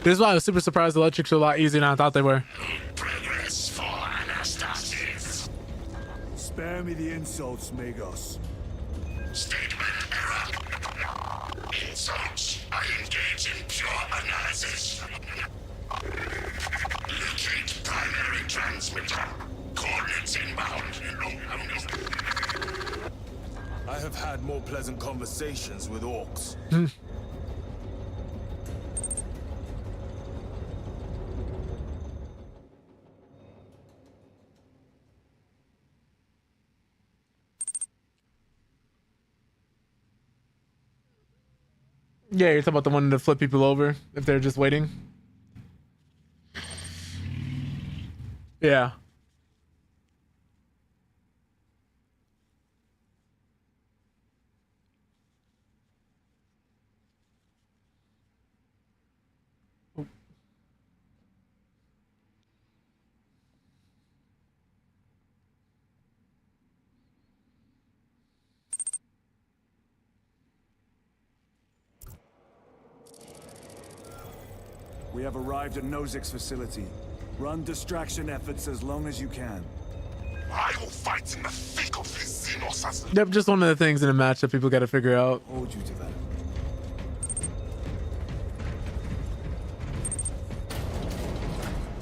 This is why I was super surprised the electrics were a lot easier than I thought they were. Spare me the insults, Magos. Statement error. Insults. I engage in pure analysis. Locate primary transmitter. Coordinates inbound. I have had more pleasant conversations with orcs. Yeah, you're talking about the one to flip people over if they're just waiting. Yeah. We have arrived at Nozik's facility. Run distraction efforts as long as you can. I will fight in the thick of this xenos. Yep, just one of the things in a match that people got to figure out. Hold you to that.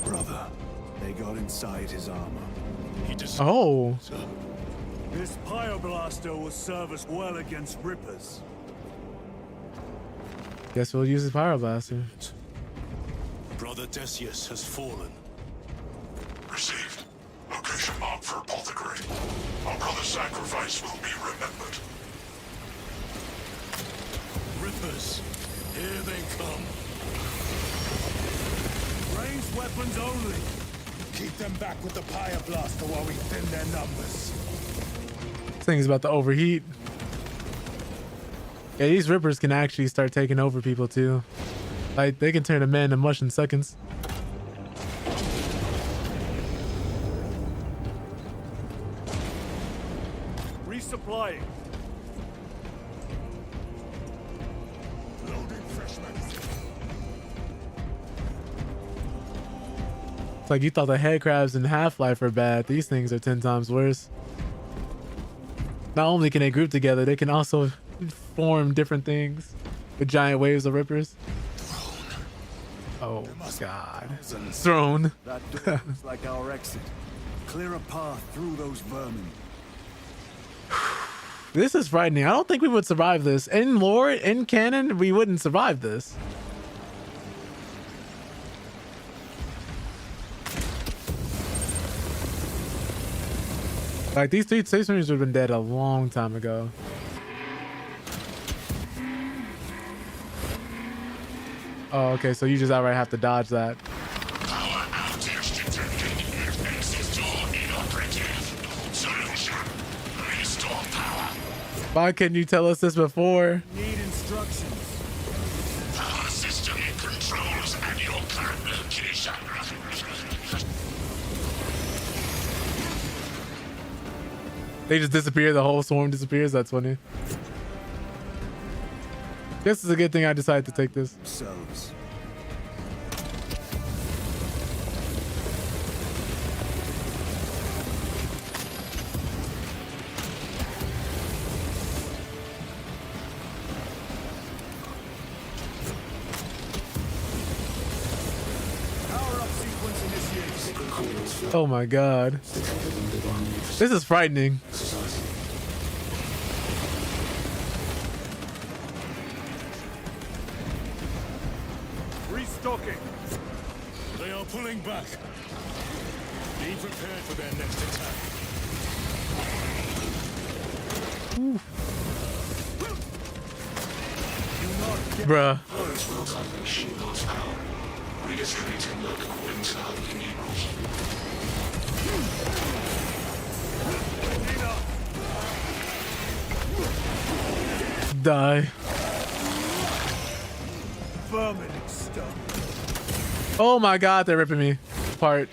Brother, they got inside his armor. He just Oh. This Pyoblaster will serve us well against Rippers. Guess we'll use the Pyroblaster. Brother Decius has fallen. Received. Location marked for apothecary. Our brother's sacrifice will be remembered. Rippers, here they come. Ranged weapons only. Keep them back with the Pyoblaster while we thin their numbers. This thing's about to overheat. Yeah, these Rippers can actually start taking over people too. Like, they can turn a man to mush in seconds. Resupplying. Loading fresh medicine. It's like you thought the head crabs in Half-Life were bad. These things are 10 times worse. Not only can they group together, they can also form different things with giant waves of Rippers. Oh God. Throne. That door looks like our exit. Clear a path through those vermin. This is frightening. I don't think we would survive this. In lore, in canon, we wouldn't survive this. Like, these three Space Marines would have been dead a long time ago. Oh, okay, so you just outright have to dodge that. Power outage detected. Exit door inoperative. Solution. Restore power. Why couldn't you tell us this before? Need instructions. Power system controls at your current location. They just disappear. The whole swarm disappears. That's funny. This is a good thing I decided to take this. Selves. Oh my god. This is frightening. Restocking. They are pulling back. Be prepared for their next attack. Bruh. Die. Vermin stuff. Oh my god, they're ripping me apart.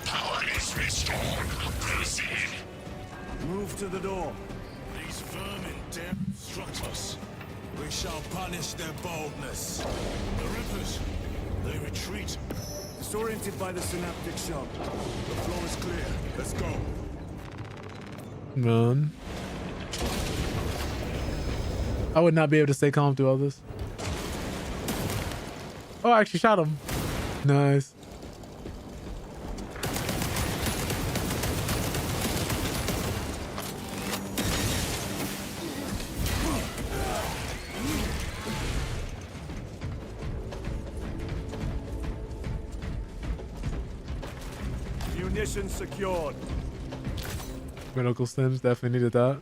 Power is restored. Proceed. Move to the door. These vermin dare obstruct us. We shall punish their boldness. The Rippers, they retreat. Disoriented by the synaptic shock. The floor is clear. Let's go. Man. I would not be able to stay calm through all this. Oh, I actually shot him. Nice. Munition secured. Medical stims definitely needed that.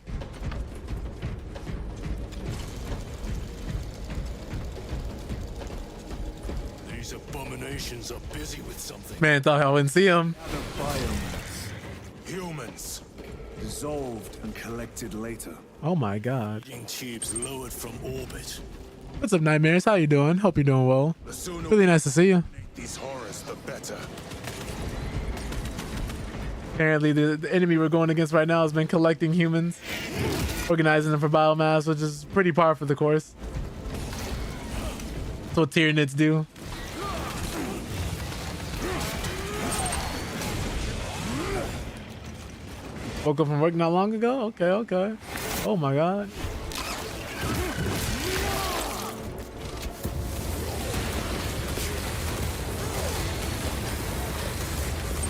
These abominations are busy with something. Man, thought I wouldn't see him. Biomass. Humans. Dissolved and collected later. Oh my god. Tubes lowered from orbit. What's up, Nightmares? How you doing? Hope you're doing well. The sooner Really nice to see you. these horrors, the better. Apparently the enemy we're going against right now has been collecting humans, organizing them for biomass, which is pretty par for the course. That's what Tyranids do. Woke up from work not long ago? Okay, okay. Oh my god.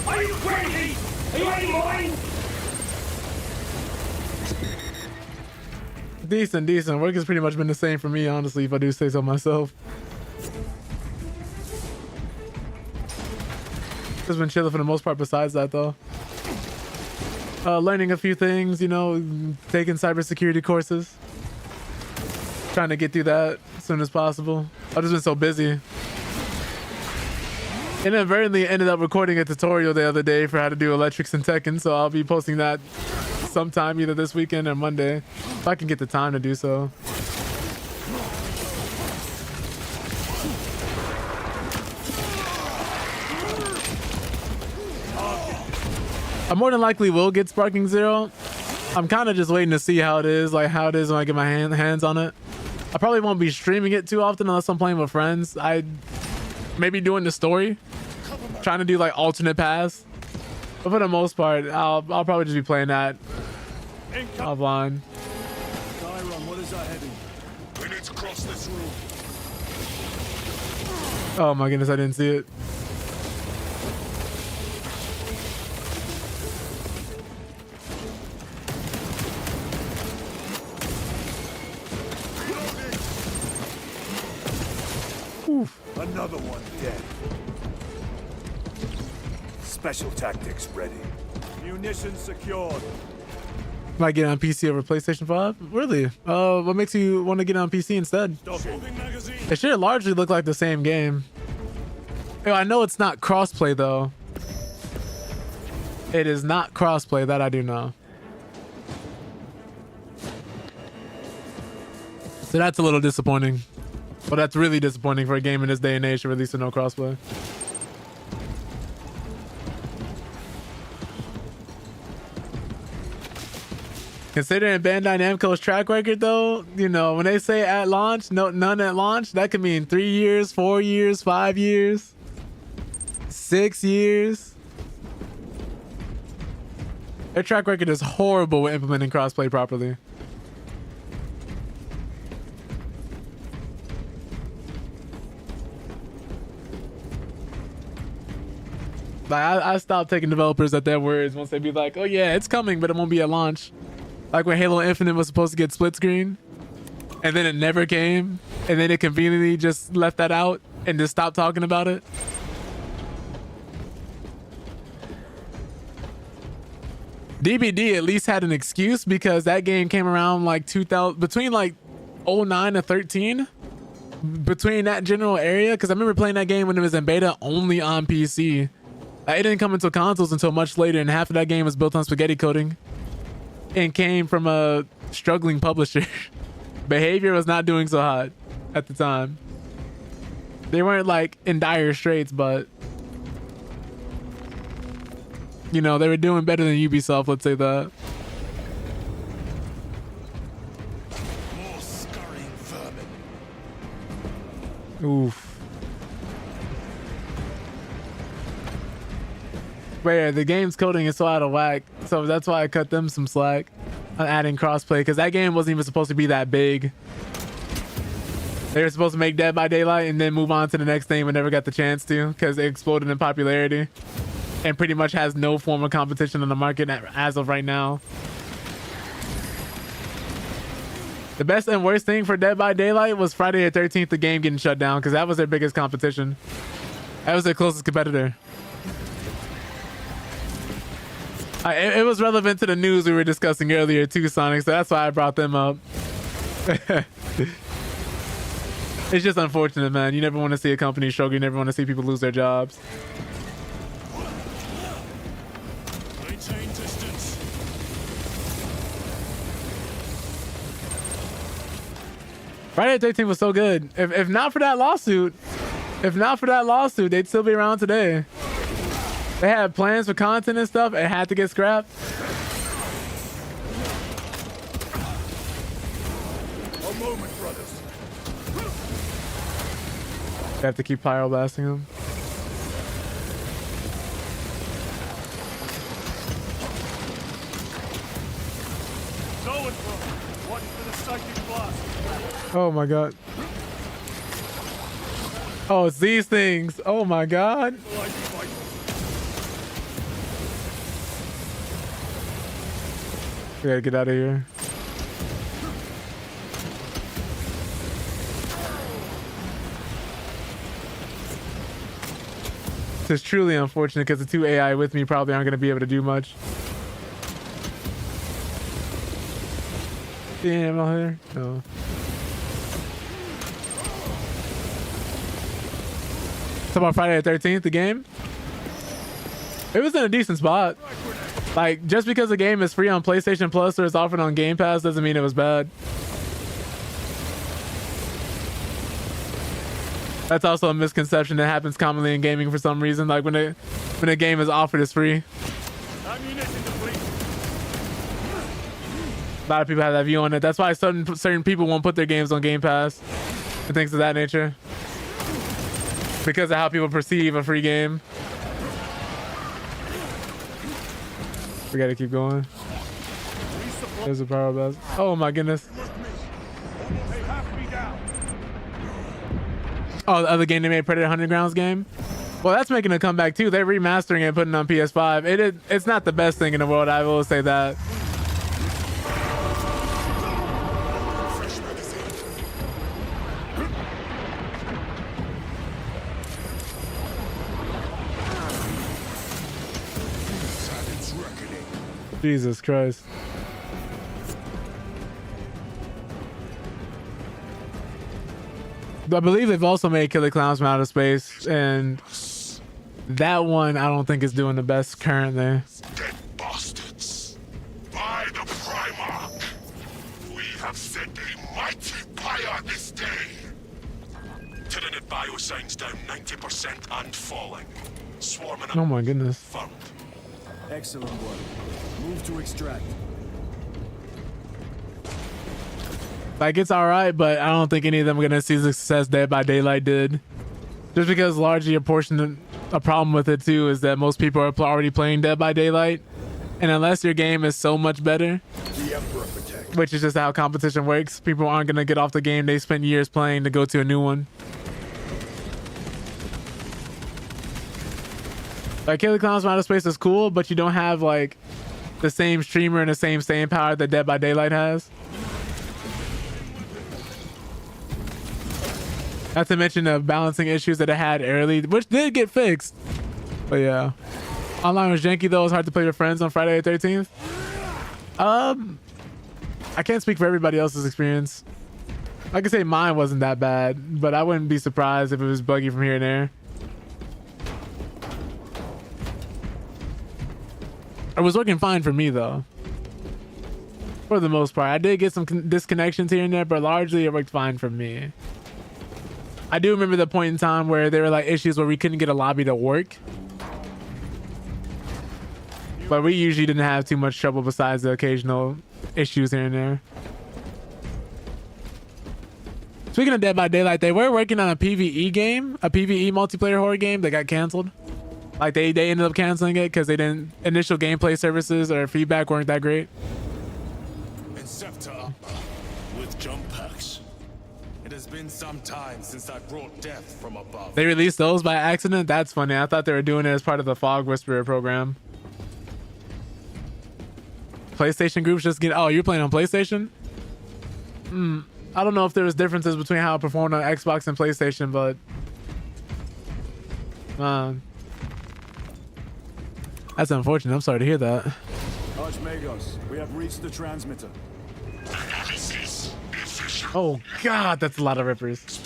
Are you crazy? Are you out of your mind? Decent, decent. Work has pretty much been the same for me, honestly, if I do say so myself. Just been chilling for the most part besides that, though. Learning a few things, you know, taking cybersecurity courses. Trying to get through that as soon as possible. I've just been so busy. Inadvertently ended up recording a tutorial the other day for how to do electrics and Tekken, so I'll be posting that sometime either this weekend or Monday, if I can get the time to do so. I more than likely will get Sparking Zero. I'm kind of just waiting to see how it is, like how it is when I get my hands on it. I probably won't be streaming it too often unless I'm playing with friends. I maybe doing the story, trying to do like alternate paths, but for the most part, I'll probably just be playing that offline. Chiron, what is our heading? We need to cross this room. Oh my goodness, I didn't see it. Oof. Another one dead. Special tactics ready. Munitions secured. Might get on PC over PlayStation 5? Really? What makes you want to get on PC instead? It should largely look like the same game. Yo, I know it's not crossplay though. It is not crossplay, that I do know. So that's a little disappointing. Well, that's really disappointing for a game in this day and age to release with no crossplay. Considering Bandai Namco's track record, though, you know, when they say at launch, no, none at launch, that could mean 3 years, 4 years, 5 years, 6 years. Their track record is horrible with implementing crossplay properly. Like I stopped taking developers at their words once they be like, oh yeah, it's coming, but it won't be at launch. Like when Halo Infinite was supposed to get split screen, and then it never came, and then it conveniently just left that out and just stopped talking about it. DBD at least had an excuse because that game came around like 2000, between like 09 to 13, between that general area. Because I remember playing that game when it was in beta only on PC. It didn't come into consoles until much later, and half of that game was built on spaghetti coding and came from a struggling publisher. Behavior was not doing so hot at the time. They weren't like in dire straits, but you know, they were doing better than Ubisoft, let's say that. More scurrying vermin. Oof. But yeah, the game's coding is so out of whack, so that's why I cut them some slack on adding crossplay, because that game wasn't even supposed to be that big. They were supposed to make Dead by Daylight and then move on to the next thing, but never got the chance to because it exploded in popularity and pretty much has no form of competition on the market as of right now. The best and worst thing for Dead by Daylight was Friday the 13th, the game getting shut down, because that was their biggest competition. That was their closest competitor. It was relevant to the news we were discussing earlier too, Sonic, so that's why I brought them up. It's just unfortunate, man. You never want to see a company struggle. You never want to see people lose their jobs. Maintain distance. Friday the 13th was so good. If not for that lawsuit, they'd still be around today. They had plans for content and stuff. It had to get scrapped. A moment, brothers. You have to keep pyroblasting them. Going for it. Watch for the psychic blast. Oh my god. Oh, it's these things. Oh my god. We gotta get out of here. This is truly unfortunate because the two AI with me probably aren't going to be able to do much. Damn, out here? No. Talk about Friday the 13th, the game. It was in a decent spot. Like, just because the game is free on PlayStation Plus or is offered on Game Pass doesn't mean it was bad. That's also a misconception that happens commonly in gaming for some reason. Like when a game is offered as free. A lot of people have that view on it. That's why certain people won't put their games on Game Pass and things of that nature. Because of how people perceive a free game. We gotta keep going. There's a power blast. Oh my goodness. Oh, the other game they made, Predator Underground's game? Well, that's making a comeback too. They're remastering it and putting it on PS5. It's not the best thing in the world, I will say that. Jesus Christ. I believe they've also made Killer Clowns from Outer Space, and that one I don't think is doing the best currently. Dead bastards. By the Primarch, we have sent a mighty pyre this day. Tyranid biosigns down 90% and falling. Swarming. Oh my goodness. Found. Excellent work. Move to extract. Like, it's alright, but I don't think any of them are gonna see the success Dead by Daylight did. Just because largely a problem with it too is that most people are already playing Dead by Daylight, and unless your game is so much better, which is just how competition works, people aren't gonna get off the game they spent years playing to go to a new one. Like Killer Clowns from Outer Space is cool, but you don't have like the same streamer and the same staying power that Dead by Daylight has. Not to mention the balancing issues that it had early, which did get fixed. But yeah, online was janky though. It was hard to play with friends on Friday the 13th. I can't speak for everybody else's experience. I can say mine wasn't that bad, but I wouldn't be surprised if it was buggy from here and there. It was working fine for me though. For the most part, I did get some disconnections here and there, but largely it worked fine for me. I do remember the point in time where there were like issues where we couldn't get a lobby to work. But we usually didn't have too much trouble besides the occasional issues here and there. Speaking of Dead by Daylight, they were working on a PvE game, a PvE multiplayer horror game that got canceled. Like they ended up canceling it because they didn't, initial gameplay services or feedback weren't that great. Inceptor with jump packs. It has been some time since I brought death from above. They released those by accident? That's funny. I thought they were doing it as part of the Fog Whisperer program. PlayStation groups just get, oh, you're playing on PlayStation? I don't know if there was differences between how it performed on Xbox and PlayStation, but that's unfortunate. I'm sorry to hear that. Archmagos, we have reached the transmitter. Oh God, that's a lot of rippers.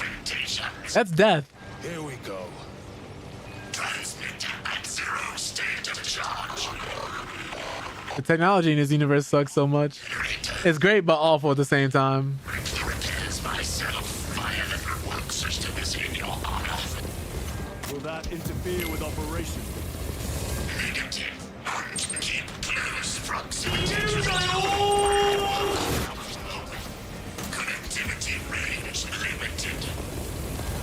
That's death. Here we go. Transmitter at 0 state of charge. The technology in this universe sucks so much. It's great, but awful at the same time. Repairs myself. My electric work system is in your honor. Will that interfere with operation? Negative. And keep close proximity to the connectivity range limited.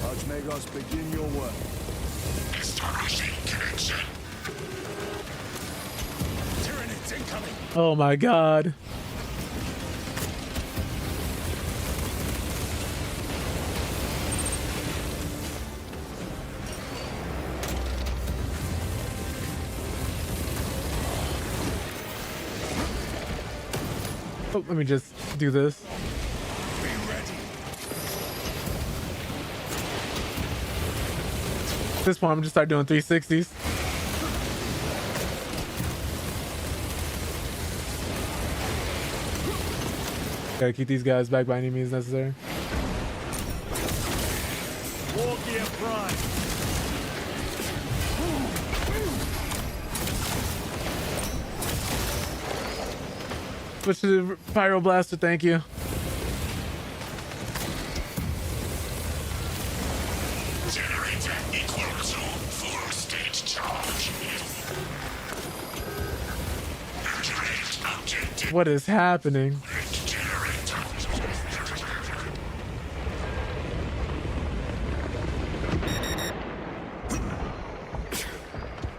Archmagos, begin your work. Establishing connection. Tyranids incoming. Oh my God. Oh, let me just do this. Be ready. At this point, I'm just start doing 360s. Gotta keep these guys back by any means necessary. War gear prime. Switch to the Pyro Blaster, thank you. Generator equal to full state charge. Activate objective. What is happening?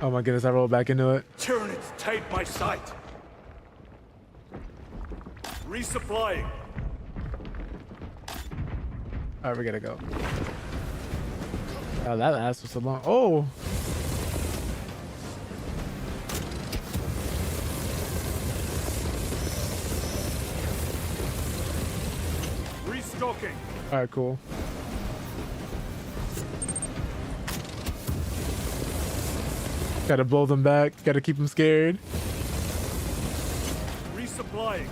Oh my goodness, I rolled back into it. Tyranids tape my sight. Resupplying. Alright, we gotta go. Oh, that lasts for so long. Oh! Restocking. Alright, cool. Gotta blow them back. Gotta keep them scared. Resupplying.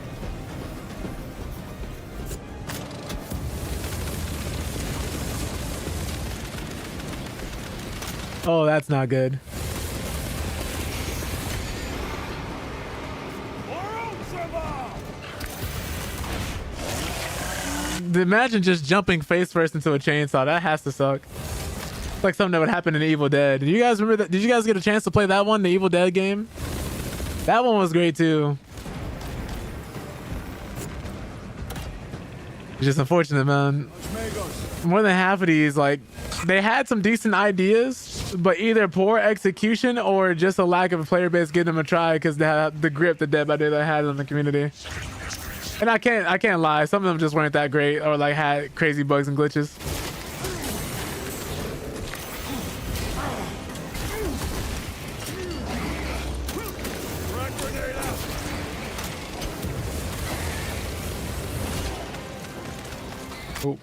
Oh, that's not good. Imagine just jumping face first into a chainsaw. That has to suck. It's like something that would happen in Evil Dead. Do you guys remember that? Did you guys get a chance to play that one, the Evil Dead game? That one was great too. It's just unfortunate, man. More than half of these, like, they had some decent ideas, but either poor execution or just a lack of a player base getting them a try because they have the grip that Dead by Daylight had on the community. And I can't lie, some of them just weren't that great or like had crazy bugs and glitches. Oh.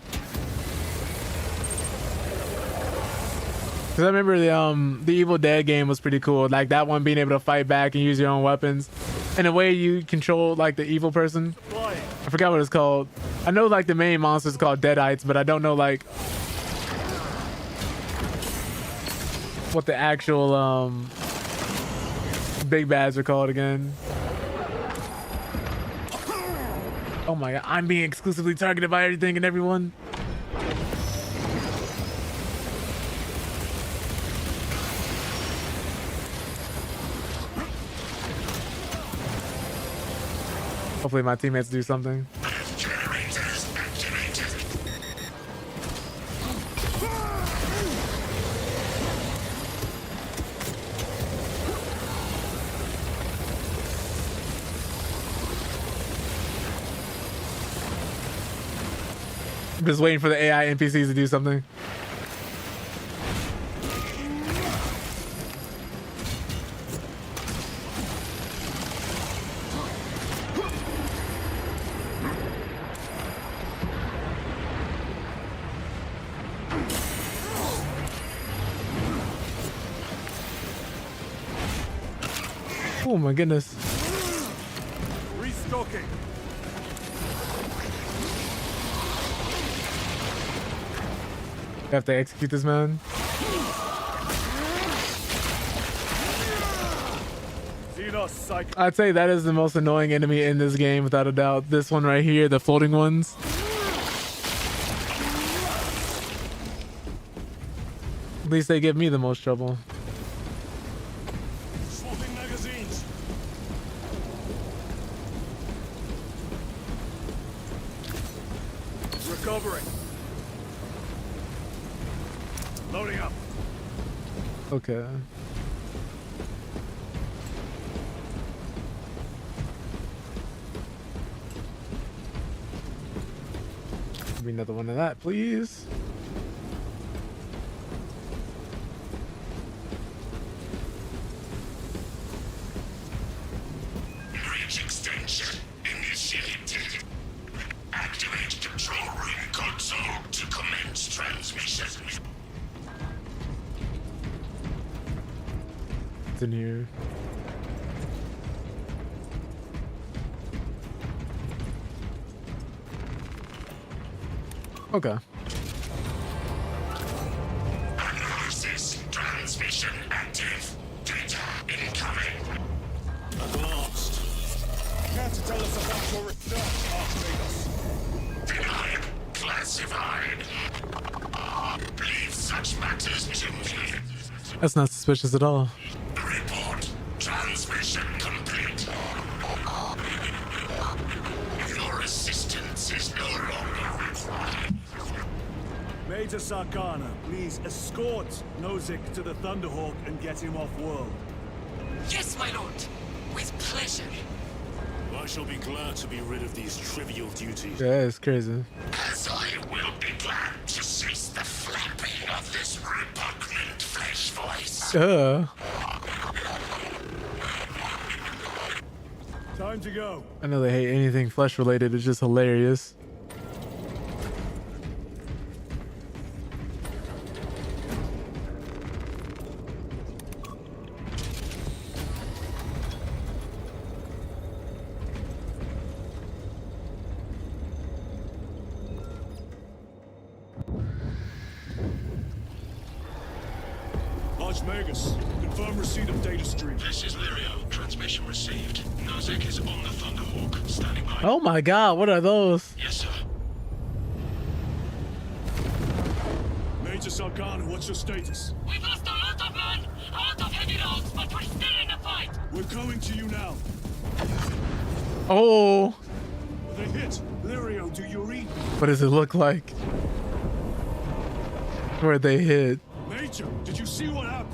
Cause I remember the Evil Dead game was pretty cool. Like that one, being able to fight back and use your own weapons. In a way, you control like the evil person. I forgot what it's called. I know like the main monster is called Deadites, but I don't know like what the actual big bads are called again. Oh my god, I'm being exclusively targeted by everything and everyone. Hopefully my teammates do something. Generators activated. I'm just waiting for the AI NPCs to do something. Oh my goodness. Restocking. I have to execute this man. Xenos cycle. I'd say that is the most annoying enemy in this game, without a doubt. This one right here, the floating ones. At least they give me the most trouble. Swapping magazines. Recovering. Loading up. Okay. Give me another one of that, please. Bridge extension initiated. Activate control room console to commence transmission. It's in here. Okay. Analysis transmission active. Data incoming. At last. Care to tell us about your research, Archmagos? Denied. Classified. Leave such matters to me. That's not suspicious at all. Report. Transmission complete. Your assistance is no longer required. Major Sarkana, please escort Nozick to the Thunderhawk and get him off world. Yes, my lord. With pleasure. I shall be glad to be rid of these trivial duties. Yeah, it's crazy. As I will be glad to cease the flapping of this repugnant flesh voice. Time to go. I know they hate anything flesh related. It's just hilarious. Archmagus, confirm receipt of data stream. This is Lirio. Transmission received. Nozick is on the Thunderhawk. Standing by. Oh my god, what are those? Yes, sir. Major Sarkana, what's your status? We've lost a lot of men, a lot of heavy rounds, but we're still in the fight. We're coming to you now. Oh, They hit. Lirio, do you read? what does it look like? Where they hit? Major, did you see what happened?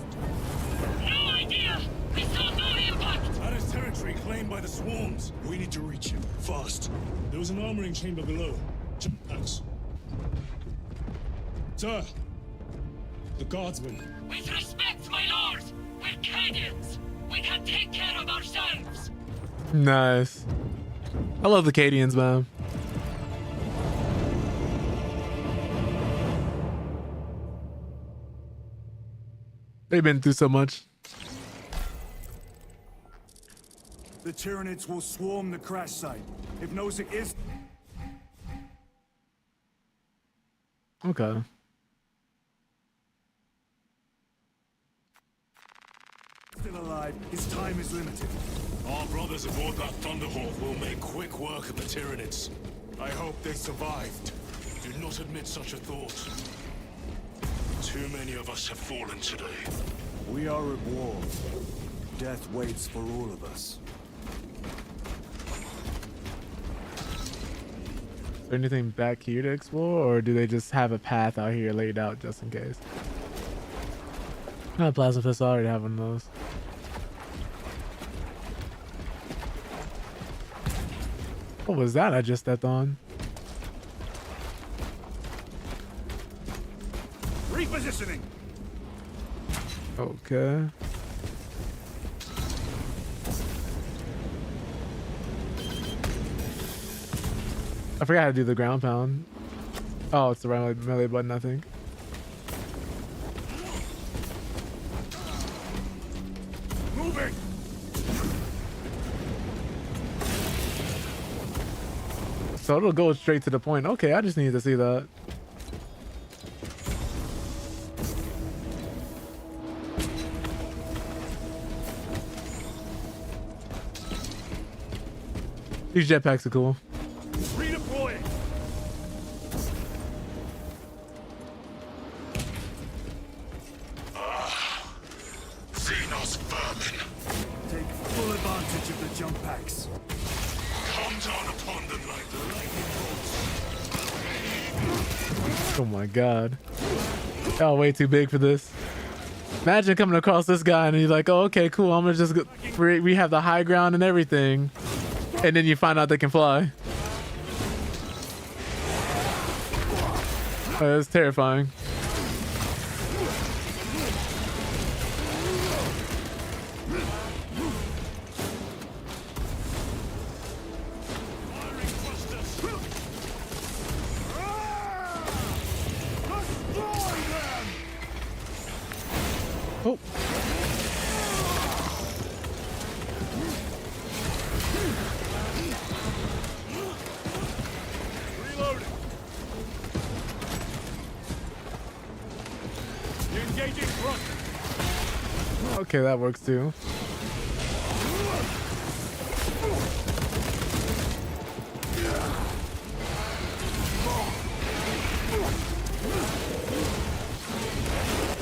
No idea. We saw no impact. That is territory claimed by the swarms. We need to reach him. Fast. There was an armoring chamber below. Thanks. Sir. The guardsmen. With respect, my lord, we're Cadians. We can take care of ourselves. Nice. I love the Cadians, man. They've been through so much. The Tyranids will swarm the crash site. If Nozick is Okay. still alive, his time is limited. Our brothers aboard that Thunderhawk will make quick work of the Tyranids. I hope they survived. Do not admit such a thought. Too many of us have fallen today. We are at war. Death waits for all of us. Is there anything back here to explore, or do they just have a path out here laid out just in case? Plasma Fist, I already have one of those. What was that I just stepped on? Repositioning. Okay. I forgot how to do the ground pound. Oh, it's the right melee button, I think. Moving! So it'll go straight to the point. Okay, I just need to see that. These jetpacks are cool. Redeploying! Xenos vermin! Take full advantage of the jump packs. Come down upon them like lightning bolts. Oh my god. Y'all way too big for this. Imagine coming across this guy and he's like, oh, okay, cool. I'm gonna just go. We have the high ground and everything. And then you find out they can fly. Oh, that's terrifying. Oh. Reloading! Engaging front! Okay, that works too.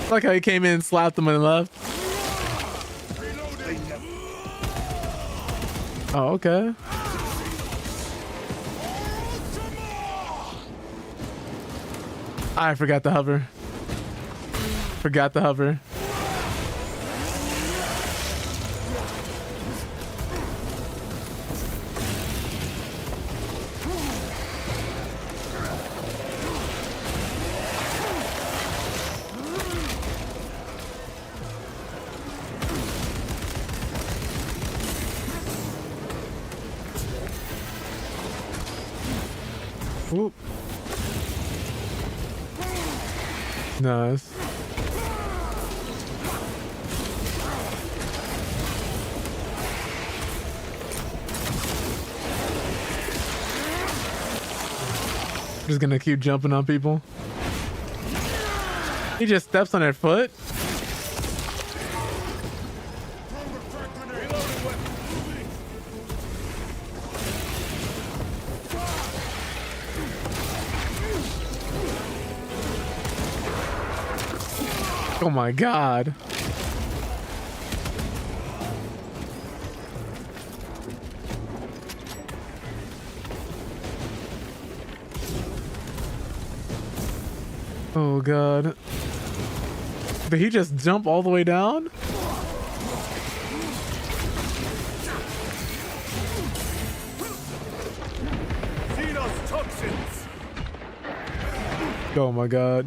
I like how he came in, slapped him, and left. Oh, okay. I forgot the hover. Forgot the hover. Whoop. Nice. Just gonna keep jumping on people. He just steps on their foot. Oh my god. Oh god. Did he just jump all the way down? Xenos toxins! Oh my god.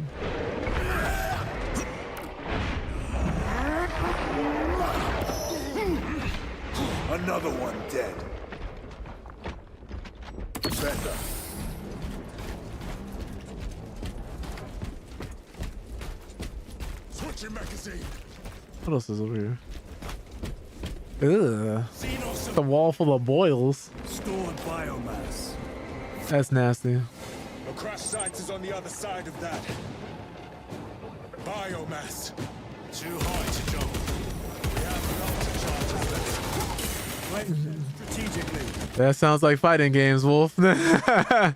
Another one dead. Better. Switching magazine! What else is over here? Ugh. The wall full of boils. Stored biomass. That's nasty. The crash site is on the other side of that. Biomass. Too high to jump. We have melter charges left. Place them strategically. That sounds like fighting games, Wolf. Yeah.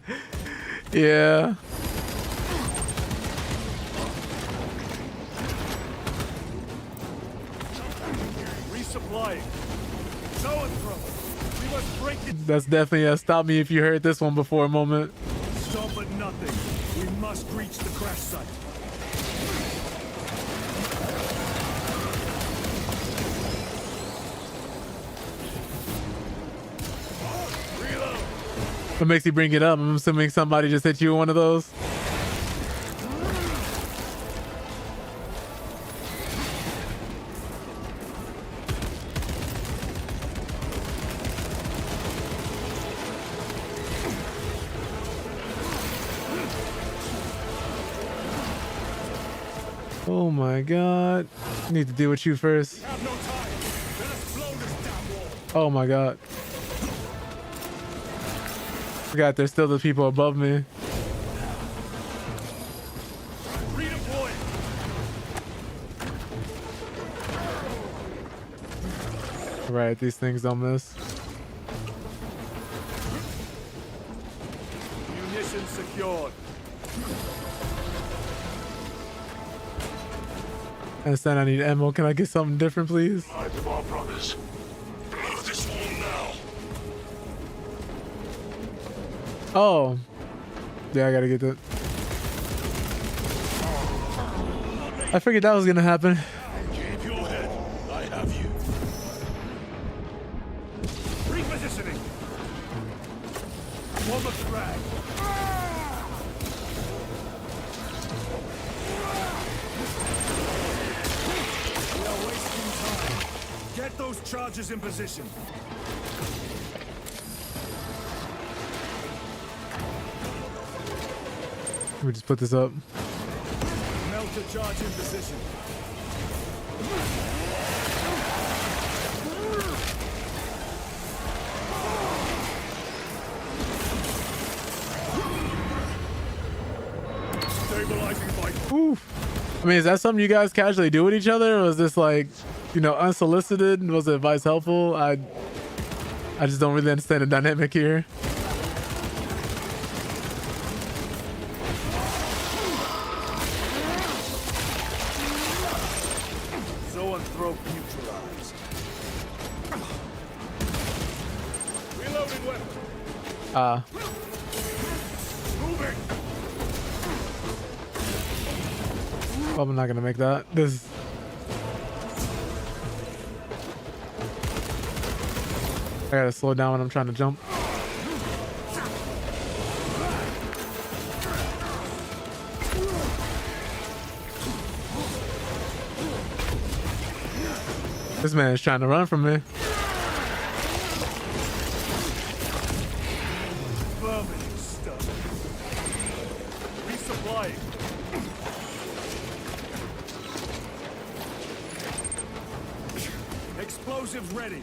Resupplying. So and from. We must break it. That's definitely a stop me if you heard this one before a moment. Stop at nothing. We must reach the crash site. What makes you bring it up? I'm assuming somebody just hit you with one of those. Oh my god. I need to deal with you first. Oh my god. Forgot there's still the people above me. Redeploy. Right, these things don't miss. Munitions secured. I understand I need ammo. Can I get something different, please? Light of our brothers. Blow this wall now. Oh. Yeah, I gotta get that. I figured that was gonna happen. Keep your head. I have you. Repositioning. Form a frag. We are wasting time. Get those charges in position. Let me just put this up. Melter charge in position. Stabilizing vital. Oof. I mean, is that something you guys casually do with each other? Or was this like, you know, unsolicited? Was the advice helpful? I just don't really understand the dynamic here. Zoanthrope neutralized. Reloading weapon. Moving. Well, I'm not gonna make that. This. I gotta slow down when I'm trying to jump. This man is trying to run from me. Vermin stuff. Resupplying. Explosives ready.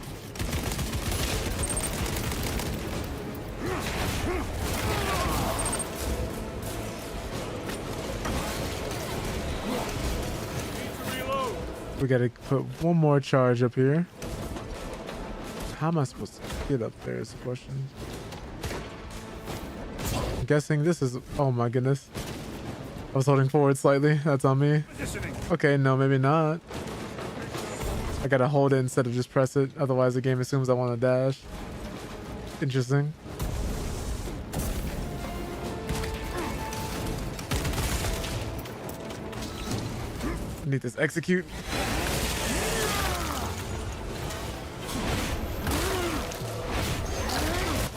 We gotta put one more charge up here. How am I supposed to get up there is the question. I'm guessing this is, oh my goodness. I was holding forward slightly, that's on me. Okay, no, maybe not. I gotta hold it instead of just press it, otherwise the game assumes I want to dash. Interesting. I need this execute.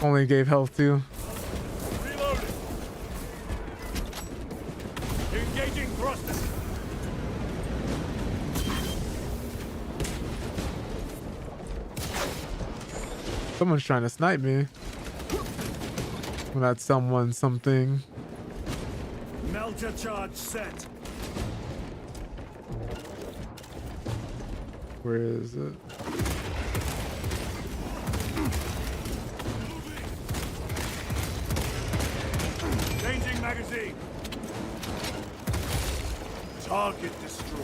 Only gave health too. Reloading. Engaging thrusters. Someone's trying to snipe me. Well, that's someone something. Melter charge set. Where is it? Changing magazine. Target destroyed.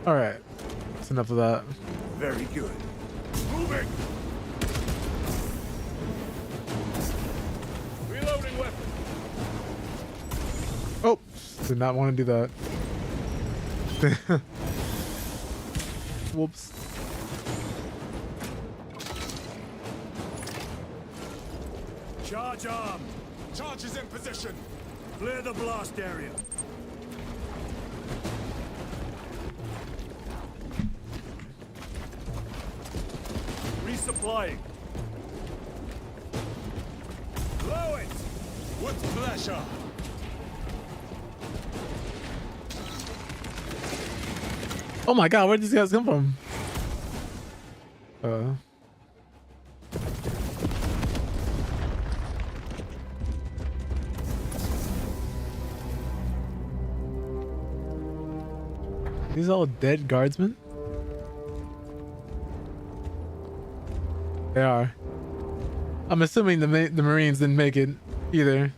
All right, that's enough of that. Very good. Moving. Reloading weapon. Oh, did not want to do that. Whoops. Charge armed. Charge is in position. Clear the blast area. Resupplying. Blow it. With pleasure. Oh my god, where did these guys come from? These all dead guardsmen? They are. I'm assuming the Marines didn't make it either.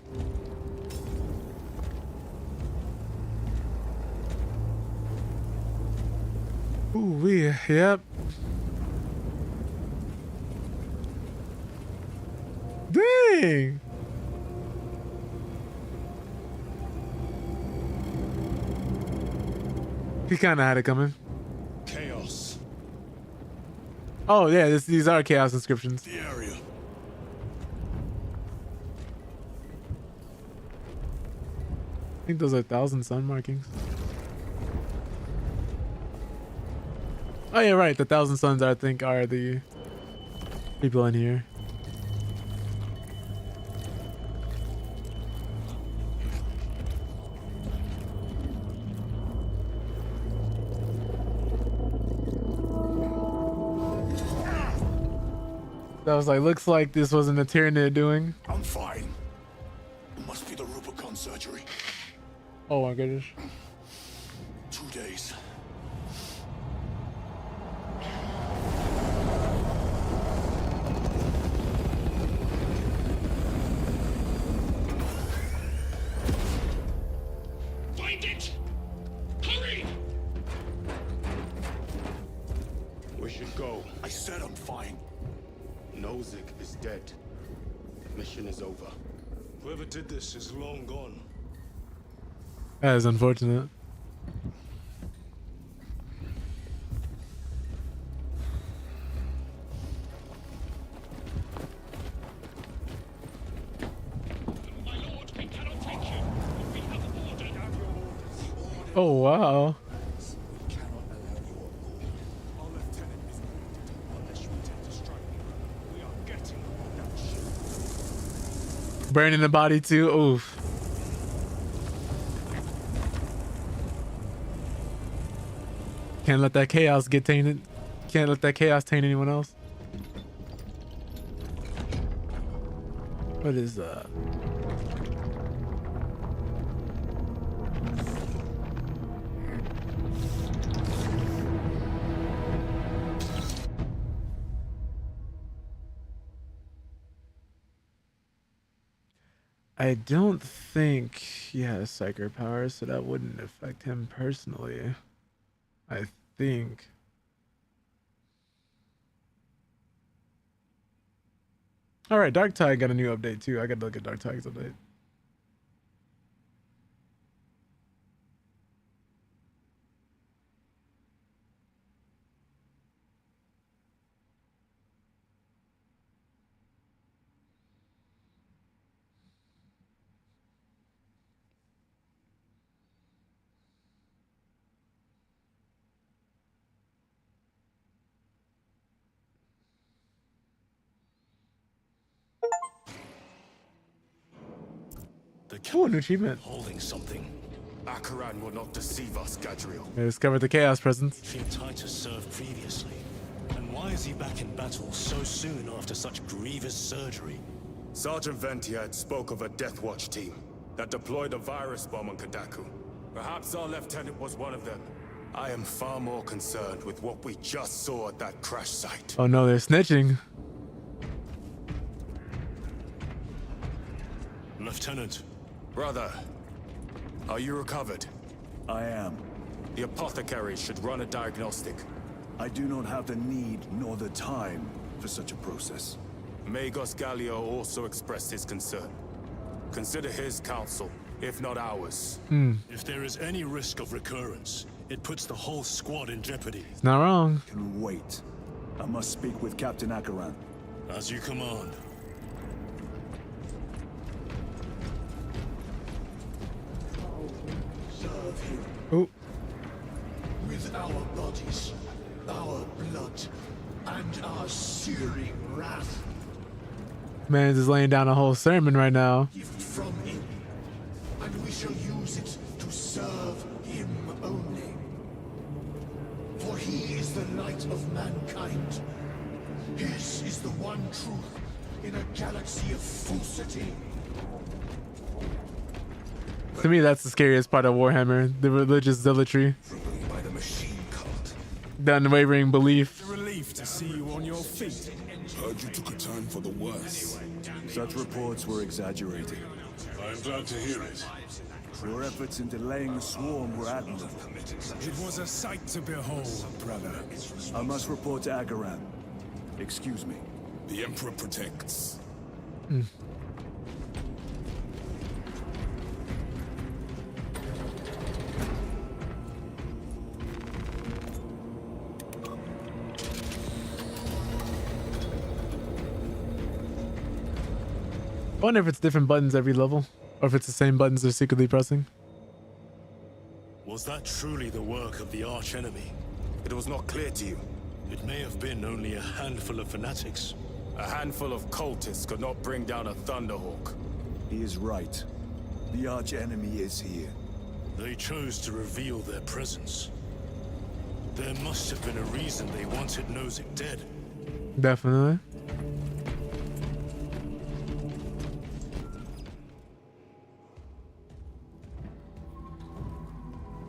Ooh, yep. Dang. He kind of had it coming. Chaos. Oh yeah, these are chaos inscriptions. The area. I think those are 1,000 sun markings. Oh yeah, right. The 1,000 suns, I think, are the people in here. That was like, looks like this wasn't a Tyranid doing. I'm fine. It must be the Rubicon surgery. Oh my goodness. 2 days. Find it! Hurry! We should go. I said I'm fine. Nozick is dead. Mission is over. Whoever did this is long gone. That is unfortunate. My lord, we cannot take you. We have ordered. Have your orders. Oh wow. We cannot allow you on board. Our lieutenant is wounded. Unless you intend to strike me, we are getting on that ship. Burning the body too. Oof. Can't let that chaos get tainted. Can't let that chaos taint anyone else. What is that? I don't think he has psyker power, so that wouldn't affect him personally. I think. All right, Dark Tide got a new update too. I got to look at Dark Tide's update. Ooh, new achievement. Holding something. Akaran will not deceive us, Gadriel. I discovered the Chaos Presence. Seemed Titus served previously. And why is he back in battle so soon after such grievous surgery? Sergeant Ventiad spoke of a Death Watch team that deployed a virus bomb on Kadaku. Perhaps our lieutenant was one of them. I am far more concerned with what we just saw at that crash site. Oh no, they're snitching. Lieutenant. Brother, are you recovered? I am. The apothecary should run a diagnostic. I do not have the need nor the time for such a process. Magos Gallio also expressed his concern. Consider his counsel, if not ours. If there is any risk of recurrence, it puts the whole squad in jeopardy. It's not wrong. Can wait. I must speak with Captain Akaran. As you command. Serve him Oh, with our bodies, our blood, and our searing wrath. man is laying down a whole sermon right now. Gift from him, and we shall use it to serve him only. For he is the light of mankind. His is the one truth in a galaxy of falsity. To me, that's the scariest part of Warhammer, the religious zealotry, By the machine cult. the unwavering belief. Relief to see you on your feet. Heard you took a turn for the worse. Such reports were exaggerated. I'm glad to hear it. Your efforts in delaying the swarm were admirable. It was a sight to behold, brother. I must report to Agaran. Excuse me. The Emperor protects. I wonder if it's different buttons every level, or if it's the same buttons they're secretly pressing. Was that truly the work of the archenemy? It was not clear to you. It may have been only a handful of fanatics. A handful of cultists could not bring down a Thunderhawk. He is right. The archenemy is here. They chose to reveal their presence. There must have been a reason they wanted Nozick dead. Definitely.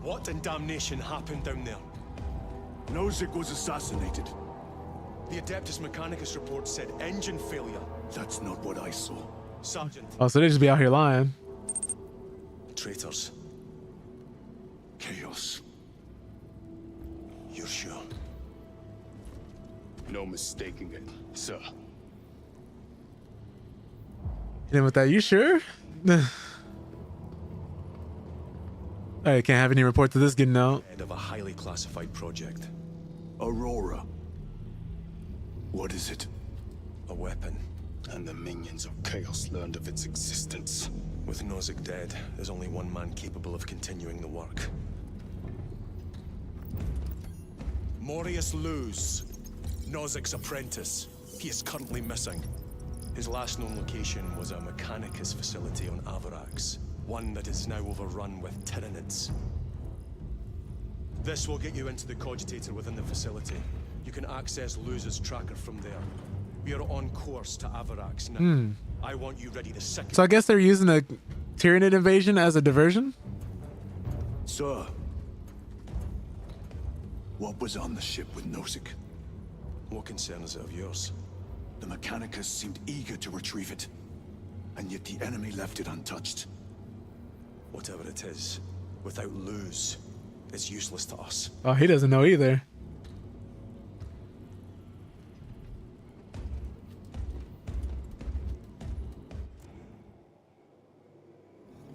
What in damnation happened down there? Nozick was assassinated. The Adeptus Mechanicus report said engine failure. That's not what I saw. Sergeant. Oh, so they just be out here lying. Traitors. Chaos. You're sure? No mistaking it, sir. And with that, you sure? I can't have any reports of this getting out. Head of a highly classified project. Aurora. What is it? A weapon. And the minions of Chaos learned of its existence. With Nozick dead, there's only one man capable of continuing the work. Morius Luz, Nozick's apprentice. He is currently missing. His last known location was a Mechanicus facility on Avarax, one that is now overrun with Tyranids. This will get you into the cogitator within the facility. You can access Luz's tracker from there. We are on course to Avarax now. I want you ready the second. So I guess they're using a Tyranid invasion as a diversion? Sir. What was on the ship with Nozick? What concern is it of yours? The Mechanicus seemed eager to retrieve it. And yet the enemy left it untouched. Whatever it is, without Luz, it's useless to us. Oh, he doesn't know either.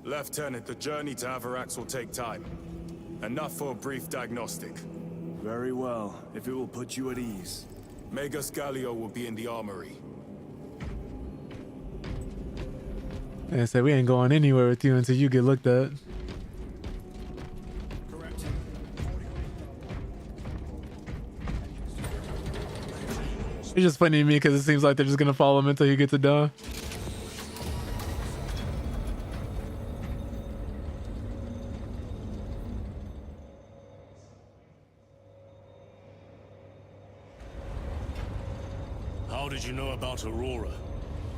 Lieutenant, the journey to Avarax will take time. Enough for a brief diagnostic. Very well, if it will put you at ease. Magos Gallio will be in the armory. I said we ain't going anywhere with you until you get looked at. It's just funny to me because it seems like they're just gonna follow him until he gets it done. How did you know about Aurora?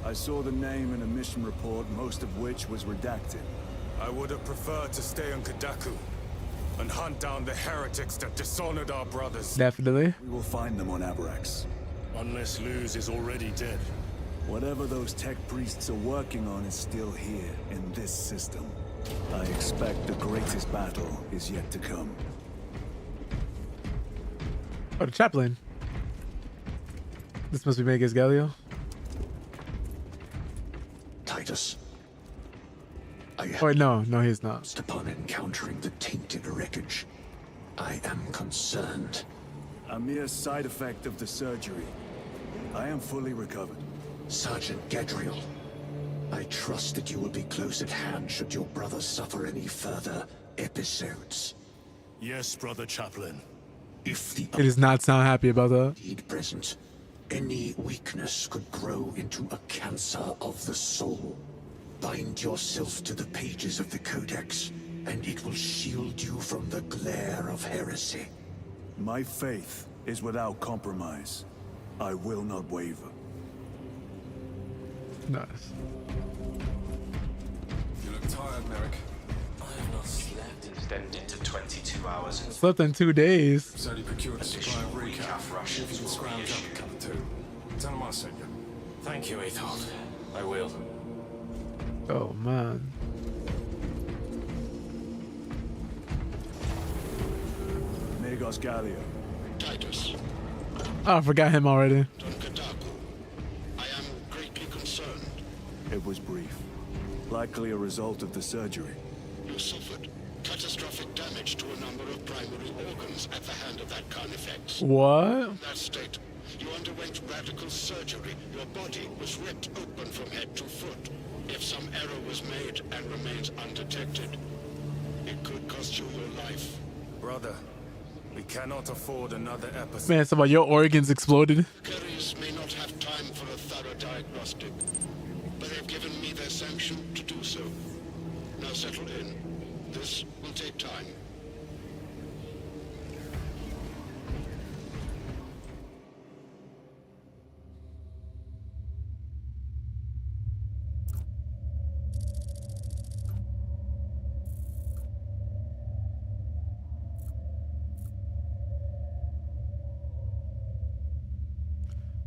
I saw the name in a mission report, most of which was redacted. I would have preferred to stay on Kadaku and hunt down the heretics that dishonored our brothers. Definitely. We will find them on Abrax. Unless Luz is already dead. Whatever those tech priests are working on is still here, in this system. I expect the greatest battle is yet to come. Oh, the chaplain. This must be Magus Galio. Titus. I Oh, wait, no, he's not. Just upon encountering the tainted wreckage, I am concerned. A mere side effect of the surgery. I am fully recovered. Sergeant Gadriel, I trust that you will be close at hand should your brother suffer any further episodes. Yes, Brother Chaplain. If the He does not sound happy about that. indeed present, any weakness could grow into a cancer of the soul. Bind yourself to the pages of the Codex, and it will shield you from the glare of heresy. My faith is without compromise. I will not waver. Nice. You look tired, Merrick. I have not slept. Extended to 22 hours. Slept in 2 days. It's only procured a supply of recap. If you can scrounge up a couple too. Tell him I sent you. Thank you, Ethold. I will. Oh man. Magos Galio. Titus, Oh, I forgot him already. on Kadaku. I am greatly concerned. It was brief. Likely a result of the surgery. You suffered catastrophic damage to a number of primary organs at the hand of that carnifex. What? In that state, you underwent radical surgery. Your body was ripped open from head to foot. If some error was made and remains undetected, it could cost you your life. Brother, we cannot afford another episode. Man, some of your organs exploded. Carriers may not have time for a thorough diagnostic, but they've given me their sanction to do so. Now settle in. This will take time.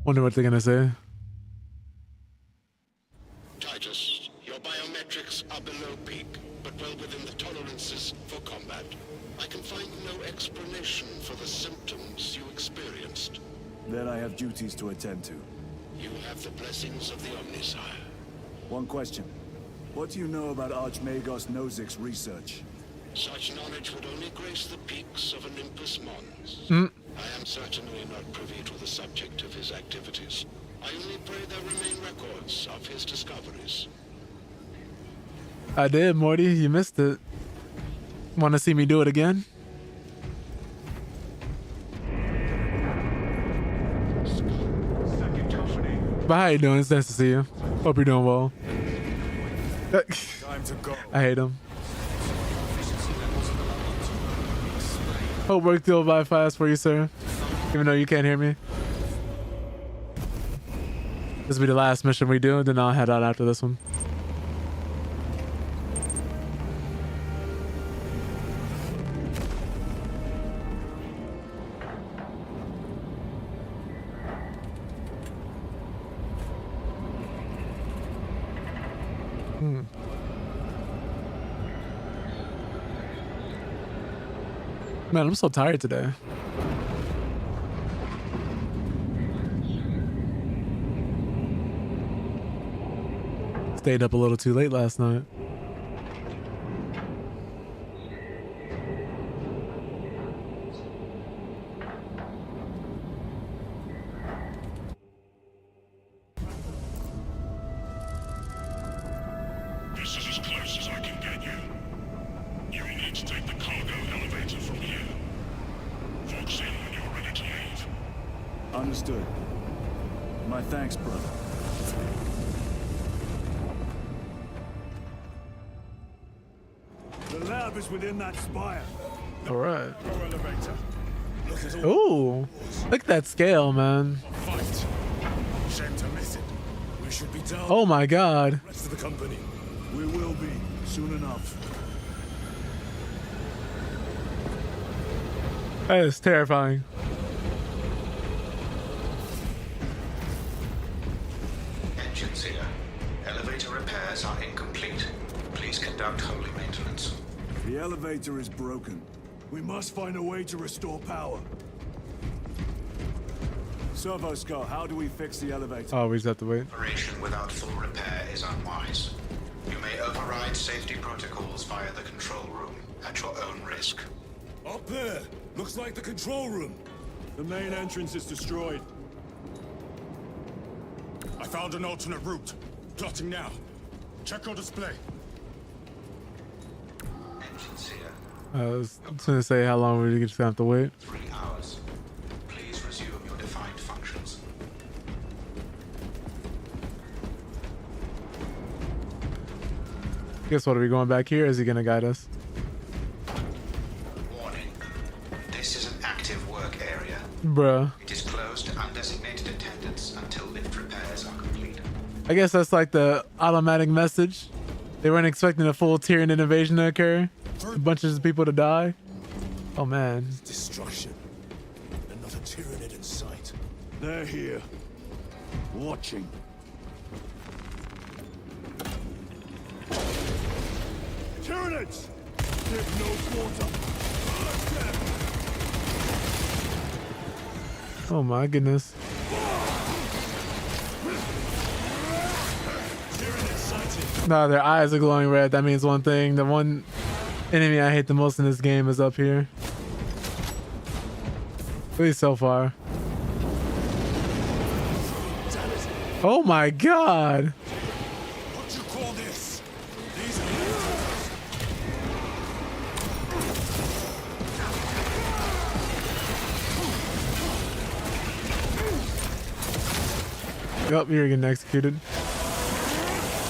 Wonder what they're gonna say. Titus, your biometrics are below peak, but well within the tolerances for combat. I can find no explanation for the symptoms you experienced. Then I have duties to attend to. You have the blessings of the Omnisire. One question. What do you know about Archmagos Nozik's research? Such knowledge would only grace the peaks of Olympus Mons. I am certainly not privy to the subject of his activities. I only pray there remain records of his discoveries. I did, Morty. You missed it. Want to see me do it again? But how you doing? It's nice to see you. Hope you're doing well. Time to go. I hate him. Hope work still by fast for you, sir. Even though you can't hear me. This will be the last mission we do, then I'll head out after this one. Man, I'm so tired today. Stayed up a little too late last night. This is as close as I can get you. You will need to take the cargo elevator from here. Focus in when you're ready to leave. Understood. My thanks, brother. The lab is within that spire. All right. Cargo elevator. Look at all Ooh, look at that scale, man. fight. Shame to miss it. We should be down. Oh my god. Rest of the company. We will be soon enough. That is terrifying. Engines here. Elevator repairs are incomplete. Please conduct holy maintenance. The elevator is broken. We must find a way to restore power. Servo Skull, how do we fix the elevator? Oh, we just have to wait. Operation without full repair is unwise. You may override safety protocols via the control room at your own risk. Up there! Looks like the control room. The main entrance is destroyed. I found an alternate route. Plotting now. Check your display. Engines here. I was gonna say how long we just gonna have to wait. 3 hours. Please resume your defined functions. Guess what? Are we going back here? Or is he gonna guide us? Warning. This is an active work area. Bruh. It is closed to undesignated attendants until lift repairs are complete. I guess that's like the automatic message. They weren't expecting a full Tyranid invasion to occur. A bunch of people to die. Oh man. Destruction. Another Tyranid in sight. They're here. Watching. Tyranids! Give no quarter. Oh my goodness. No, their eyes are glowing red. That means one thing. The one enemy I hate the most in this game is up here. At least so far. Oh my god. What you call this? These Yup, you're getting executed.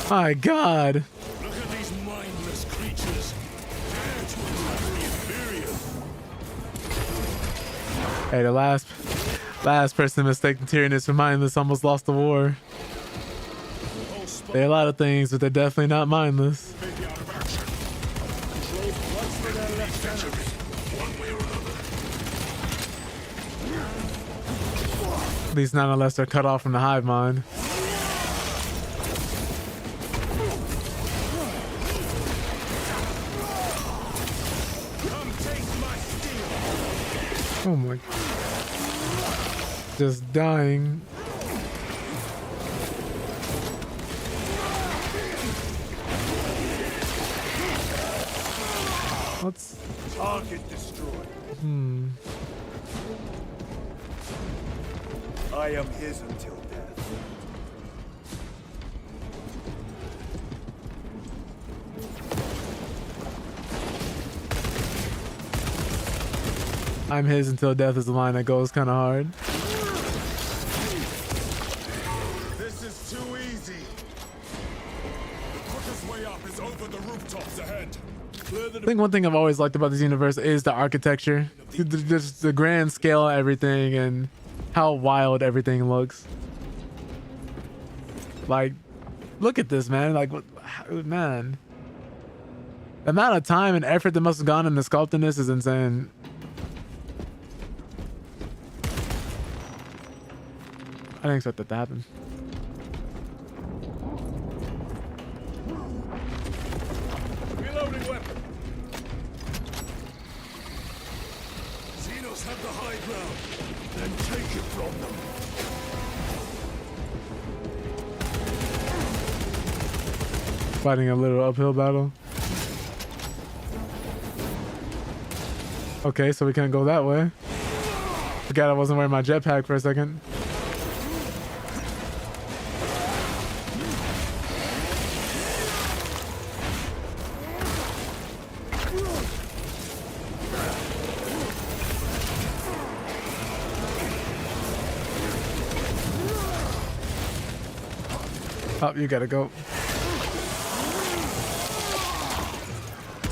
My god. Look at these mindless creatures. Dare to attack the Imperium. Hey, the last person to mistake the Tyranids for mindless almost lost the war. They're a lot of things, but they're definitely not mindless. At least not unless they're cut off from the hive mind. Oh my. Just dying. What's Target destroyed. I am his until death. I'm his until death is a line that goes kind of hard. This is too easy. The quickest way up is over the rooftops ahead. I think one thing I've always liked about this universe is the architecture. Just the grand scale of everything and how wild everything looks. Like, look at this, man. Like, what, man. The amount of time and effort that must have gone into sculpting this is insane. I didn't expect that to happen. Reloading weapon. Xenos have the high ground. Then take it from them. Fighting a little uphill battle. Okay, so we can't go that way. Forgot I wasn't wearing my jetpack for a second. Oh, you gotta go.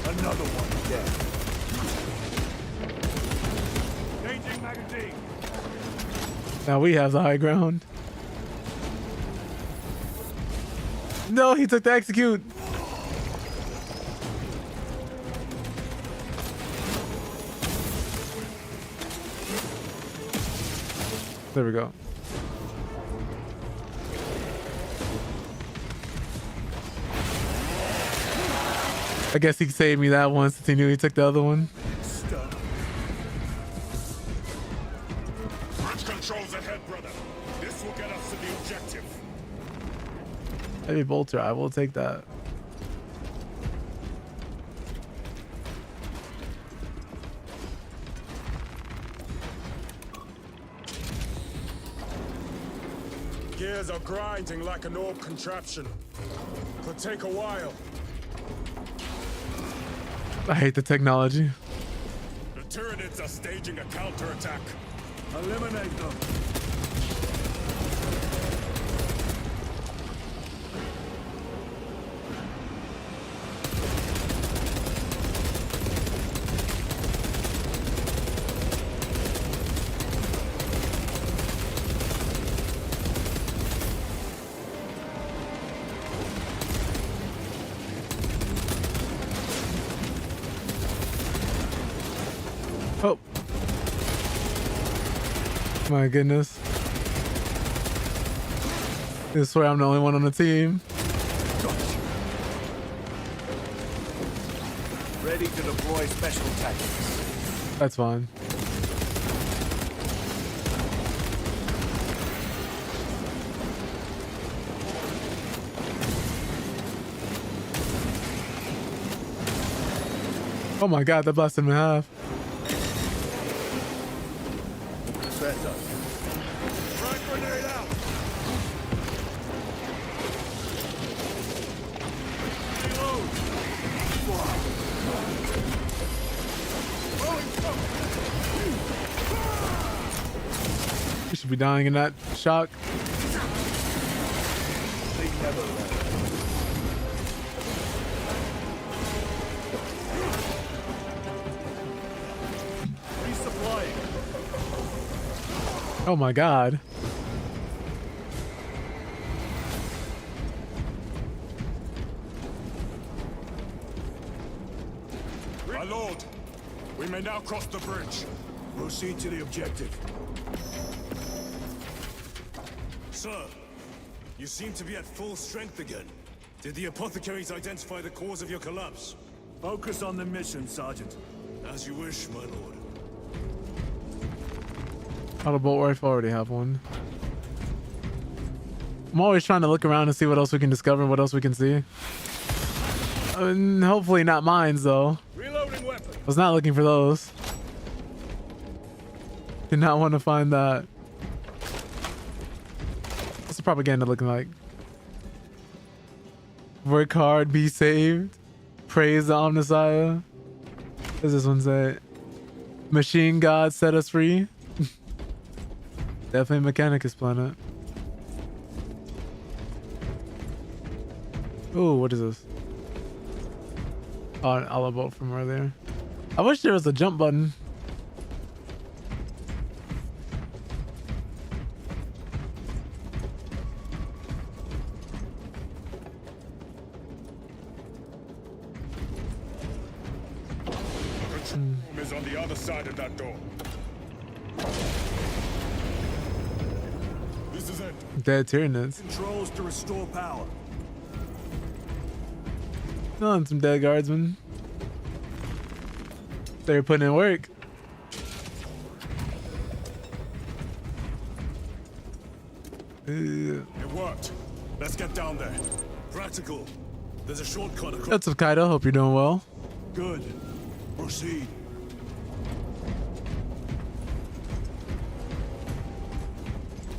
Another one dead. Changing magazine. Now we have the high ground. No, he took the execute. There we go. I guess he saved me that one since he knew he took the other one. Bridge controls ahead, brother. This will get us to the objective. Heavy bolter, I will take that. Gears are grinding like an orb contraption. Could take a while. I hate the technology. The Tyranids are staging a counterattack. Eliminate them. Oh. My goodness. I swear I'm the only one on the team. Ready to deploy special tactics. That's fine. Oh my god, that blasted him in half. Better. Frag grenade out. Reload. You should be dying in that shock. They never left. Resupplying. Oh my god. My lord, we may now cross the bridge. Proceed to the objective. Sir, you seem to be at full strength again. Did the apothecaries identify the cause of your collapse? Focus on the mission, Sergeant. As you wish, my lord. Auto bolt rifle, already have one. I'm always trying to look around and see what else we can discover, what else we can see. Hopefully not mines though. Reloading weapon. I was not looking for those. Did not want to find that. What's the propaganda looking like? Work hard, be saved. Praise the Omnissiah. What does this one say? Machine God set us free. Definitely Mechanicus planet. Ooh, what is this? Oh, an olive bolt from earlier. I wish there was a jump button. Control room is on the other side of that door. This is it. Dead Tyranids. Controls to restore power. Oh, and some dead guardsmen. They're putting in work. It worked. Let's get down there. Practical. There's a shortcut across. What's up, Kaido? Hope you're doing well. Good. Proceed.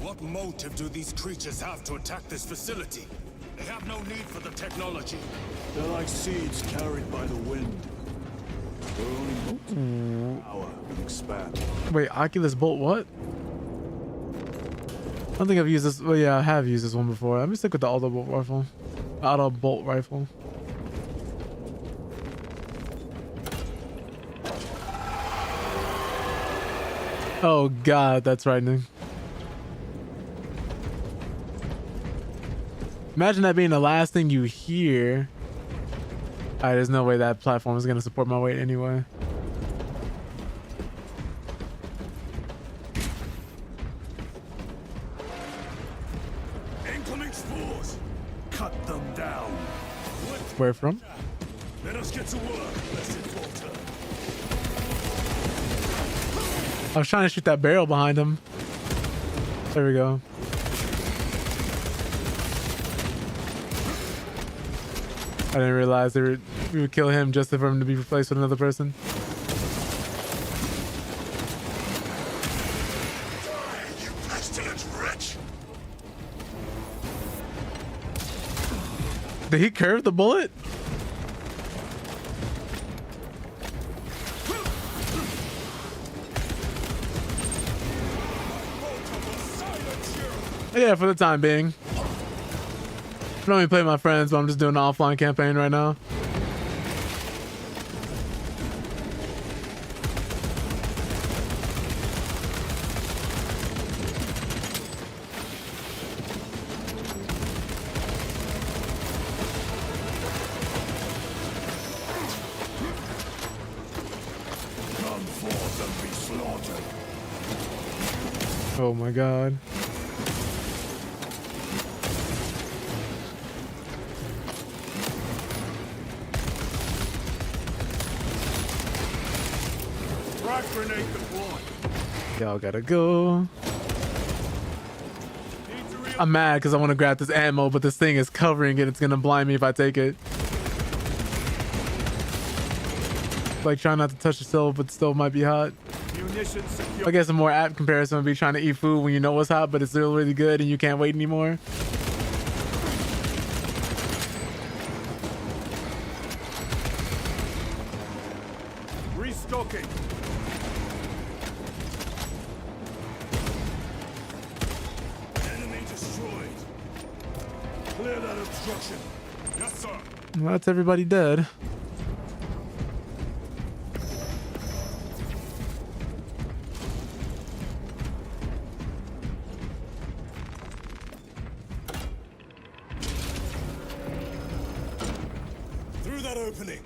What motive do these creatures have to attack this facility? They have no need for the technology. They're like seeds carried by the wind. They're only power and expand. Wait, Oculus Bolt what? I don't think I've used this. Well, yeah, I have used this one before. Let me stick with the auto bolt rifle. Auto bolt rifle. Oh god, that's frightening. Imagine that being the last thing you hear. Alright, there's no way that platform is gonna support my weight anyway. Incoming spores! Cut them down. Where from? Let us get to work, blessed Walter. I was trying to shoot that barrel behind him. There we go. I didn't realize we would kill him just for him to be replaced with another person. You pestilent wretch! Did he curve the bullet? Yeah, for the time being. I don't even play with my friends, but I'm just doing an offline campaign right now. Come forth and be slaughtered. Oh my god. Frag grenade deployed. Y'all gotta go. I'm mad because I want to grab this ammo, but this thing is covering it. It's gonna blind me if I take it. Like trying not to touch the stove, but the stove might be hot. Munitions secure. I guess a more apt comparison would be trying to eat food when you know it's hot, but it's still really good and you can't wait anymore. Restocking. Enemy destroyed. Clear that obstruction. Yes, sir. Well, that's everybody dead. Through that opening.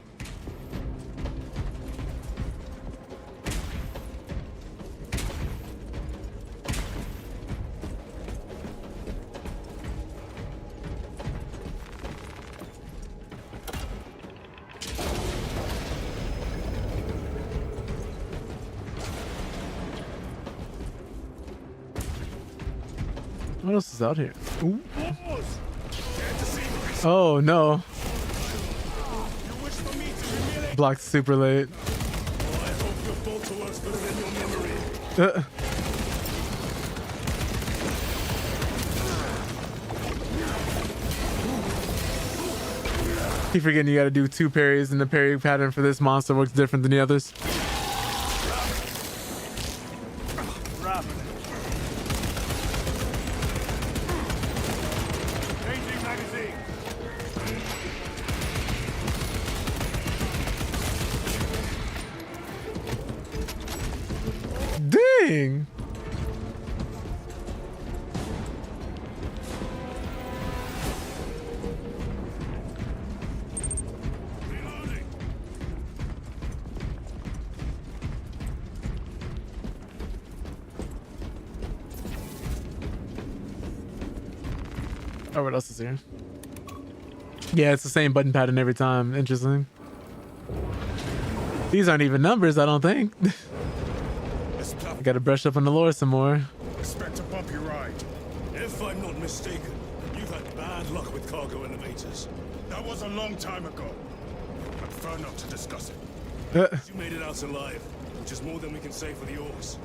What else is out here? Ooh. Boars! Can't deceive me. Oh no. You wish for me to humiliate? Blocked super late. Oh, I hope your bolter works better than your memory. Keep forgetting you gotta do 2 parries, and the parry pattern for this monster works different than the others. Rapid. Changing magazine. Dang! Reloading. Oh, what else is here? Yeah, it's the same button pattern every time. Interesting. These aren't even numbers, I don't think. This I platform. gotta brush up on the lore some more. Expect a bumpy ride. If I'm not mistaken, you've had bad luck with cargo elevators. That was a long time ago. I prefer not to discuss it. You made it out alive, which is more than we can say for the orcs.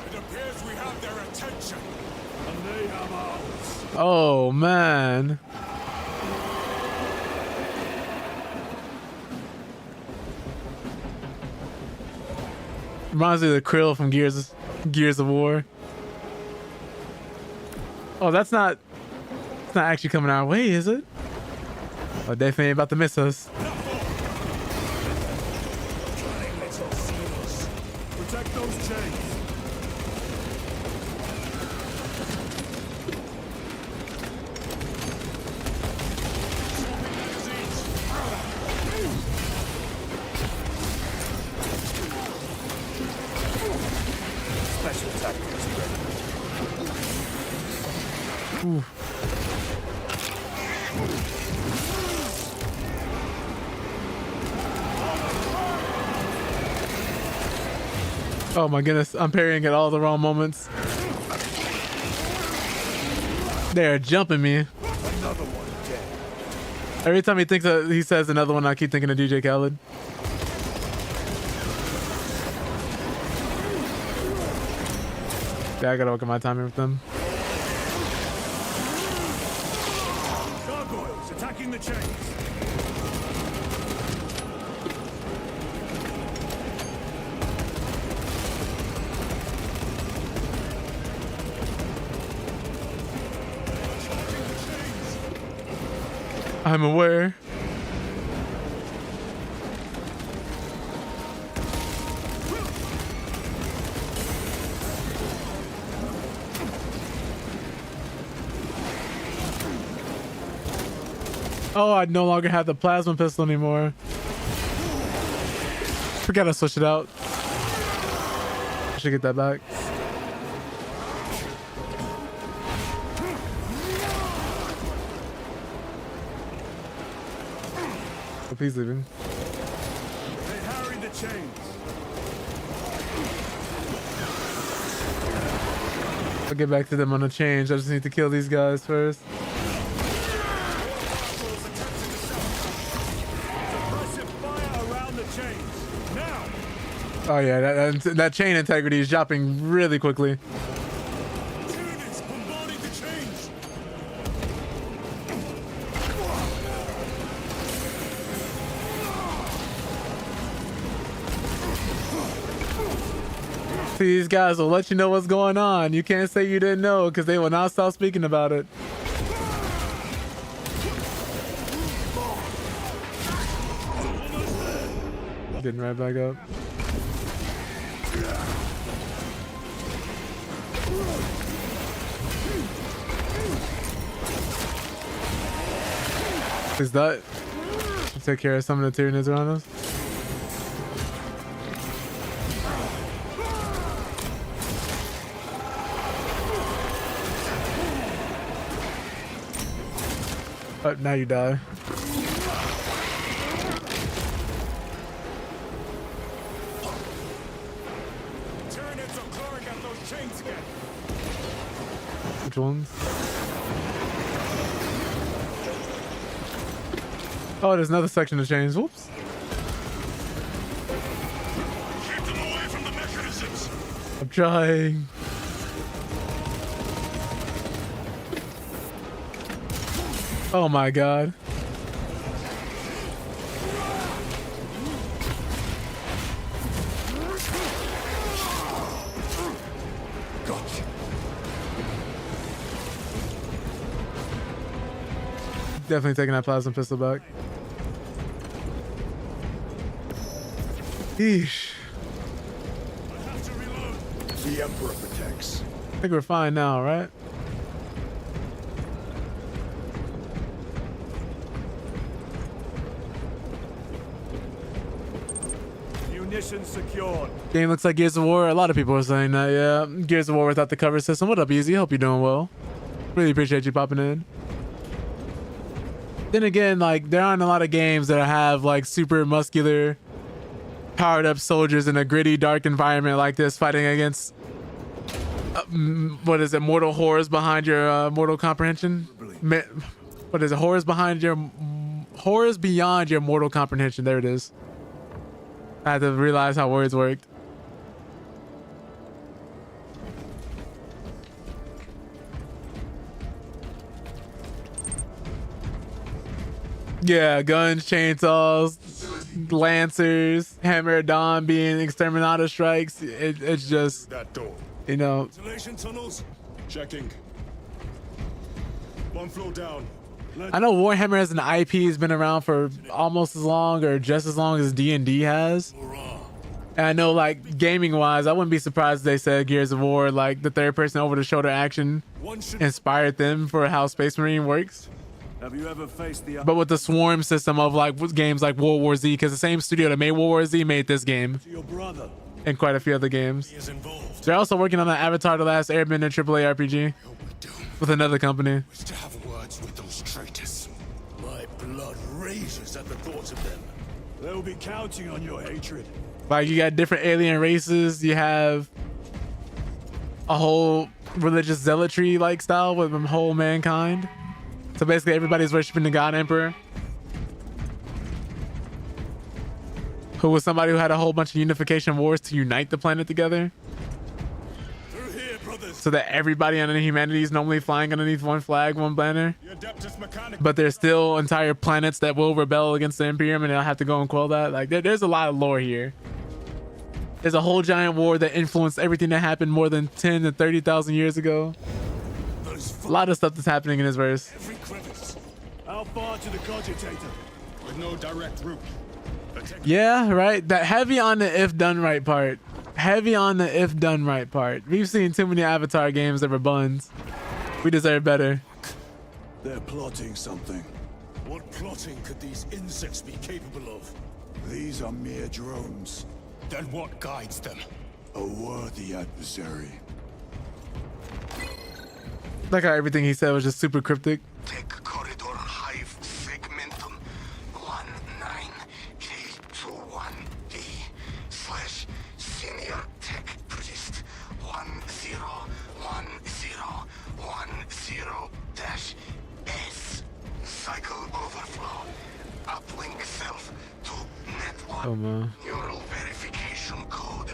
It appears we have their attention, and they have ours. Oh man. Reminds me of the Krill from Gears of War. Oh, it's not actually coming our way, is it? Oh, definitely ain't about to miss us. Protect those chains. Oh my goodness, I'm parrying at all the wrong moments. They're jumping me. Another one dead. Every time he thinks he says another one, I keep thinking of DJ Khaled. Yeah, I gotta work on my timing with them. Gargoyles attacking the chains. I'm aware. Oh, I no longer have the plasma pistol anymore. Forgot to switch it out. I should get that back. Hope he's leaving. They harry the chains. I'll get back to them on the change. I just need to kill these guys first. Oh yeah, that chain integrity is dropping really quickly. These guys will let you know what's going on. You can't say you didn't know because they will not stop speaking about it. Getting right back up. Is that take care of some of the Tyranids around us? Oh, now you die. Tyranids are clawing at those chains again. Which ones? Oh, there's another section of chains. Whoops. Keep them away from the mechanisms. I'm trying. Oh my god. Gotcha. Definitely taking that plasma pistol back. Yeesh. I have to reload. The Emperor protects. I think we're fine now, right? Munitions secured. Game looks like Gears of War. A lot of people are saying that, yeah. Gears of War without the cover system. What up, Easy? Hope you're doing well. Really appreciate you popping in. Then again, like, there aren't a lot of games that have, like, super muscular, powered up soldiers in a gritty, dark environment like this fighting against, what is it, mortal horrors behind your mortal comprehension? What is it, horrors beyond your mortal comprehension. There it is. I had to realize how words worked. Yeah, guns, chainsaws, lancers, hammer of dawn being exterminator strikes. It's just, that door. You know. Ventilation tunnels. Checking. One floor down. I know Warhammer as an IP has been around for almost as long or just as long as D&D has. And I know, like, gaming-wise, I wouldn't be surprised if they said Gears of War, like, the third-person over-the-shoulder action inspired them for how Space Marine works. Have you ever faced the... But with the swarm system of, like, games like World War Z, because the same studio that made World War Z made this game. Your brother. And quite a few other games. They're also working on the Avatar The Last Airbender AAA RPG with another company. To have words with those traitors. My blood rages at the thought of them. They'll be counting on your hatred. Like, you got different alien races. You have a whole religious zealotry like style with the whole mankind. So basically everybody's worshiping the God Emperor, who was somebody who had a whole bunch of unification wars to unite the planet together. Through here, brothers. So that everybody on humanity is normally flying underneath one flag, one banner. The Adeptus Mechanicus. But there's still entire planets that will rebel against the Imperium, and they'll have to go and quell that. Like, there's a lot of lore here. There's a whole giant war that influenced everything that happened more than 10 to 30,000 years ago. A lot of stuff that's happening in this verse. Every crevice. How far to the cogitator? With no direct route. Yeah, right. That heavy on the if done right part. Heavy on the if done right part. We've seen too many Avatar games that were buns. We deserve better. They're plotting something. What plotting could these insects be capable of? These are mere drones. Then what guides them? A worthy adversary. Like how everything he said was just super cryptic. Tech corridor hive segmentum 19K21D / senior tech priest 101010-S cycle overflow uplink self to network Oh man. neural verification code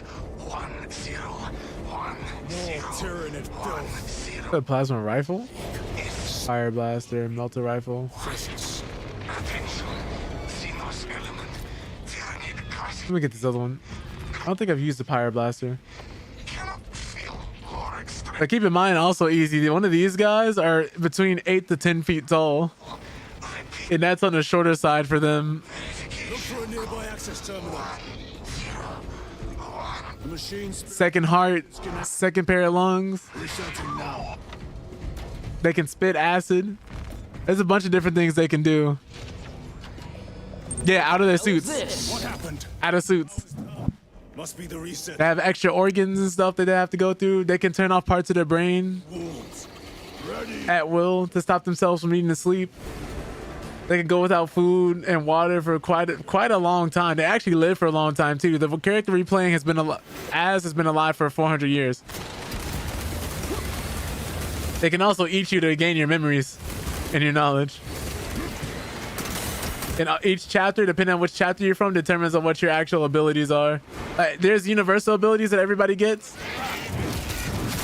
101010. A plasma rifle? Fire blaster, melter rifle. Let me get this other one. I don't think I've used the pyre blaster. But keep in mind, also easy, one of these guys are between 8 to 10 feet tall. And that's on the shorter side for them. Look for a nearby access terminal. The machine's Second heart, second pair of lungs. researching now. They can spit acid. There's a bunch of different things they can do. Yeah, out of their suits. What happened? Out of suits. Must be the reset. They have extra organs and stuff that they have to go through. They can turn off parts of their brain Wolves. Ready. at will to stop themselves from needing to sleep. They can go without food and water for quite a long time. They actually live for a long time too. The character replaying has been alive for 400 years. They can also eat you to gain your memories and your knowledge. And each chapter, depending on which chapter you're from, determines on what your actual abilities are. There's universal abilities that everybody gets,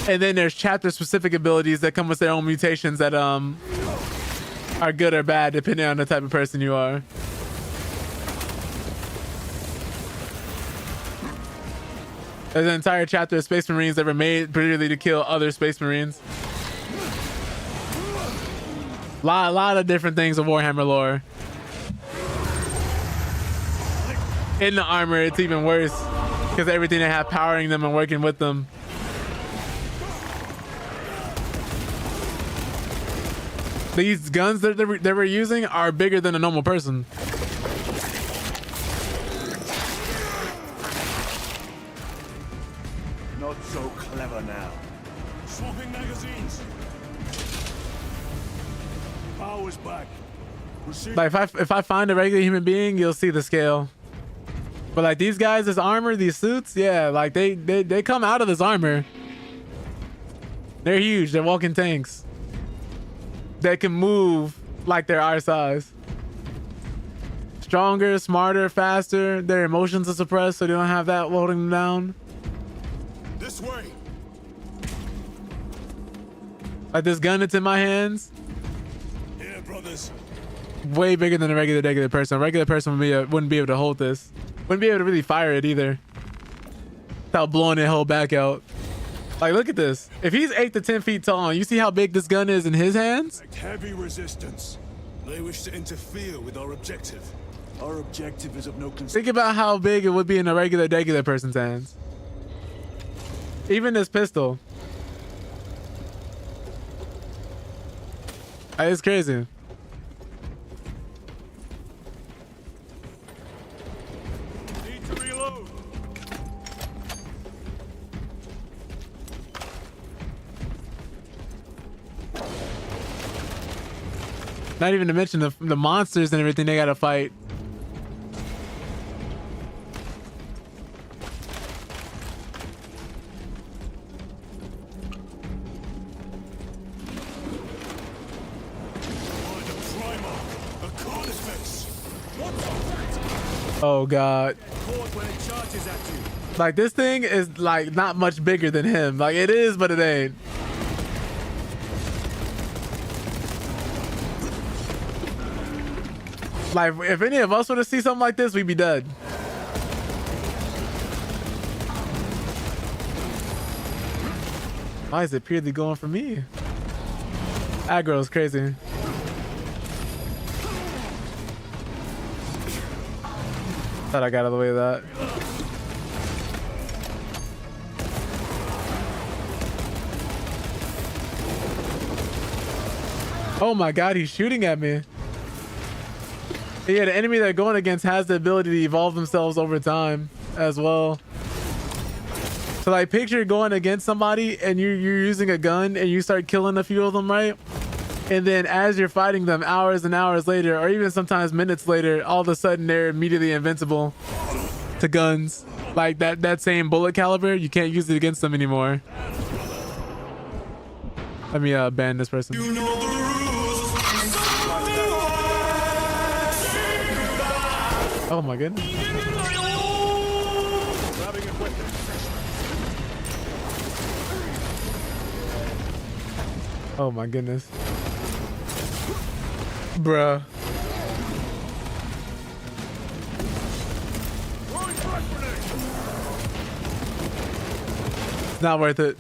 and then there's chapter-specific abilities that come with their own mutations that are good or bad depending on the type of person you are. There's an entire chapter of Space Marines that were made particularly to kill other Space Marines. Lot of different things of Warhammer lore. In the armor, it's even worse because everything they have powering them and working with them. These guns that they were using are bigger than a normal person. Not so clever now. Swapping magazines. Power's back. Like if I find a regular human being, you'll see the scale. But like these guys, this armor, these suits, yeah, like they come out of this armor. They're huge. They're walking tanks. They can move like they're our size. Stronger, smarter, faster. Their emotions are suppressed, so they don't have that holding them down. This way. Like this gun that's in my hands, Here, brothers. way bigger than a regular person. A regular person wouldn't be able to hold this. Wouldn't be able to really fire it either without blowing their whole back out. Like, look at this. If he's 8 to 10 feet tall, you see how big this gun is in his hands? Heavy resistance. They wish to interfere with our objective. Our objective is of no concern. Think about how big it would be in a regular person's hands. Even this pistol. It's crazy. Need to reload. Not even to mention the monsters and everything they gotta fight. Oh god. Like this thing is like not much bigger than him. Like it is, but it ain't. Like if any of us were to see something like this, we'd be dead. Why is it purely going for me? Aggro is crazy. Thought I got out of the way of that. Oh my god, he's shooting at me. Yeah, the enemy they're going against has the ability to evolve themselves over time as well. So like picture going against somebody and you're using a gun and you start killing a few of them, right? And then as you're fighting them hours and hours later, or even sometimes minutes later, all of a sudden they're immediately invincible to guns. Like that same bullet caliber, you can't use it against them anymore. Let me ban this person. You know the rules. Oh my goodness. Oh my goodness. Bruh. It's not worth it.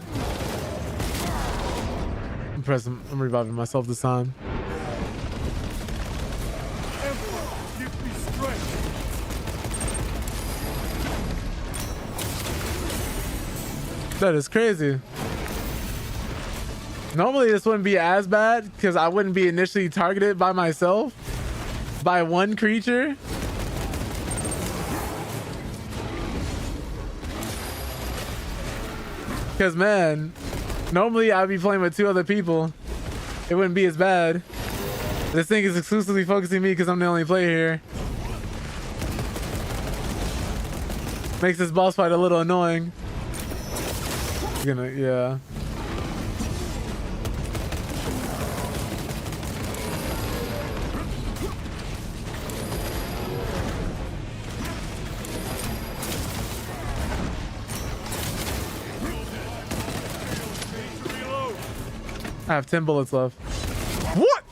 I'm reviving myself this time. That is crazy. Normally this wouldn't be as bad because I wouldn't be initially targeted by myself, by one creature. Because man, normally I'd be playing with 2 other people. It wouldn't be as bad. This thing is exclusively focusing me because I'm the only player here. Makes this boss fight a little annoying. Yeah. I have 10 bullets left. What?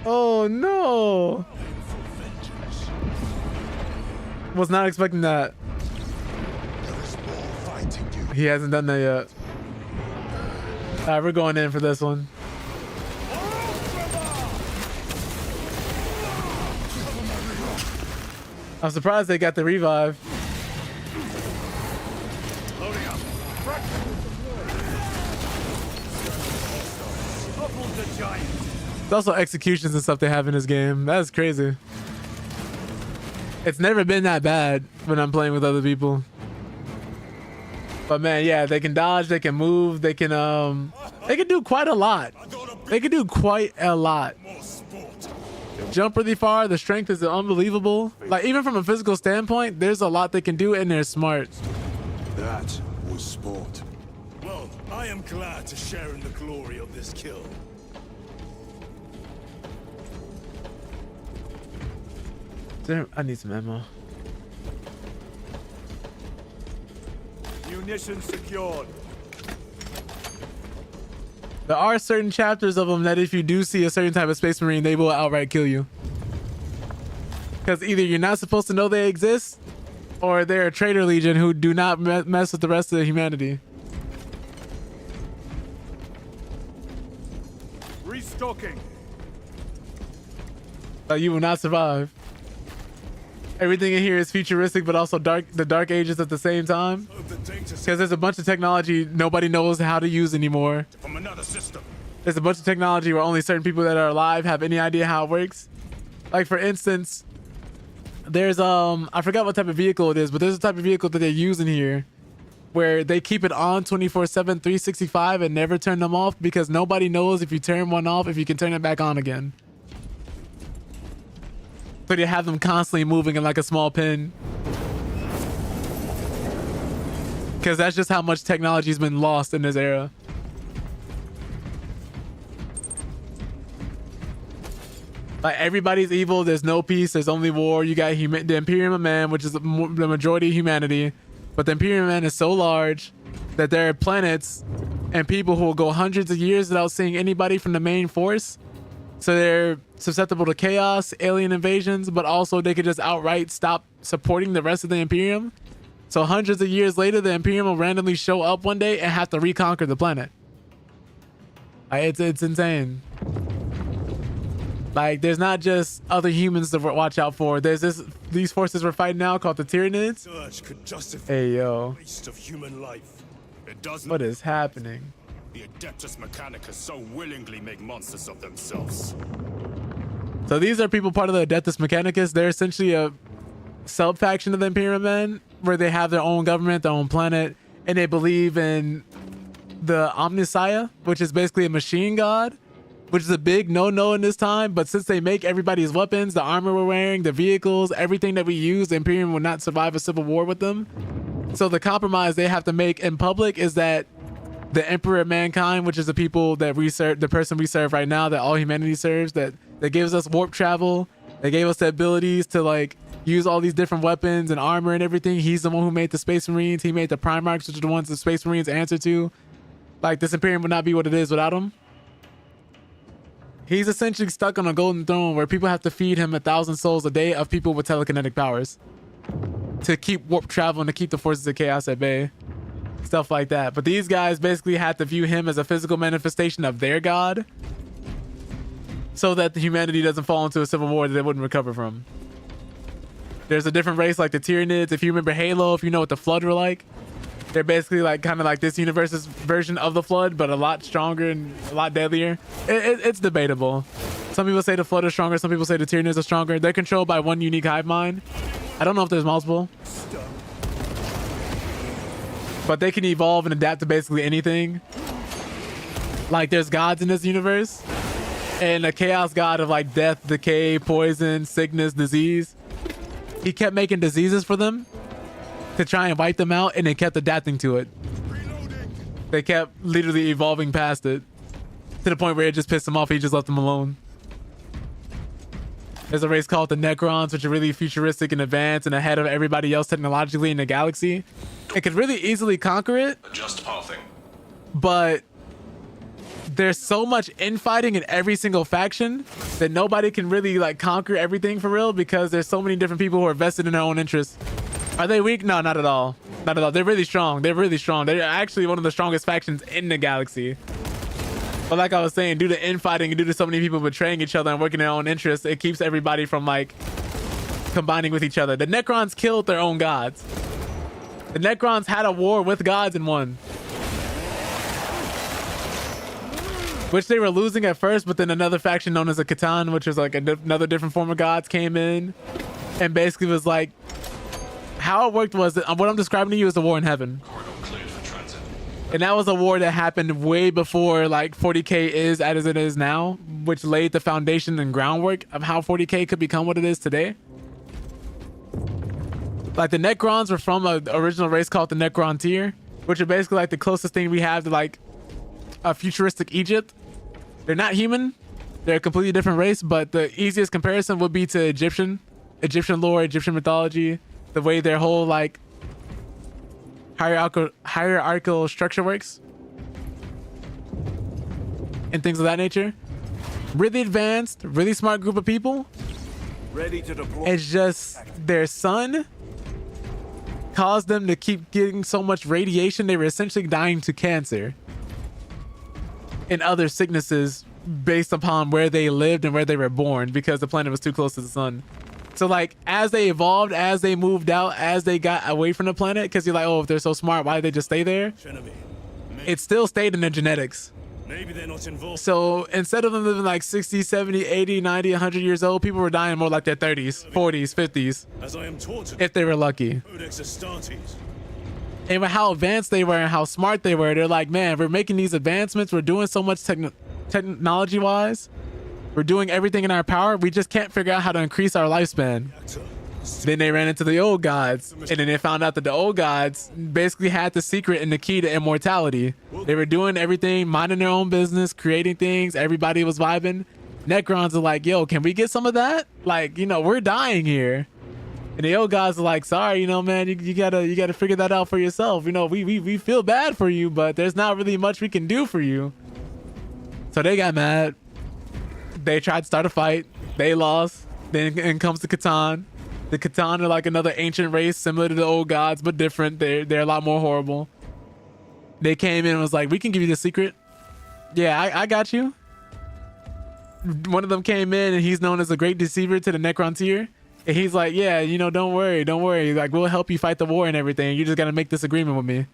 Oh no. Was not expecting that. He hasn't done that yet. Alright, we're going in for this one. I'm surprised they got the revive. There's also executions and stuff they have in this game. That's crazy. It's never been that bad when I'm playing with other people. But man, yeah, they can dodge, they can move, they can do quite a lot. They can do quite a lot. Jump really far, the strength is unbelievable. Like even from a physical standpoint, there's a lot they can do and they're smart. That was sport. Well, I am glad to share in the glory of this kill. I need some ammo. Munitions secured. There are certain chapters of them that if you do see a certain type of space marine, they will outright kill you. Because either you're not supposed to know they exist, or they're a traitor legion who do not mess with the rest of humanity. Restocking. You will not survive. Everything in here is futuristic, but also the dark ages at the same time. Because there's a bunch of technology nobody knows how to use anymore. From another system. There's a bunch of technology where only certain people that are alive have any idea how it works. Like for instance, there's I forgot what type of vehicle it is, but there's a type of vehicle that they use in here where they keep it on 24/7, 365 and never turn them off because nobody knows if you turn one off if you can turn it back on again. So they have them constantly moving in like a small pin. Because that's just how much technology's been lost in this era. Like, everybody's evil. There's no peace. There's only war. You got the Imperium of Man, which is the majority of humanity. But the Imperium of Man is so large that there are planets and people who will go hundreds of years without seeing anybody from the main force. So they're susceptible to chaos, alien invasions, but also they could just outright stop supporting the rest of the Imperium. So hundreds of years later, the Imperium will randomly show up one day and have to reconquer the planet. Like, it's insane. Like, there's not just other humans to watch out for. There's these forces we're fighting now called the Tyranids. Hey, yo. Waste of human life. It does What is happening? The Adeptus Mechanicus so willingly make monsters of themselves. So these are people part of the Adeptus Mechanicus. They're essentially a sub-faction of the Imperium Men, where they have their own government, their own planet, and they believe in the Omnissiah, which is basically a machine god, which is a big no-no in this time. But since they make everybody's weapons, the armor we're wearing, the vehicles, everything that we use, the Imperium will not survive a civil war with them. So the compromise they have to make in public is that the Emperor of Mankind, which is the people that we serve, the person we serve right now, that all humanity serves, that gives us warp travel, that gave us the abilities to like use all these different weapons and armor and everything. He's the one who made the Space Marines. He made the Primarchs, which are the ones the Space Marines answer to. Like, this Imperium would not be what it is without him. He's essentially stuck on a golden throne where people have to feed him 1,000 souls a day of people with telekinetic powers to keep warp travel and to keep the forces of chaos at bay. Stuff like that. But these guys basically had to view him as a physical manifestation of their god, so that the humanity doesn't fall into a civil war that they wouldn't recover from. There's a different race like the Tyranids. If you remember Halo, if you know what the Flood were like, they're basically like kind of like this universe's version of the Flood, but a lot stronger and a lot deadlier. It's debatable. Some people say the Flood is stronger. Some people say the Tyranids are stronger. They're controlled by one unique hive mind. I don't know if there's multiple, but they can evolve and adapt to basically anything. Like, there's gods in this universe, and a chaos god of like death, decay, poison, sickness, disease. He kept making diseases for them to try and wipe them out, and they kept adapting to it. They kept literally evolving past it to the point where it just pissed them off. He just left them alone. There's a race called the Necrons, which are really futuristic and advanced and ahead of everybody else technologically in the galaxy. It could really easily conquer it. Just pathing. But there's so much infighting in every single faction that nobody can really like conquer everything for real, because there's so many different people who are vested in their own interests. Are they weak? No, not at all. Not at all. They're really strong. They're really strong. They're actually one of the strongest factions in the galaxy. But like I was saying, due to infighting and due to so many people betraying each other and working their own interests, it keeps everybody from like combining with each other. The Necrons killed their own gods. The Necrons had a war with gods and won, which they were losing at first, but then another faction known as the Catan, which was like another different form of gods, came in and basically was like, how it worked was that what I'm describing to you is the war in heaven. And that was a war that happened way before like 40K is as it is now, which laid the foundation and groundwork of how 40K could become what it is today. Like, the Necrons were from an original race called the Necrontyr, which are basically like the closest thing we have to like a futuristic Egypt. They're not human. They're a completely different race, but the easiest comparison would be to Egyptian lore, Egyptian mythology, the way their whole like hierarchical structure works and things of that nature. Really advanced, really smart group of people. Ready to deploy. It's just their sun caused them to keep getting so much radiation. They were essentially dying to cancer and other sicknesses based upon where they lived and where they were born, because the planet was too close to the sun. So like, as they evolved, as they moved out, as they got away from the planet, because you're like, oh, if they're so smart, why did they just stay there? It still stayed in their genetics. Maybe they're not involved. So instead of them living like 60, 70, 80, 90, 100 years old, people were dying more like their 30s, 40s, 50s, As I am taught if they were lucky. Codex Astartes. And with how advanced they were and how smart they were, they're like, man, we're making these advancements. We're doing so much technology-wise. We're doing everything in our power. We just can't figure out how to increase our lifespan. Then they ran into the old gods, and then they found out that the old gods basically had the secret and the key to immortality. They were doing everything, minding their own business, creating things. Everybody was vibing. Necrons are like, yo, can we get some of that? Like, you know, we're dying here. And the old gods are like, sorry, you know, man, you gotta figure that out for yourself. You know, we feel bad for you, but there's not really much we can do for you. So they got mad. They tried to start a fight. They lost. Then in comes the Catan. The Catan are like another ancient race, similar to the old gods, but different. They're a lot more horrible. They came in and was like, we can give you the secret. Yeah, I got you. One of them came in and he's known as a great deceiver to the Necrontyr. And he's like, yeah, you know, don't worry. Like, we'll help you fight the war and everything. You just got to make this agreement with me.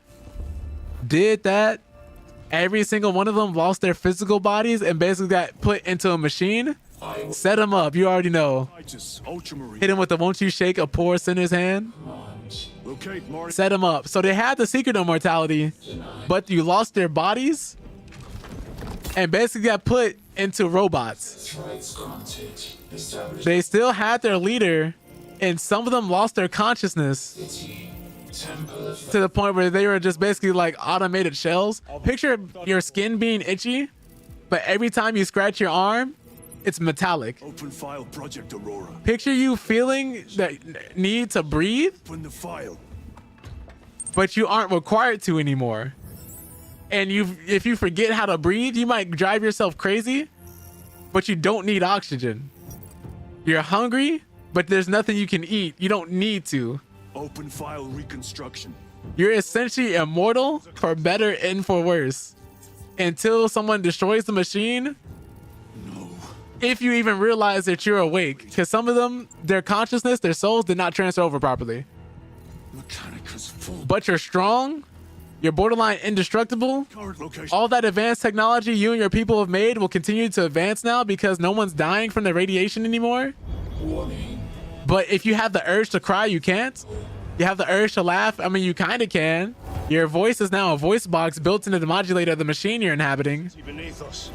Did that. Every single one of them lost their physical bodies and basically got put into a machine. Set him up. You already know. Hit him with the won't you shake a poor sinner's hand. Set him up. So they had the secret immortality, but you lost their bodies and basically got put into robots. They still had their leader, and some of them lost their consciousness to the point where they were just basically like automated shells. Picture your skin being itchy, but every time you scratch your arm, it's metallic. Open file Project Aurora. Picture you feeling the need to breathe, Open the file. but you aren't required to anymore. And if you forget how to breathe, you might drive yourself crazy, but you don't need oxygen. You're hungry, but there's nothing you can eat. You don't need to. Open file reconstruction. You're essentially immortal for better and for worse until someone destroys the machine. No. If you even realize that you're awake, because some of them, their consciousness, their souls did not transfer over properly. Mechanicus full. But you're strong. You're borderline indestructible. Current location. All that advanced technology you and your people have made will continue to advance now because no one's dying from the radiation anymore. But if you have the urge to cry, you can't. You have the urge to laugh, I mean, you kind of can. Your voice is now a voice box built into the modulator of the machine you're inhabiting. Beneath us.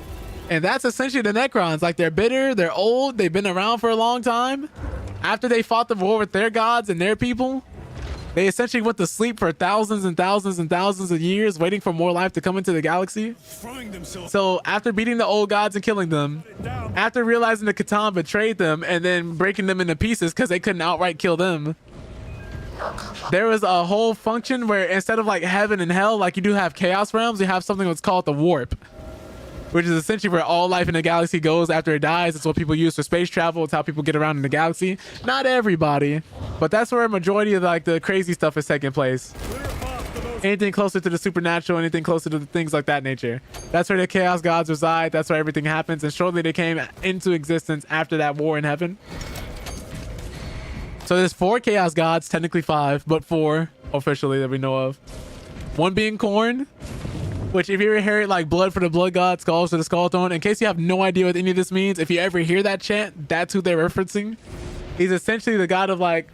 And that's essentially the Necrons. Like, they're bitter, they're old, they've been around for a long time. After they fought the war with their gods and their people, they essentially went to sleep for thousands and thousands and thousands of years, waiting for more life to come into the galaxy. So after beating the old gods and killing them, after realizing the Catan betrayed them and then breaking them into pieces because they couldn't outright kill them, there was a whole function where instead of like heaven and hell, like you do have chaos realms, you have something that's called the warp, which is essentially where all life in the galaxy goes after it dies. It's what people use for space travel. It's how people get around in the galaxy. Not everybody, but that's where a majority of like the crazy stuff is taking place. Anything closer to the supernatural, anything closer to the things like that nature. That's where the chaos gods reside. That's where everything happens. And shortly they came into existence after that war in heaven. So there's 4 chaos gods, technically 5, but 4 officially that we know of. One being Khorne, which if you ever hear it like blood for the blood god, skulls for the skull throne, in case you have no idea what any of this means, if you ever hear that chant, that's who they're referencing. He's essentially the god of like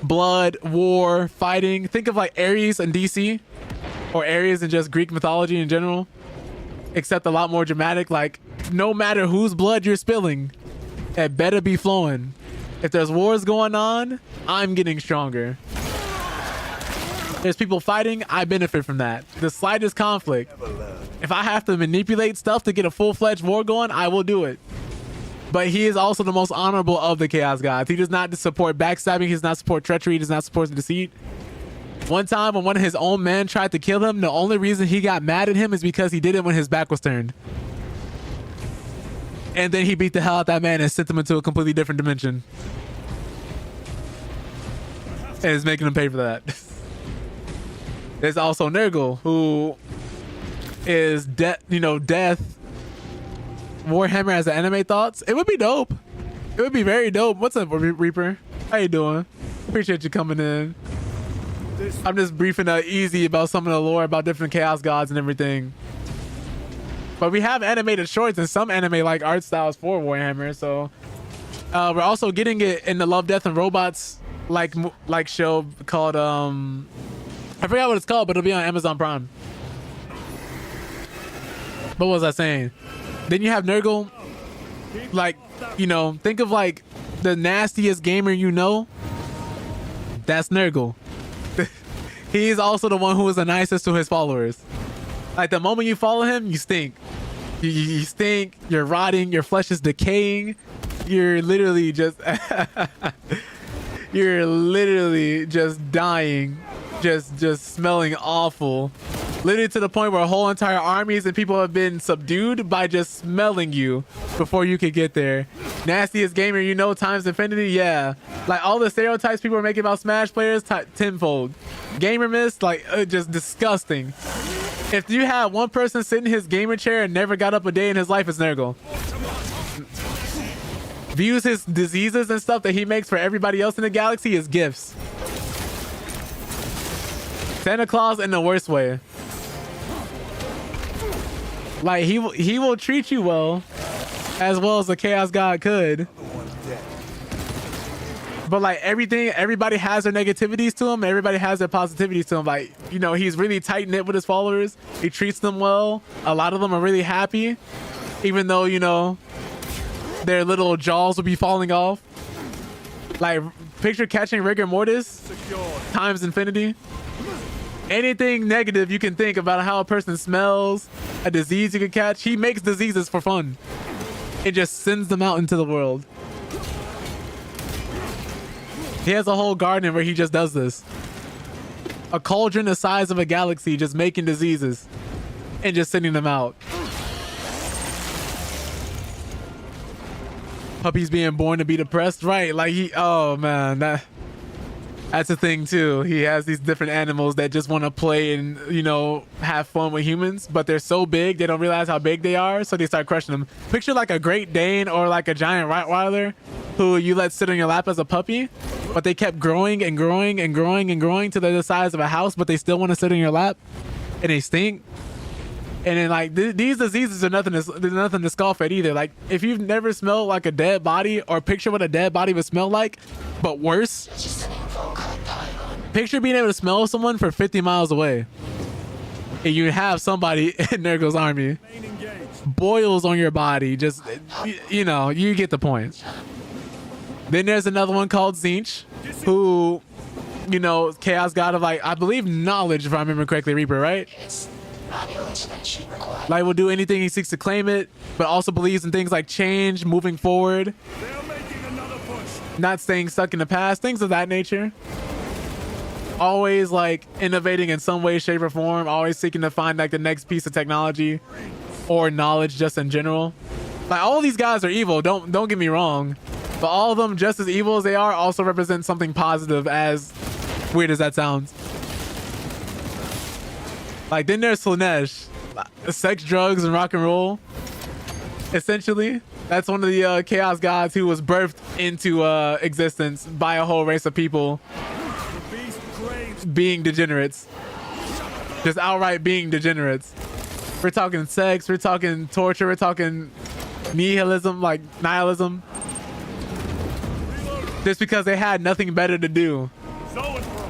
blood, war, fighting. Think of like Ares in DC, or Ares in just Greek mythology in general, except a lot more dramatic. Like, no matter whose blood you're spilling, it better be flowing. If there's wars going on, I'm getting stronger. There's people fighting, I benefit from that. The slightest conflict. If I have to manipulate stuff to get a full-fledged war going, I will do it. But he is also the most honorable of the chaos gods. He does not support backstabbing, he does not support treachery, he does not support deceit. One time when one of his own men tried to kill him, the only reason he got mad at him is because he did it when his back was turned. And then he beat the hell out of that man and sent him into a completely different dimension. And is making him pay for that. There's also Nurgle, who is death. Warhammer as an anime thoughts. It would be dope. It would be very dope. What's up, Reaper? How you doing? Appreciate you coming in. I'm just briefing easy about some of the lore about different chaos gods and everything. But we have animated shorts and some anime like art styles for Warhammer. So we're also getting it in the Love, Death, and Robots like show called I forgot what it's called, but it'll be on Amazon Prime. What was I saying? Then you have Nurgle. like, you know, think of like the nastiest gamer you know. That's Nurgle. He's also the one who is the nicest to his followers. Like the moment you follow him, you stink. You stink, you're rotting, your flesh is decaying. You're literally just you're literally just dying, just smelling awful. Literally to the point where whole entire armies and people have been subdued by just smelling you before you could get there. Nastiest gamer you know times infinity, yeah. Like all the stereotypes people are making about Smash players, tenfold. Gamer miss, like just disgusting. If you had one person sit in his gamer chair and never got up a day in his life, it's Nurgle. Views his diseases and stuff that he makes for everybody else in the galaxy as gifts. Santa Claus in the worst way. Like he will treat you well as the Chaos God could. But like everybody has their negativities to him. Everybody has their positivities to him. Like, you know, he's really tight-knit with his followers. He treats them well. A lot of them are really happy. Even though, you know, their little jaws will be falling off. Like, picture catching rigor mortis times infinity. Anything negative you can think about how a person smells, a disease you can catch, he makes diseases for fun. It just sends them out into the world. He has a whole garden where he just does this. A cauldron the size of a galaxy, just making diseases and just sending them out. Puppies being born to be depressed, right? Like oh man, that's a thing too. He has these different animals that just want to play and, you know, have fun with humans, but they're so big they don't realize how big they are, so they start crushing them. Picture like a Great Dane or like a giant Rottweiler who you let sit on your lap as a puppy, but they kept growing and growing and growing and growing to the size of a house, but they still want to sit on your lap and they stink. And then like these diseases are nothing to scoff at either. Like if you've never smelled like a dead body, or picture what a dead body would smell like, but worse. Picture being able to smell someone for 50 miles away. And you have somebody in Nurgle's army. Boils on your body. Just, you know, you get the point. Then there's another one called Tzeentch, who, you know, chaos god of, like, I believe knowledge, if I remember correctly, Reaper, right? Like, will do anything he seeks to claim it, but also believes in things like change, moving forward, not staying stuck in the past, things of that nature. Always like innovating in some way, shape, or form, always seeking to find like the next piece of technology or knowledge just in general. Like all these guys are evil, don't get me wrong, but all of them, just as evil as they are, also represent something positive, as weird as that sounds. Like then there's Slaanesh, sex, drugs, and rock and roll. Essentially, that's one of the chaos gods who was birthed into existence by a whole race of people being degenerates. Just outright being degenerates. We're talking sex, we're talking torture, we're talking nihilism, like nihilism. Just because they had nothing better to do.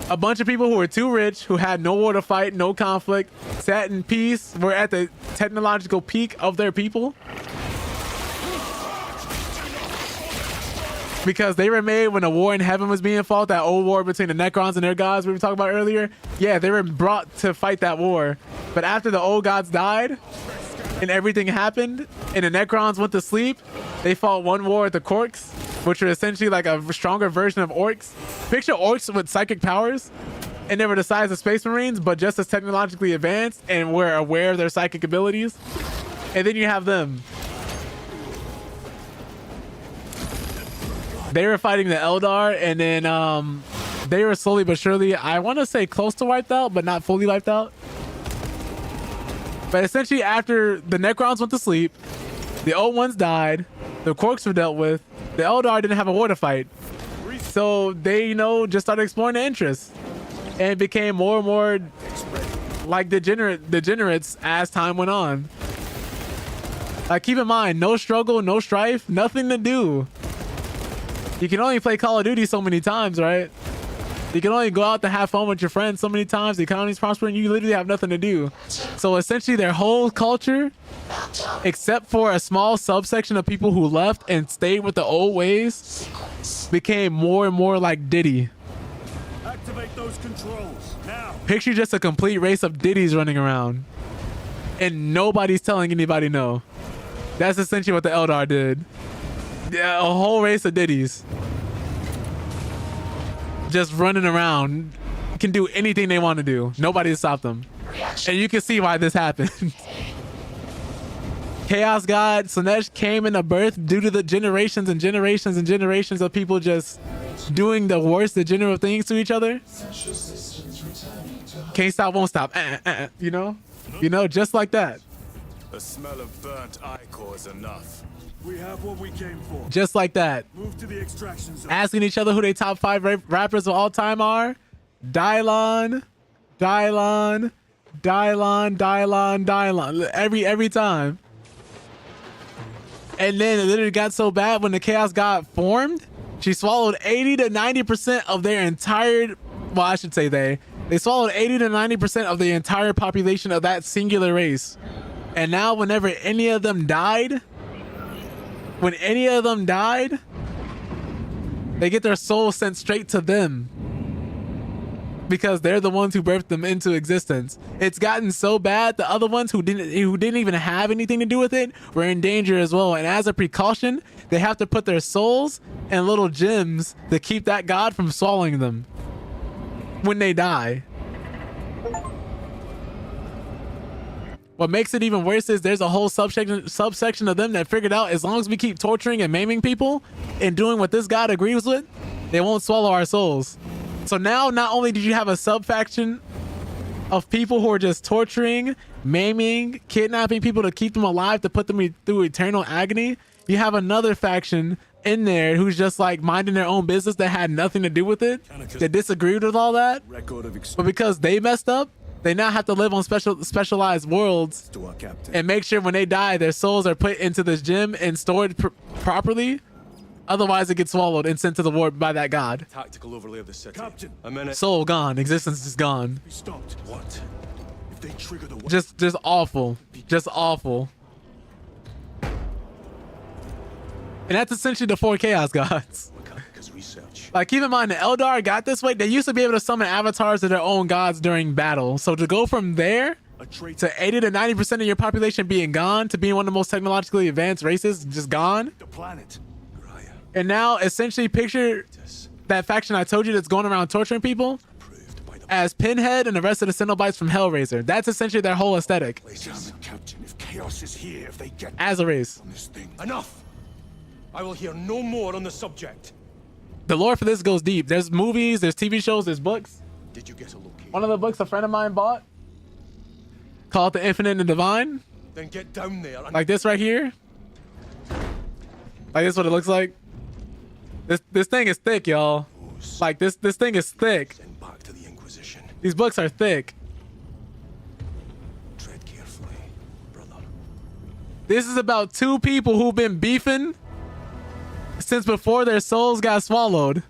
A bunch of people who were too rich, who had no war to fight, no conflict, sat in peace, were at the technological peak of their people. Because they were made when a war in heaven was being fought, that old war between the Necrons and their gods we were talking about earlier. Yeah, they were brought to fight that war. But after the old gods died and everything happened and the Necrons went to sleep, they fought one war with the Korks, which are essentially like a stronger version of orcs. Picture orcs with psychic powers, and they were the size of Space Marines, but just as technologically advanced and were aware of their psychic abilities. And then you have them. They were fighting the Eldar, and then they were slowly but surely, I want to say close to wiped out, but not fully wiped out. But essentially after the Necrons went to sleep, the old ones died, the Korks were dealt with, the Eldar didn't have a war to fight. So they, you know, just started exploring the interests and became more and more like degenerates as time went on. Like keep in mind, no struggle, no strife, nothing to do. You can only play Call of Duty so many times, right? You can only go out to have fun with your friends so many times. The economy's prospering. You literally have nothing to do. So essentially their whole culture, except for a small subsection of people who left and stayed with the old ways, became more and more like Diddy. Activate those controls now. Picture just a complete race of Diddies running around. And nobody's telling anybody no. That's essentially what the Eldar did. Yeah, a whole race of Diddies. Just running around, can do anything they want to do. Nobody to stop them. And you can see why this happened. Chaos God Slanesh came into birth due to the generations and generations and generations of people just doing the worst degenerate things to each other. Can't stop, won't stop. You know? You know, just like that. The smell of burnt ichor is enough. We have what we came for. Just like that. Move to the extraction zone. Asking each other who their top 5 rappers of all time are. Dylon. Every time. And then it literally got so bad when the Chaos God formed, she swallowed 80 to 90% of their entire, well, I should say they swallowed 80 to 90% of the entire population of that singular race. And now whenever any of them died, they get their soul sent straight to them because they're the ones who birthed them into existence. It's gotten so bad the other ones who didn't even have anything to do with it were in danger as well. And as a precaution, they have to put their souls in little gems to keep that god from swallowing them when they die. What makes it even worse is there's a whole subsection of them that figured out as long as we keep torturing and maiming people and doing what this god agrees with, they won't swallow our souls. So now not only did you have a sub-faction of people who are just torturing, maiming, kidnapping people to keep them alive to put them through eternal agony, you have another faction in there who's just like minding their own business that had nothing to do with it, that disagreed with all that. But because they messed up, they now have to live on specialized worlds and make sure when they die, their souls are put into this gem and stored properly. Otherwise, it gets swallowed and sent to the warp by that god. Tactical overlay of the city. Captain. A minute. Soul gone. Existence is gone. We stopped. What? If they trigger the Just awful. Just awful. And that's essentially the 4 Chaos Gods. Like, keep in mind, the Eldar got this way. They used to be able to summon avatars of their own gods during battle. So to go from there to 80 to 90% of your population being gone to being one of the most technologically advanced races, just gone. The planet. And now, essentially, picture that faction I told you that's going around torturing people as Pinhead and the rest of the Cenobites from Hellraiser. That's essentially their whole aesthetic. Captain, if chaos is here, if they get as a race. on this thing. Enough! I will hear no more on the subject. The lore for this goes deep. There's movies, there's TV shows, there's books. Did you get a location? One of the books a friend of mine bought, called The Infinite and the Divine. Then get down there. Like this right here. Like this is what it looks like. This thing is thick, y'all. Like this thing is thick. Send back to the Inquisition. These books are thick. Tread carefully, brother. This is about 2 people who've been beefing since before their souls got swallowed.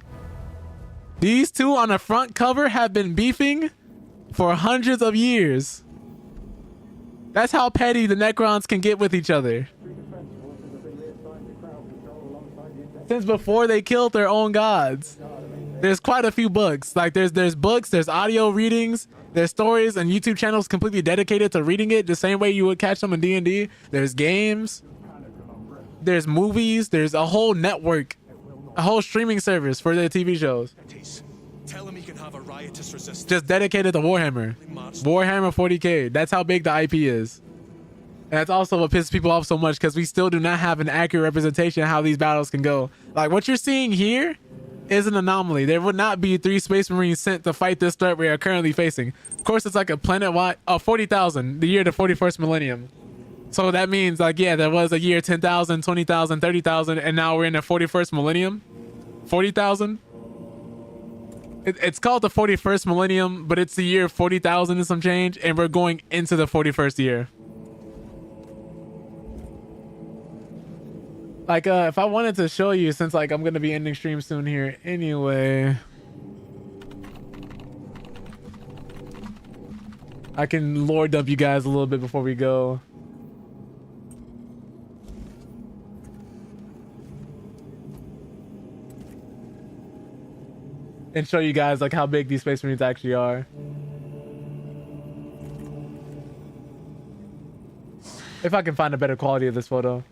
These 2 on the front cover have been beefing for hundreds of years. That's how petty the Necrons can get with each other. Since before they killed their own gods. There's quite a few books. Like there's books, there's audio readings, there's stories and YouTube channels completely dedicated to reading it the same way you would catch them in D&D. There's games. There's movies. There's a whole network, a whole streaming service for their TV shows. Tell him he can have a riotous resistance. Just dedicated to Warhammer. Warhammer 40K. That's how big the IP is. And that's also what pisses people off so much because we still do not have an accurate representation of how these battles can go. Like what you're seeing here is an anomaly. There would not be 3 Space Marines sent to fight this threat we are currently facing. Of course, it's like a planet-wide, 40,000, the year the 41st millennium. So that means like, yeah, there was a year 10,000, 20,000, 30,000, and now we're in the 41st millennium. 40,000. It's called the 41st millennium, but it's the year 40,000 and some change, and we're going into the 41st year. Like, if I wanted to show you, since like I'm gonna be ending stream soon here anyway. I can lore dump you guys a little bit before we go. And show you guys like how big these Space Marines actually are. If I can find a better quality of this photo.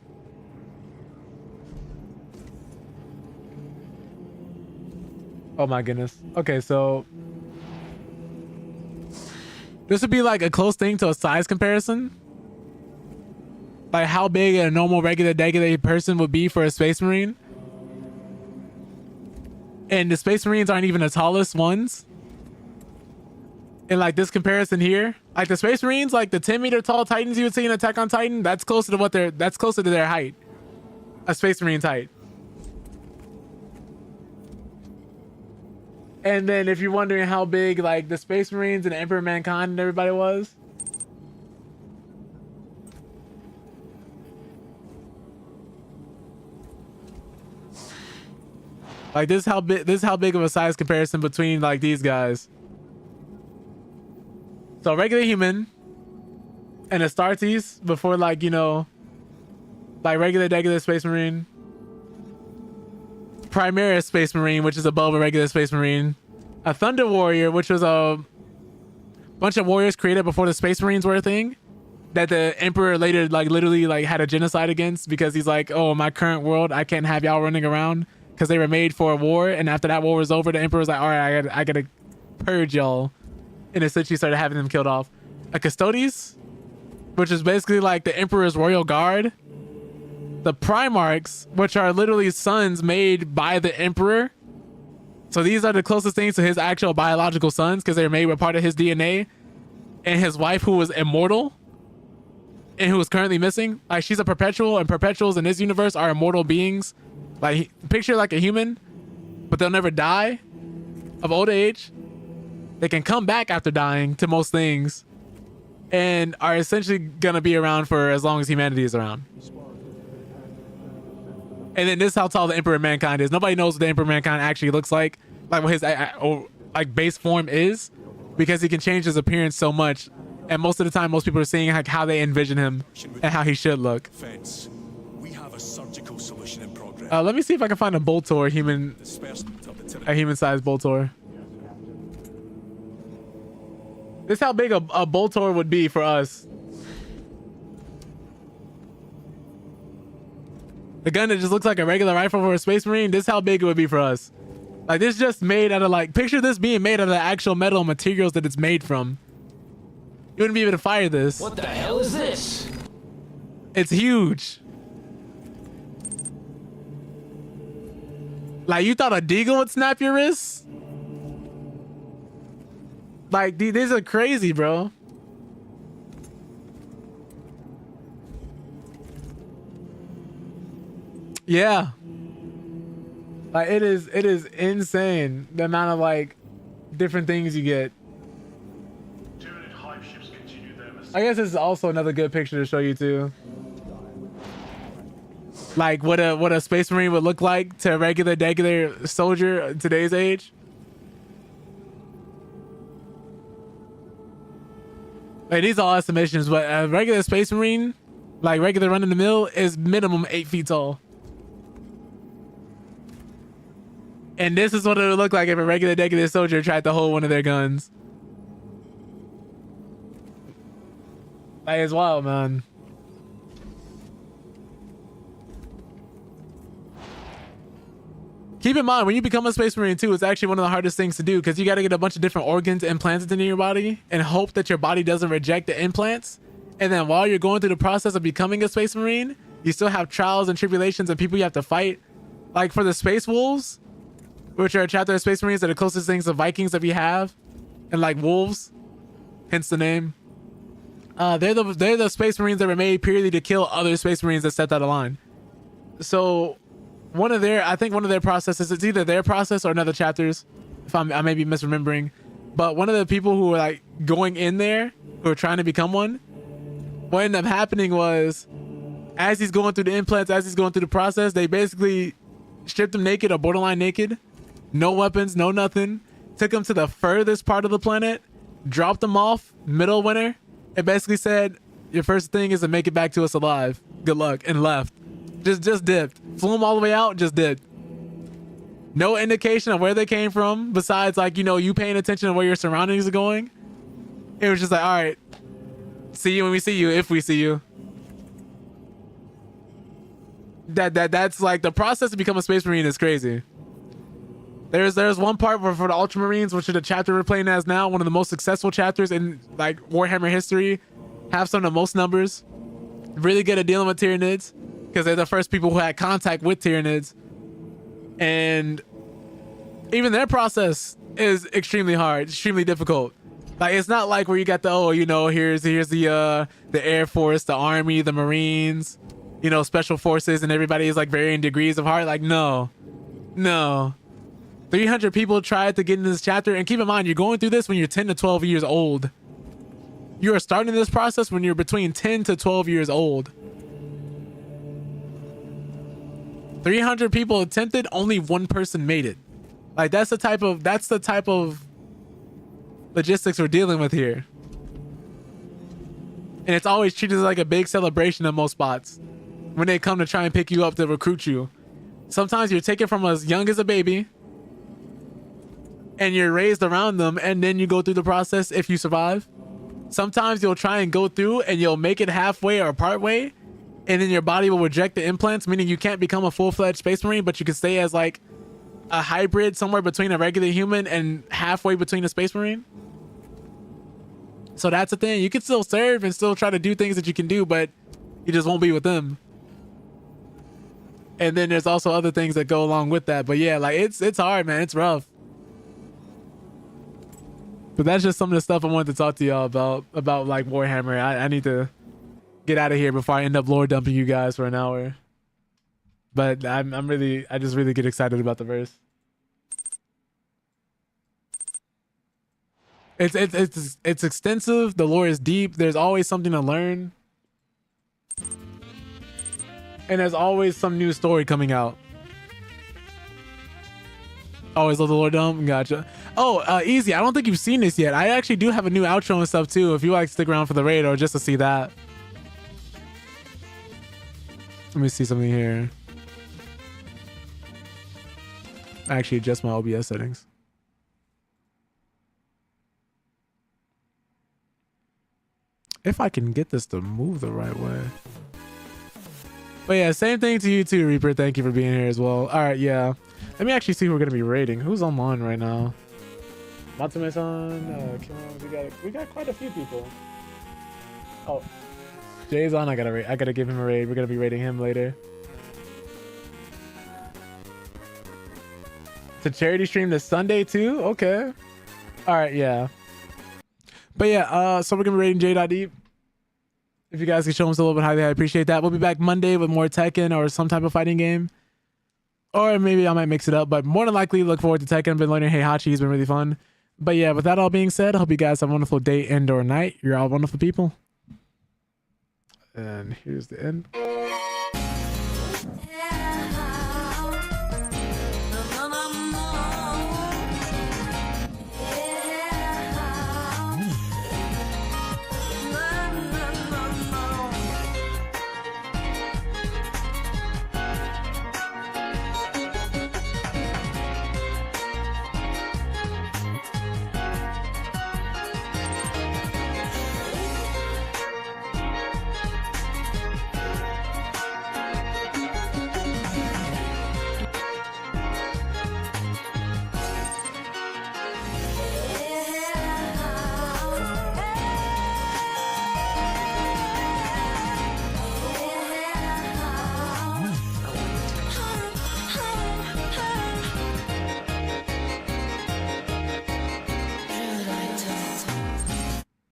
Oh my goodness. Okay, so this would be like a close thing to a size comparison. Like how big a normal regular person would be for a Space Marine. And the Space Marines aren't even the tallest ones. And like this comparison here, like the Space Marines, like the 10-meter tall Titans you would see in Attack on Titan, that's closer to that's closer to their height. A Space Marine's height. And then if you're wondering how big like the Space Marines and Emperor Mankind and everybody was. Like this is how big of a size comparison between like these guys. So regular human and Astartes before like, you know, like regular Space Marine. Primaris Space Marine, which is above a regular Space Marine. A Thunder Warrior, which was a bunch of warriors created before the Space Marines were a thing. That the Emperor later like literally like had a genocide against because he's like, oh, in my current world, I can't have y'all running around because they were made for a war. And after that war was over, the Emperor was like, all right, I gotta purge y'all. And essentially started having them killed off. A Custodes, which is basically like the Emperor's royal guard. The Primarchs, which are literally sons made by the Emperor. So these are the closest things to his actual biological sons because they're made with part of his DNA. And his wife, who was immortal and who is currently missing. Like she's a perpetual, and perpetuals in this universe are immortal beings. Like picture like a human, but they'll never die of old age. They can come back after dying to most things and are essentially gonna be around for as long as humanity is around. And then this is how tall the Emperor Mankind is. Nobody knows what the Emperor Mankind actually looks like what his like base form is, because he can change his appearance so much. And most of the time, most people are seeing like how they envision him and how he should look. We have a surgical solution in progress. Let me see if I can find a Boltor a human-sized Boltor. This is how big a Boltor would be for us. The gun that just looks like a regular rifle for a Space Marine, this is how big it would be for us. Like this just made out of like, picture this being made out of the actual metal materials that it's made from. You wouldn't be able to fire this. What the hell is this? It's huge. Like you thought a deagle would snap your wrists? Like these are crazy, bro. Yeah. Like it is insane the amount of like different things you get. I guess this is also another good picture to show you too. Like what a Space Marine would look like to a regular soldier today's age. Like these are all estimations, but a regular Space Marine, like regular run in the mill, is minimum 8 feet tall. And this is what it would look like if a regular soldier tried to hold one of their guns. Like, it's wild, man. Keep in mind, when you become a Space Marine too, it's actually one of the hardest things to do because you got to get a bunch of different organs implanted into your body and hope that your body doesn't reject the implants. And then while you're going through the process of becoming a Space Marine, you still have trials and tribulations and people you have to fight. Like for the Space Wolves, which are a chapter of Space Marines that are the closest things to Vikings that we have, and like wolves, hence the name. They're the Space Marines that were made purely to kill other Space Marines that stepped out of line. So I think one of their processes, it's either their process or another chapter's, if I may be misremembering, but one of the people who were like going in there, who were trying to become one, what ended up happening was, as he's going through the implants, as he's going through the process, they basically stripped him naked or borderline naked, no weapons, no nothing, took him to the furthest part of the planet, dropped them off middle of winter. It basically said, your first thing is to make it back to us alive. Good luck. And left. Just dipped. Flew them all the way out, just dipped. No indication of where they came from besides, like, you know, you paying attention to where your surroundings are going. It was just like, all right, see you when we see you, if we see you. That's like the process to become a Space Marine is crazy. There's one part where for the Ultramarines, which is the chapter we're playing as now, one of the most successful chapters in like Warhammer history, have some of the most numbers. Really good at dealing with Tyranids because they're the first people who had contact with Tyranids, and even their process is extremely hard, extremely difficult. Like, it's not like where you got the, oh, you know, here's the Air Force, the Army, the Marines, you know, Special Forces, and everybody is like varying degrees of hard. Like, no. 300 people tried to get in this chapter, and keep in mind, you're going through this when you're 10 to 12 years old. You are starting this process when you're between 10 to 12 years old. 300 people attempted, only one person made it. Like, that's the type of logistics we're dealing with here. And it's always treated like a big celebration in most spots when they come to try and pick you up to recruit you. Sometimes you're taken from as young as a baby and you're raised around them, and then you go through the process if you survive. Sometimes you'll try and go through and you'll make it halfway or part way, and then your body will reject the implants, meaning you can't become a full-fledged Space Marine, but you can stay as like a hybrid somewhere between a regular human and halfway between a Space Marine. So that's the thing. You can still serve and still try to do things that you can do, but you just won't be with them. And then there's also other things that go along with that. But yeah, like it's hard, man. It's rough. But that's just some of the stuff I wanted to talk to y'all about like Warhammer. I need to get out of here before I end up lore dumping you guys for an hour. But I just really get excited about the verse. It's extensive. The lore is deep. There's always something to learn. And there's always some new story coming out. Always love the lore dump. Gotcha. Oh, easy. I don't think you've seen this yet. I actually do have a new outro and stuff too, if you like to stick around for the raid or just to see that. Let me see something here. I actually adjust my OBS settings. If I can get this to move the right way. But yeah, same thing to you too, Reaper. Thank you for being here as well. All right, yeah. Let me actually see who we're gonna be raiding. Who's online right now? Matsume-san. We got quite a few people. Oh, Jay's on. I gotta give him a raid. We're gonna be raiding him later. It's a charity stream this Sunday too. Okay. All right, yeah. But yeah, so we're gonna be raiding J.Deep. If you guys can show us a little bit highly, I appreciate that. We'll be back Monday with more Tekken or some type of fighting game. Or maybe I might mix it up, but more than likely look forward to Tekken. I've been learning Heihachi. It's been really fun. But yeah, with that all being said, I hope you guys have a wonderful day and or night. You're all wonderful people. And here's the end.